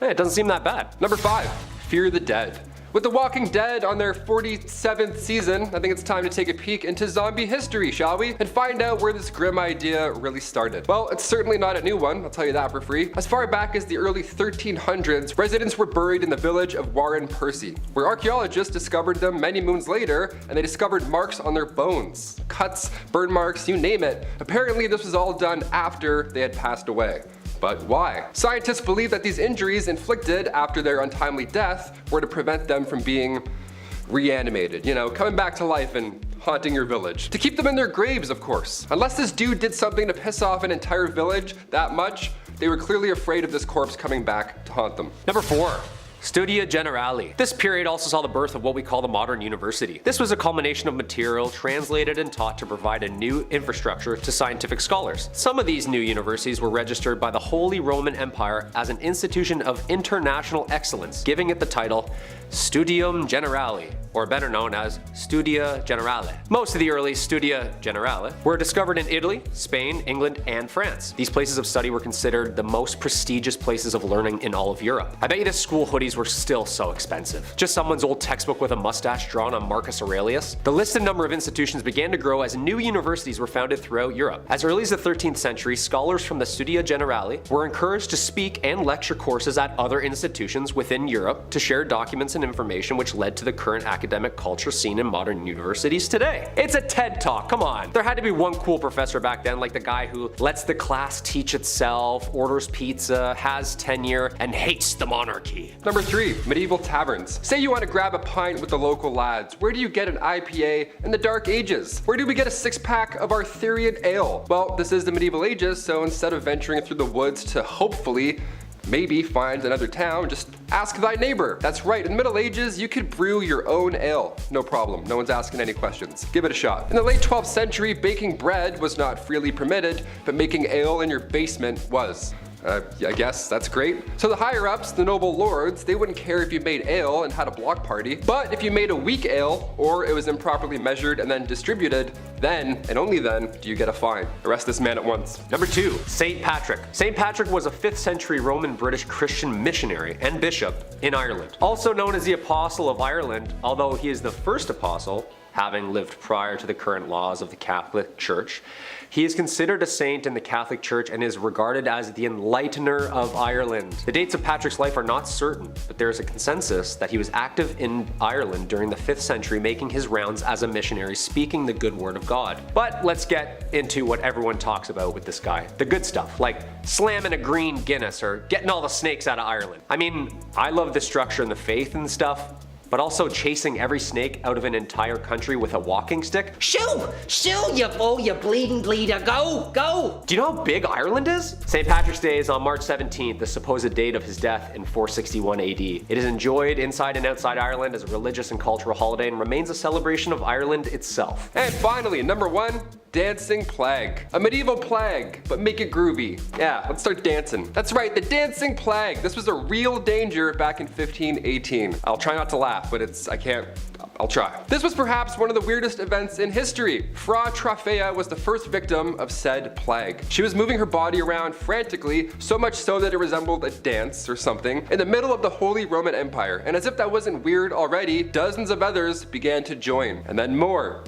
It doesn't seem that bad. Number 5, fear the dead. With The Walking Dead on their 47th season, I think it's time to take a peek into zombie history, shall we? And find out where this grim idea really started. Well, it's certainly not a new one, I'll tell you that for free. As far back as the early 1300s, residents were buried in the village of Warren Percy, where archaeologists discovered them many moons later, and they discovered marks on their bones. Cuts, burn marks, you name it. Apparently this was all done after they had passed away. But why? Scientists believe that these injuries inflicted after their untimely death were to prevent them from being reanimated, you know, coming back to life and haunting your village. To keep them in their graves, of course. Unless this dude did something to piss off an entire village that much, they were clearly afraid of this corpse coming back to haunt them. Number 4. Studia Generali. This period also saw the birth of what we call the modern university. This was a culmination of material translated and taught to provide a new infrastructure to scientific scholars. Some of these new universities were registered by the Holy Roman Empire as an institution of international excellence, giving it the title Studium Generali. or better known as Studia Generale. Most of the early Studia Generale were discovered in Italy, Spain, England, and France. These places of study were considered the most prestigious places of learning in all of Europe. I bet you the school hoodies were still so expensive. Just someone's old textbook with a mustache drawn on Marcus Aurelius. The listed number of institutions began to grow as new universities were founded throughout Europe. As early as the 13th century, scholars from the Studia Generale were encouraged to speak and lecture courses at other institutions within Europe to share documents and information, which led to the current academic culture seen in modern universities today. It's a TED Talk, come on. There had to be one cool professor back then, like the guy who lets the class teach itself, orders pizza, has tenure, and hates the monarchy. Number 3, medieval taverns. Say you want to grab a pint with the local lads. Where do you get an IPA in the Dark Ages? Where do we get a 6-pack of Arthurian ale? Well, this is the medieval ages, so instead of venturing through the woods to hopefully maybe find another town, just ask thy neighbor. That's right, in the Middle Ages, you could brew your own ale. No problem, no one's asking any questions. Give it a shot. In the late 12th century, baking bread was not freely permitted, but making ale in your basement was. I guess that's great. So the higher ups, the noble lords, they wouldn't care if you made ale and had a block party, but if you made a weak ale, or it was improperly measured and then distributed, then, and only then, do you get a fine. Arrest this man at once. Number 2, St. Patrick. St. Patrick was a 5th century Roman British Christian missionary and bishop in Ireland. Also known as the Apostle of Ireland, although he is the first apostle, having lived prior to the current laws of the Catholic Church. He is considered a saint in the Catholic Church and is regarded as the enlightener of Ireland. The dates of Patrick's life are not certain, but there is a consensus that he was active in Ireland during the 5th century, making his rounds as a missionary, speaking the good word of God. But let's get into what everyone talks about with this guy. The good stuff, like slamming a green Guinness or getting all the snakes out of Ireland. I mean, I love the structure and the faith and stuff, but also chasing every snake out of an entire country with a walking stick. Shoo! Shoo, you fool, you bleeding bleeder, go, go! Do you know how big Ireland is? St. Patrick's Day is on March 17th, the supposed date of his death in 461 AD. It is enjoyed inside and outside Ireland as a religious and cultural holiday and remains a celebration of Ireland itself. And finally, number 1, dancing plague. A medieval plague, but make it groovy. Yeah, let's start dancing. That's right, the dancing plague. This was a real danger back in 1518. I'll try not to laugh, but I'll try. This was perhaps one of the weirdest events in history. Fra Trofea was the first victim of said plague. She was moving her body around frantically, so much so that it resembled a dance or something, in the middle of the Holy Roman Empire. And as if that wasn't weird already, dozens of others began to join. And then more,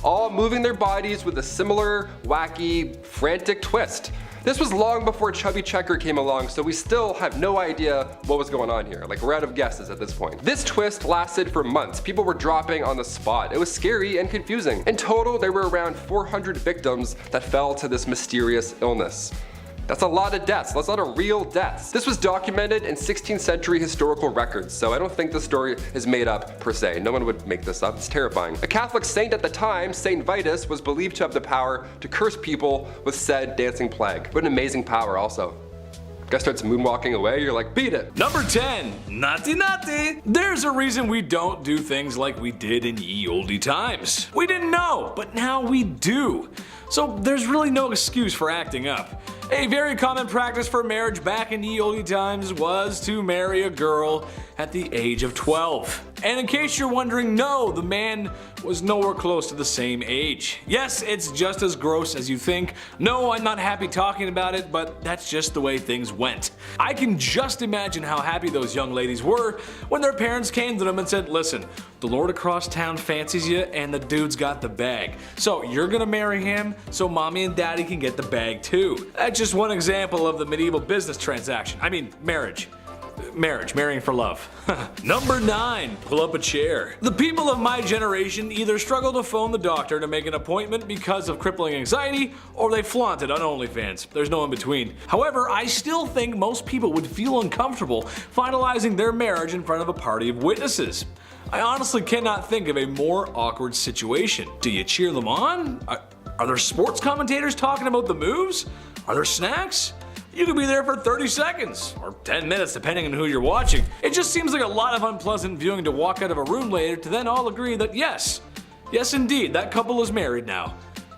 all moving their bodies with a similar, wacky, frantic twist. This was long before Chubby Checker came along, so we still have no idea what was going on here. Like, we're out of guesses at this point. This twist lasted for months. People were dropping on the spot. It was scary and confusing. In total, there were around 400 victims that fell to this mysterious illness. That's a lot of deaths. That's a lot of real deaths. This was documented in 16th century historical records, so I don't think the story is made up per se. No one would make this up. It's terrifying. A Catholic saint at the time, Saint Vitus, was believed to have the power to curse people with said dancing plague. What an amazing power also. Guy starts moonwalking away, you're like, beat it. Number 10, naughty naughty. There's a reason we don't do things like we did in ye olde times. We didn't know, but now we do. So there's really no excuse for acting up. A very common practice for marriage back in ye olde times was to marry a girl at the age of 12. And in case you're wondering, no, the man was nowhere close to the same age. Yes, it's just as gross as you think. No, I'm not happy talking about it, but that's just the way things went. I can just imagine how happy those young ladies were when their parents came to them and said, listen, the lord across town fancies you and the dude's got the bag. So you're gonna marry him so mommy and daddy can get the bag too. That's just one example of the medieval business transaction. I mean, marriage, marrying for love. Number 9, pull up a chair. The people of my generation either struggle to phone the doctor to make an appointment because of crippling anxiety, or they flaunt it on OnlyFans. There's no in between. However, I still think most people would feel uncomfortable finalizing their marriage in front of a party of witnesses. I honestly cannot think of a more awkward situation. Do you cheer them on? Are there sports commentators talking about the moves? Are there snacks? You could be there for 30 seconds, or 10 minutes depending on who you're watching. It just seems like a lot of unpleasant viewing to walk out of a room later to then all agree that yes indeed, that couple is married now.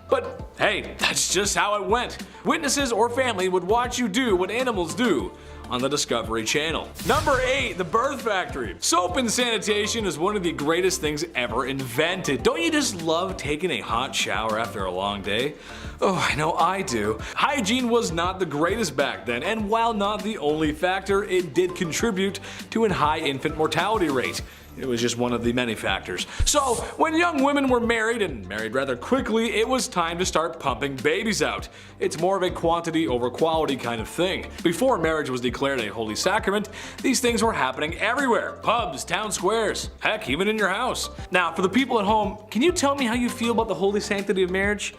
But hey, that's just how it went. Witnesses or family would watch you do what animals do. on the Discovery Channel. Number 8. The Birth Factory. Soap and sanitation is one of the greatest things ever invented. Don't you just love taking a hot shower after a long day? Oh, I know I do. Hygiene was not the greatest back then, and while not the only factor, it did contribute to a high infant mortality rate. It was just one of the many factors. So, when young women were married, and married rather quickly, it was time to start pumping babies out. It's more of a quantity over quality kind of thing. Before marriage was declared a holy sacrament, these things were happening everywhere. Pubs, town squares, heck, even in your house. Now, for the people at home, can you tell me how you feel about the holy sanctity of marriage?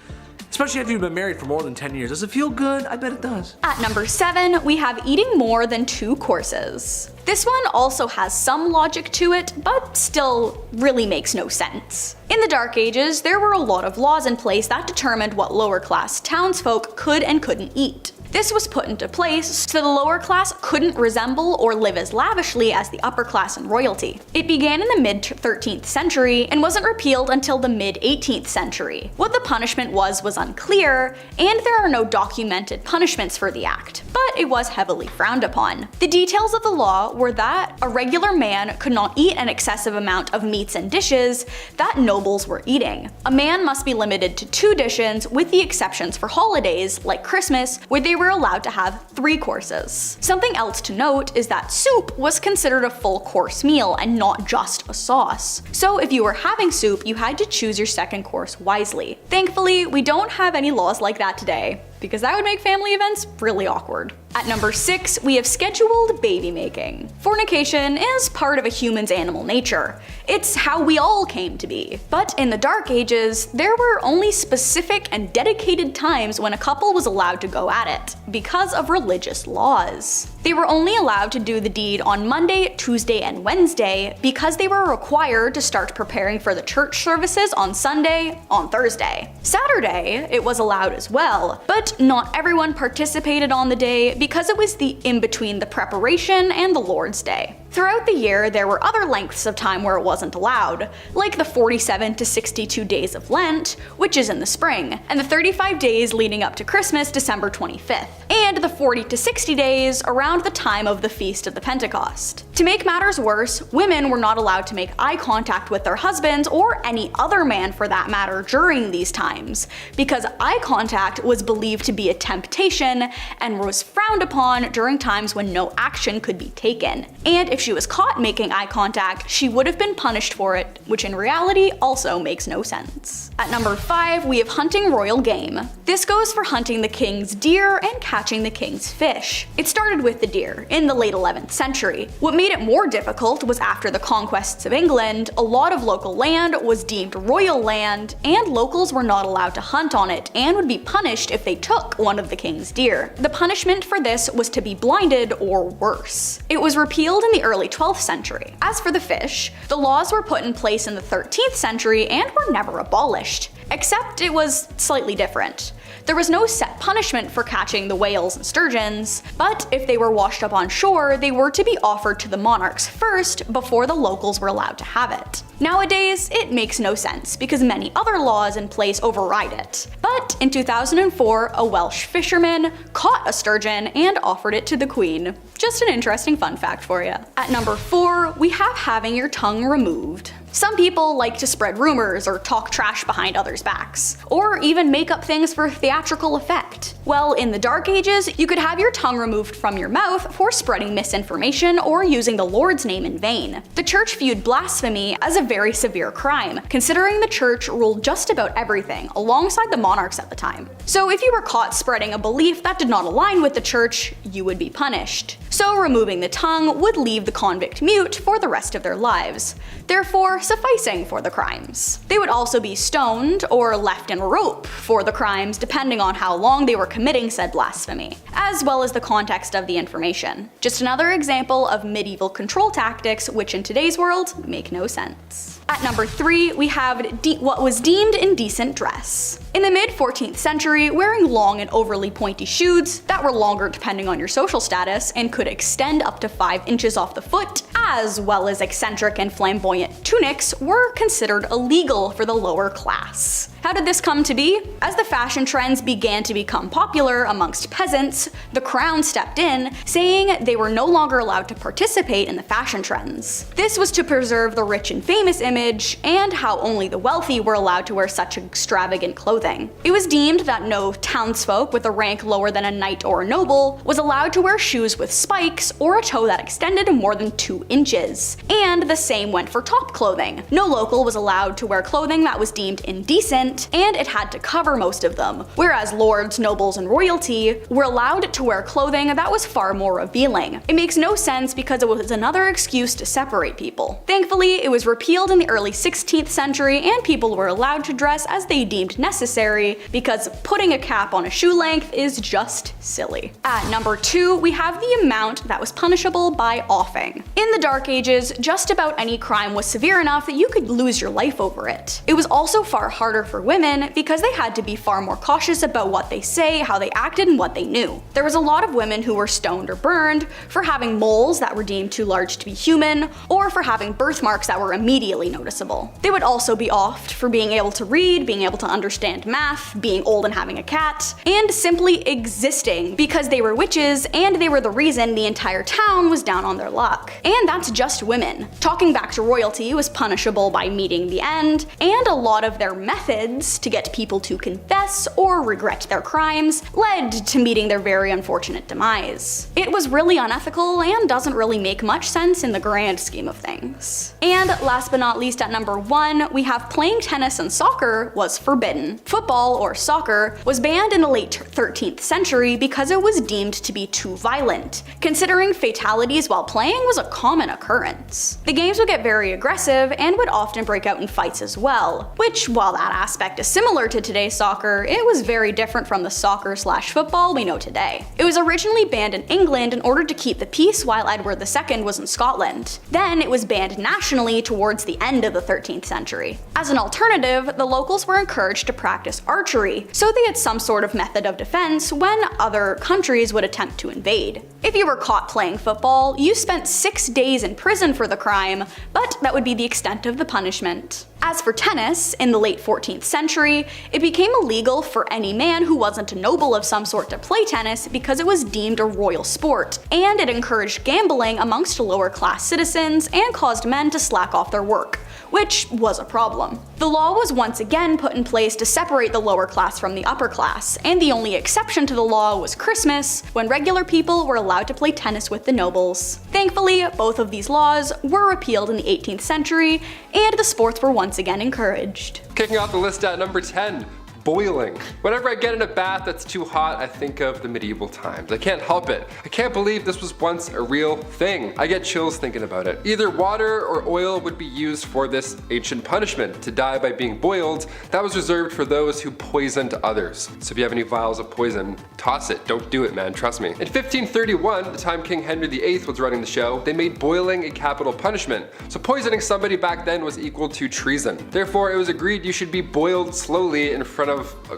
Especially after you've been married for more than 10 years. Does it feel good? I bet it does. At number 7, we have eating more than 2 courses. This one also has some logic to it, but still really makes no sense. In the Dark Ages, there were a lot of laws in place that determined what lower class townsfolk could and couldn't eat. This was put into place so the lower class couldn't resemble or live as lavishly as the upper class and royalty. It began in the mid-13th century and wasn't repealed until the mid-18th century. What the punishment was unclear, and there are no documented punishments for the act, but it was heavily frowned upon. The details of the law were that a regular man could not eat an excessive amount of meats and dishes that nobles were eating. A man must be limited to 2 dishes, with the exceptions for holidays like Christmas, where they were allowed to have 3 courses. Something else to note is that soup was considered a full course meal and not just a sauce. So if you were having soup, you had to choose your second course wisely. Thankfully, we don't have any laws like that today, because that would make family events really awkward. At number 6, we have scheduled baby making. Fornication is part of a human's animal nature. It's how we all came to be. But in the Dark Ages, there were only specific and dedicated times when a couple was allowed to go at it, because of religious laws. They were only allowed to do the deed on Monday, Tuesday, and Wednesday because they were required to start preparing for the church services on Sunday on Thursday. Saturday, it was allowed as well, but not everyone participated on the day because it was the in-between the preparation and the Lord's Day. Throughout the year, there were other lengths of time where it wasn't allowed, like the 47 to 62 days of Lent, which is in the spring, and the 35 days leading up to Christmas, December 25th, and the 40 to 60 days around the time of the Feast of the Pentecost. To make matters worse, women were not allowed to make eye contact with their husbands, or any other man for that matter, during these times, because eye contact was believed to be a temptation and was frowned upon during times when no action could be taken. And if she was caught making eye contact, she would have been punished for it, which in reality also makes no sense. At number 5, we have hunting royal game. This goes for hunting the king's deer and catching the king's fish. It started with the deer in the late 11th century. What made it more difficult was after the conquests of England, a lot of local land was deemed royal land, and locals were not allowed to hunt on it and would be punished if they took one of the king's deer. The punishment for this was to be blinded or worse. It was repealed in the early 12th century. As for the fish, the laws were put in place in the 13th century and were never abolished, except it was slightly different. There was no set punishment for catching the whales and sturgeons, but if they were washed up on shore, they were to be offered to the monarchs first before the locals were allowed to have it. Nowadays, it makes no sense because many other laws in place override it. But in 2004, a Welsh fisherman caught a sturgeon and offered it to the Queen. Just an interesting fun fact for you. At number 4, we have having your tongue removed. Some people like to spread rumors or talk trash behind others' backs, or even make up things for theatrical effect. Well, in the Dark Ages, you could have your tongue removed from your mouth for spreading misinformation or using the Lord's name in vain. The church viewed blasphemy as a very severe crime, considering the church ruled just about everything, alongside the monarchs at the time. So if you were caught spreading a belief that did not align with the church, you would be punished. So removing the tongue would leave the convict mute for the rest of their lives, therefore sufficing for the crimes. They would also be stoned or left in a rope for the crimes depending on how long they were committing said blasphemy, as well as the context of the information. Just another example of medieval control tactics which in today's world make no sense. At number 3, we have what was deemed indecent dress. In the mid-14th century, wearing long and overly pointy shoes that were longer depending on your social status and could extend up to 5 inches off the foot, as well as eccentric and flamboyant tunics, were considered illegal for the lower class. How did this come to be? As the fashion trends began to become popular amongst peasants, the crown stepped in, saying they were no longer allowed to participate in the fashion trends. This was to preserve the rich and famous image, and how only the wealthy were allowed to wear such extravagant clothing. It was deemed that no townsfolk with a rank lower than a knight or a noble was allowed to wear shoes with spikes or a toe that extended more than 2 inches. And the same went for top clothing. No local was allowed to wear clothing that was deemed indecent, and it had to cover most of them, whereas lords, nobles, and royalty were allowed to wear clothing that was far more revealing. It makes no sense because it was another excuse to separate people. Thankfully, it was repealed in the early 16th century, and people were allowed to dress as they deemed necessary, because putting a cap on a shoe length is just silly. At number 2, we have the amount that was punishable by offing. In the Dark Ages, just about any crime was severe enough that you could lose your life over it. It was also far harder for women because they had to be far more cautious about what they say, how they acted, and what they knew. There was a lot of women who were stoned or burned for having moles that were deemed too large to be human, or for having birthmarks that were immediately noticeable. They would also be offed for being able to read, being able to understand math, being old and having a cat, and simply existing because they were witches and they were the reason the entire town was down on their luck. And that's just women. Talking back to royalty was punishable by meeting the end, and a lot of their methods to get people to confess or regret their crimes led to meeting their very unfortunate demise. It was really unethical and doesn't really make much sense in the grand scheme of things. And last but not least, at number 1, we have playing tennis and soccer was forbidden. Football, or soccer, was banned in the late 13th century because it was deemed to be too violent, considering fatalities while playing was a common occurrence. The games would get very aggressive and would often break out in fights as well, which, while that aspect is similar to today's soccer, it was very different from the soccer/football we know today. It was originally banned in England in order to keep the peace while Edward II was in Scotland. Then it was banned nationally towards the end of the 13th century. As an alternative, the locals were encouraged to practice archery, so they had some sort of method of defense when other countries would attempt to invade. If you were caught playing football, you spent 6 days in prison for the crime, but that would be the extent of the punishment. As for tennis, in the late 14th century, it became illegal for any man who wasn't a noble of some sort to play tennis because it was deemed a royal sport, and it encouraged gambling amongst lower class citizens and caused men to slack off their work, which was a problem. The law was once again put in place to separate the lower class from the upper class, and the only exception to the law was Christmas, when regular people were allowed to play tennis with the nobles. Thankfully, both of these laws were repealed in the 18th century, and the sports were once again encouraged. Kicking off the list at number 10. Boiling. Whenever I get in a bath that's too hot, I think of the medieval times. I can't help it. I can't believe this was once a real thing. I get chills thinking about it. Either water or oil would be used for this ancient punishment. To die by being boiled, that was reserved for those who poisoned others. So if you have any vials of poison, toss it. Don't do it, man. Trust me. In 1531, the time King Henry VIII was running the show, they made boiling a capital punishment. So poisoning somebody back then was equal to treason. Therefore, it was agreed you should be boiled slowly in front of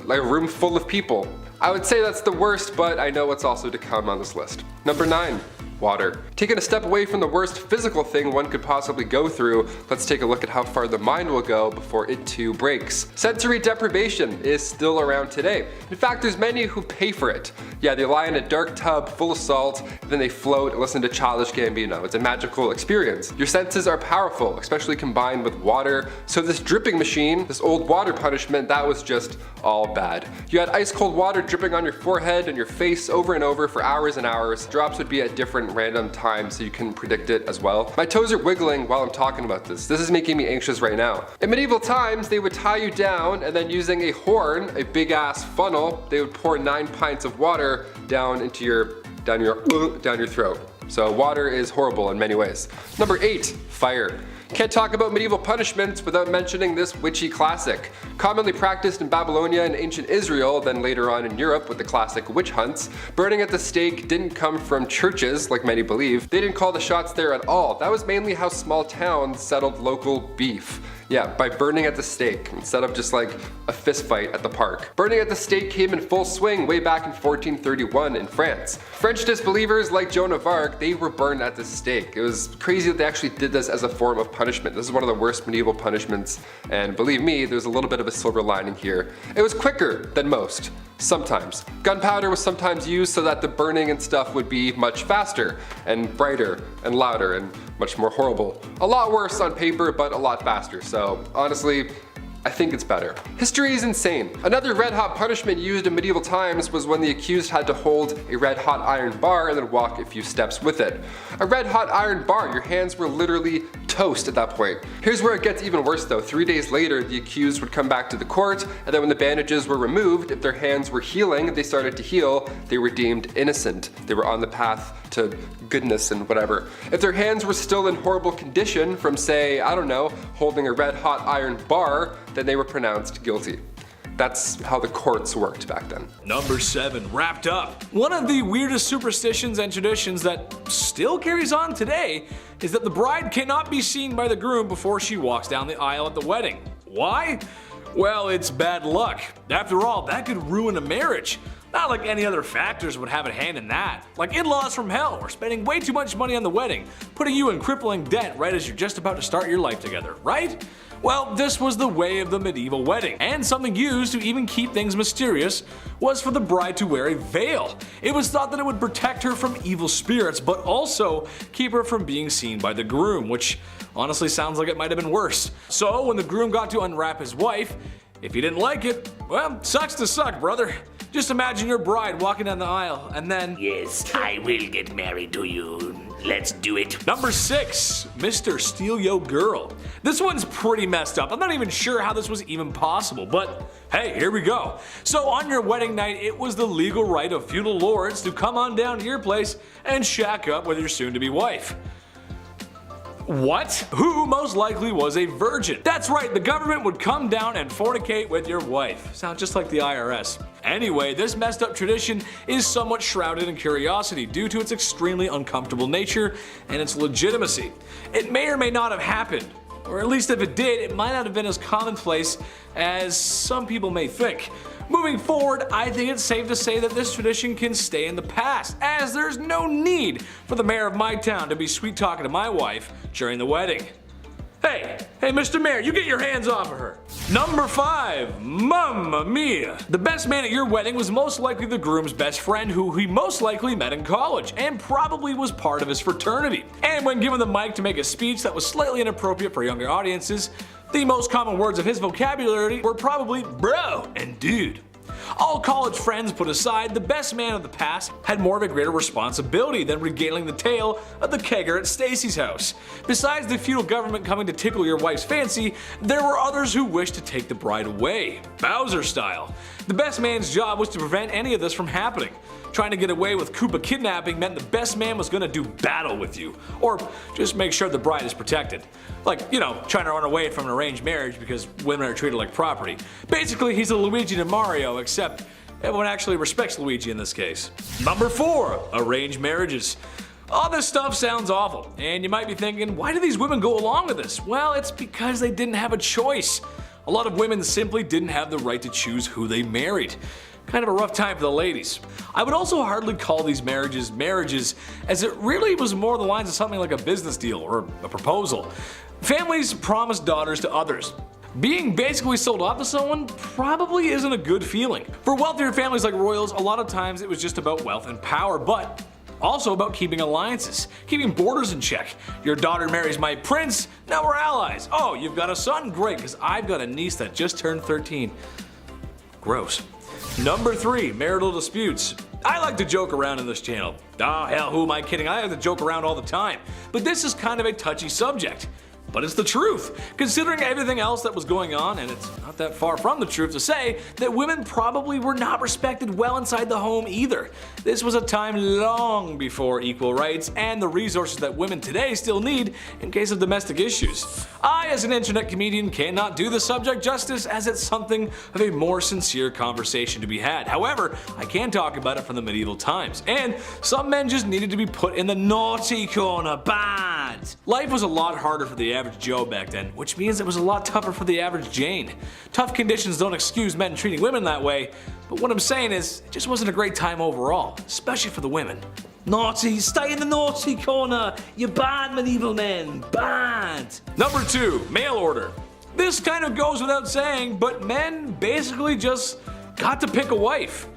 a room full of people. I would say that's the worst, but I know what's also to come on this list. Number 9. Water. Taking a step away from the worst physical thing one could possibly go through, let's take a look at how far the mind will go before it too breaks. Sensory deprivation is still around today. In fact, there's many who pay for it. Yeah, they lie in a dark tub full of salt, then they float and listen to Childish Gambino. It's a magical experience. Your senses are powerful, especially combined with water, so this dripping machine, this old water punishment, that was just all bad. You had ice cold water dripping on your forehead and your face over and over for hours and hours. Drops would be at different random times so you can predict it as well. My toes are wiggling while I'm talking about this. This is making me anxious right now. In medieval times, they would tie you down and then using a horn, a big ass funnel, they would pour 9 pints of water down your throat. So water is horrible in many ways. Number 8, fire. Can't talk about medieval punishments without mentioning this witchy classic. Commonly practiced in Babylonia and ancient Israel, then later on in Europe with the classic witch hunts, burning at the stake didn't come from churches, like many believe. They didn't call the shots there at all. That was mainly how small towns settled local beef. Yeah, by burning at the stake, instead of just like a fist fight at the park. Burning at the stake came in full swing way back in 1431 in France. French disbelievers like Joan of Arc, they were burned at the stake. It was crazy that they actually did this as a form of punishment punishment. This is one of the worst medieval punishments, and believe me, there's a little bit of a silver lining here. It was quicker than most. Sometimes. Gunpowder was sometimes used so that the burning and stuff would be much faster, and brighter, and louder, and much more horrible. A lot worse on paper, but a lot faster, so honestly, I think it's better. History is insane. Another red-hot punishment used in medieval times was when the accused had to hold a red-hot iron bar and then walk a few steps with it. A red-hot iron bar, your hands were literally toast at that point. Here's where it gets even worse though. 3 days later, the accused would come back to the court, and then when the bandages were removed, if their hands were healing, they started to heal, they were deemed innocent. They were on the path to goodness and whatever. If their hands were still in horrible condition from, say, I don't know, holding a red-hot iron bar, then they were pronounced guilty. That's how the courts worked back then. Number 7, wrapped up. One of the weirdest superstitions and traditions that still carries on today is that the bride cannot be seen by the groom before she walks down the aisle at the wedding. Why? Well, it's bad luck. After all, that could ruin a marriage. Not like any other factors would have a hand in that. Like in-laws from hell, or spending way too much money on the wedding, putting you in crippling debt right as you're just about to start your life together, right? Well, this was the way of the medieval wedding, and something used to even keep things mysterious was for the bride to wear a veil. It was thought that it would protect her from evil spirits, but also keep her from being seen by the groom, which honestly sounds like it might have been worse. So when the groom got to unwrap his wife, if he didn't like it, well, sucks to suck, brother. Just imagine your bride walking down the aisle and then, yes, I will get married to you. Let's do it. Number 6, Mr. Steal Yo Girl. This one's pretty messed up. I'm not even sure how this was even possible, but hey, here we go. So on your wedding night, it was the legal right of feudal lords to come on down to your place and shack up with your soon-to-be wife. What? Who most likely was a virgin? That's right, the government would come down and fornicate with your wife. Sounds just like the IRS. Anyway, this messed up tradition is somewhat shrouded in curiosity due to its extremely uncomfortable nature and its legitimacy. It may or may not have happened, or at least if it did, it might not have been as commonplace as some people may think. Moving forward, I think it's safe to say that this tradition can stay in the past, as there's no need for the mayor of my town to be sweet talking to my wife during the wedding. Hey, Mr. Mayor, you get your hands off of her. Number 5, Mamma Mia. The best man at your wedding was most likely the groom's best friend, who he most likely met in college, and probably was part of his fraternity. And when given the mic to make a speech that was slightly inappropriate for younger audiences, the most common words of his vocabulary were probably bro and dude. All college friends put aside, the best man of the past had more of a greater responsibility than regaling the tale of the kegger at Stacy's house. Besides the feudal government coming to tickle your wife's fancy, there were others who wished to take the bride away, Bowser style. The best man's job was to prevent any of this from happening. Trying to get away with Koopa kidnapping meant the best man was gonna do battle with you, or just make sure the bride is protected. Like, you know, trying to run away from an arranged marriage because women are treated like property. Basically, he's a Luigi to Mario, except everyone actually respects Luigi in this case. Number 4, arranged marriages. All this stuff sounds awful, and you might be thinking, why do these women go along with this? Well, it's because they didn't have a choice. A lot of women simply didn't have the right to choose who they married. Kind of a rough time for the ladies. I would also hardly call these marriages, as it really was more the lines of something like a business deal or a proposal. Families promised daughters to others. Being basically sold off to someone probably isn't a good feeling. For wealthier families like royals, a lot of times it was just about wealth and power, but also about keeping alliances, keeping borders in check. Your daughter marries my prince, now we're allies. Oh, you've got a son? Great, because I've got a niece that just turned 13. Gross. Number 3, marital disputes. I like to joke around in this channel. Ah, hell, who am I kidding? I like to joke around all the time. But this is kind of a touchy subject. But it's the truth, considering everything else that was going on, and it's not that far from the truth to say that women probably were not respected well inside the home either. This was a time long before equal rights and the resources that women today still need in case of domestic issues. I, as an internet comedian, cannot do the subject justice, as it's something of a more sincere conversation to be had. However, I can talk about it from the medieval times, and some men just needed to be put in the naughty corner bad. Life was a lot harder for the average Joe back then, which means it was a lot tougher for the average Jane. Tough conditions don't excuse men treating women that way, but what I'm saying is, it just wasn't a great time overall, especially for the women. Naughty, stay in the naughty corner. You bad medieval men, bad. Number 2, mail order. This kind of goes without saying, but men basically just got to pick a wife.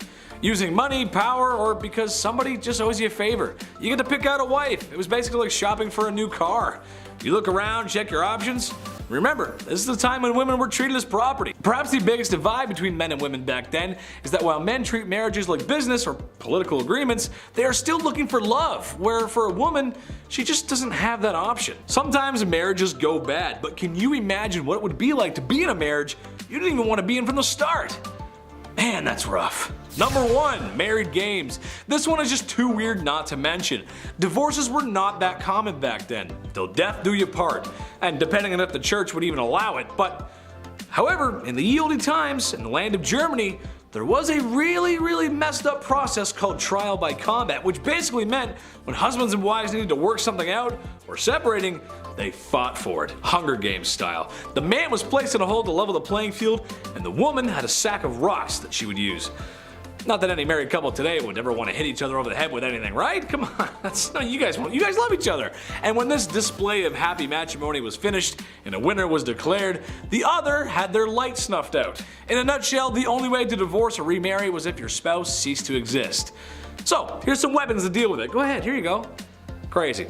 Using money, power, or because somebody just owes you a favor. You get to pick out a wife. It was basically like shopping for a new car. You look around, check your options. Remember, this is the time when women were treated as property. Perhaps the biggest divide between men and women back then is that while men treat marriages like business or political agreements, they are still looking for love, where for a woman, she just doesn't have that option. Sometimes marriages go bad, but can you imagine what it would be like to be in a marriage you didn't even want to be in from the start? Man, that's rough. Number 1, married games. This one is just too weird not to mention. Divorces were not that common back then, till death do you part, and depending on if the church would even allow it, but however, in the ye olde times, in the land of Germany, there was a really messed up process called trial by combat, which basically meant when husbands and wives needed to work something out or separating, they fought for it, Hunger Games style. The man was placed in a hole to level the playing field, and the woman had a sack of rocks that she would use. Not that any married couple today would ever want to hit each other over the head with anything, right? Come on, that's no, you guys love each other. And when this display of happy matrimony was finished and a winner was declared, the other had their light snuffed out. In a nutshell, the only way to divorce or remarry was if your spouse ceased to exist. So, here's some weapons to deal with it. Go ahead, here you go. Crazy.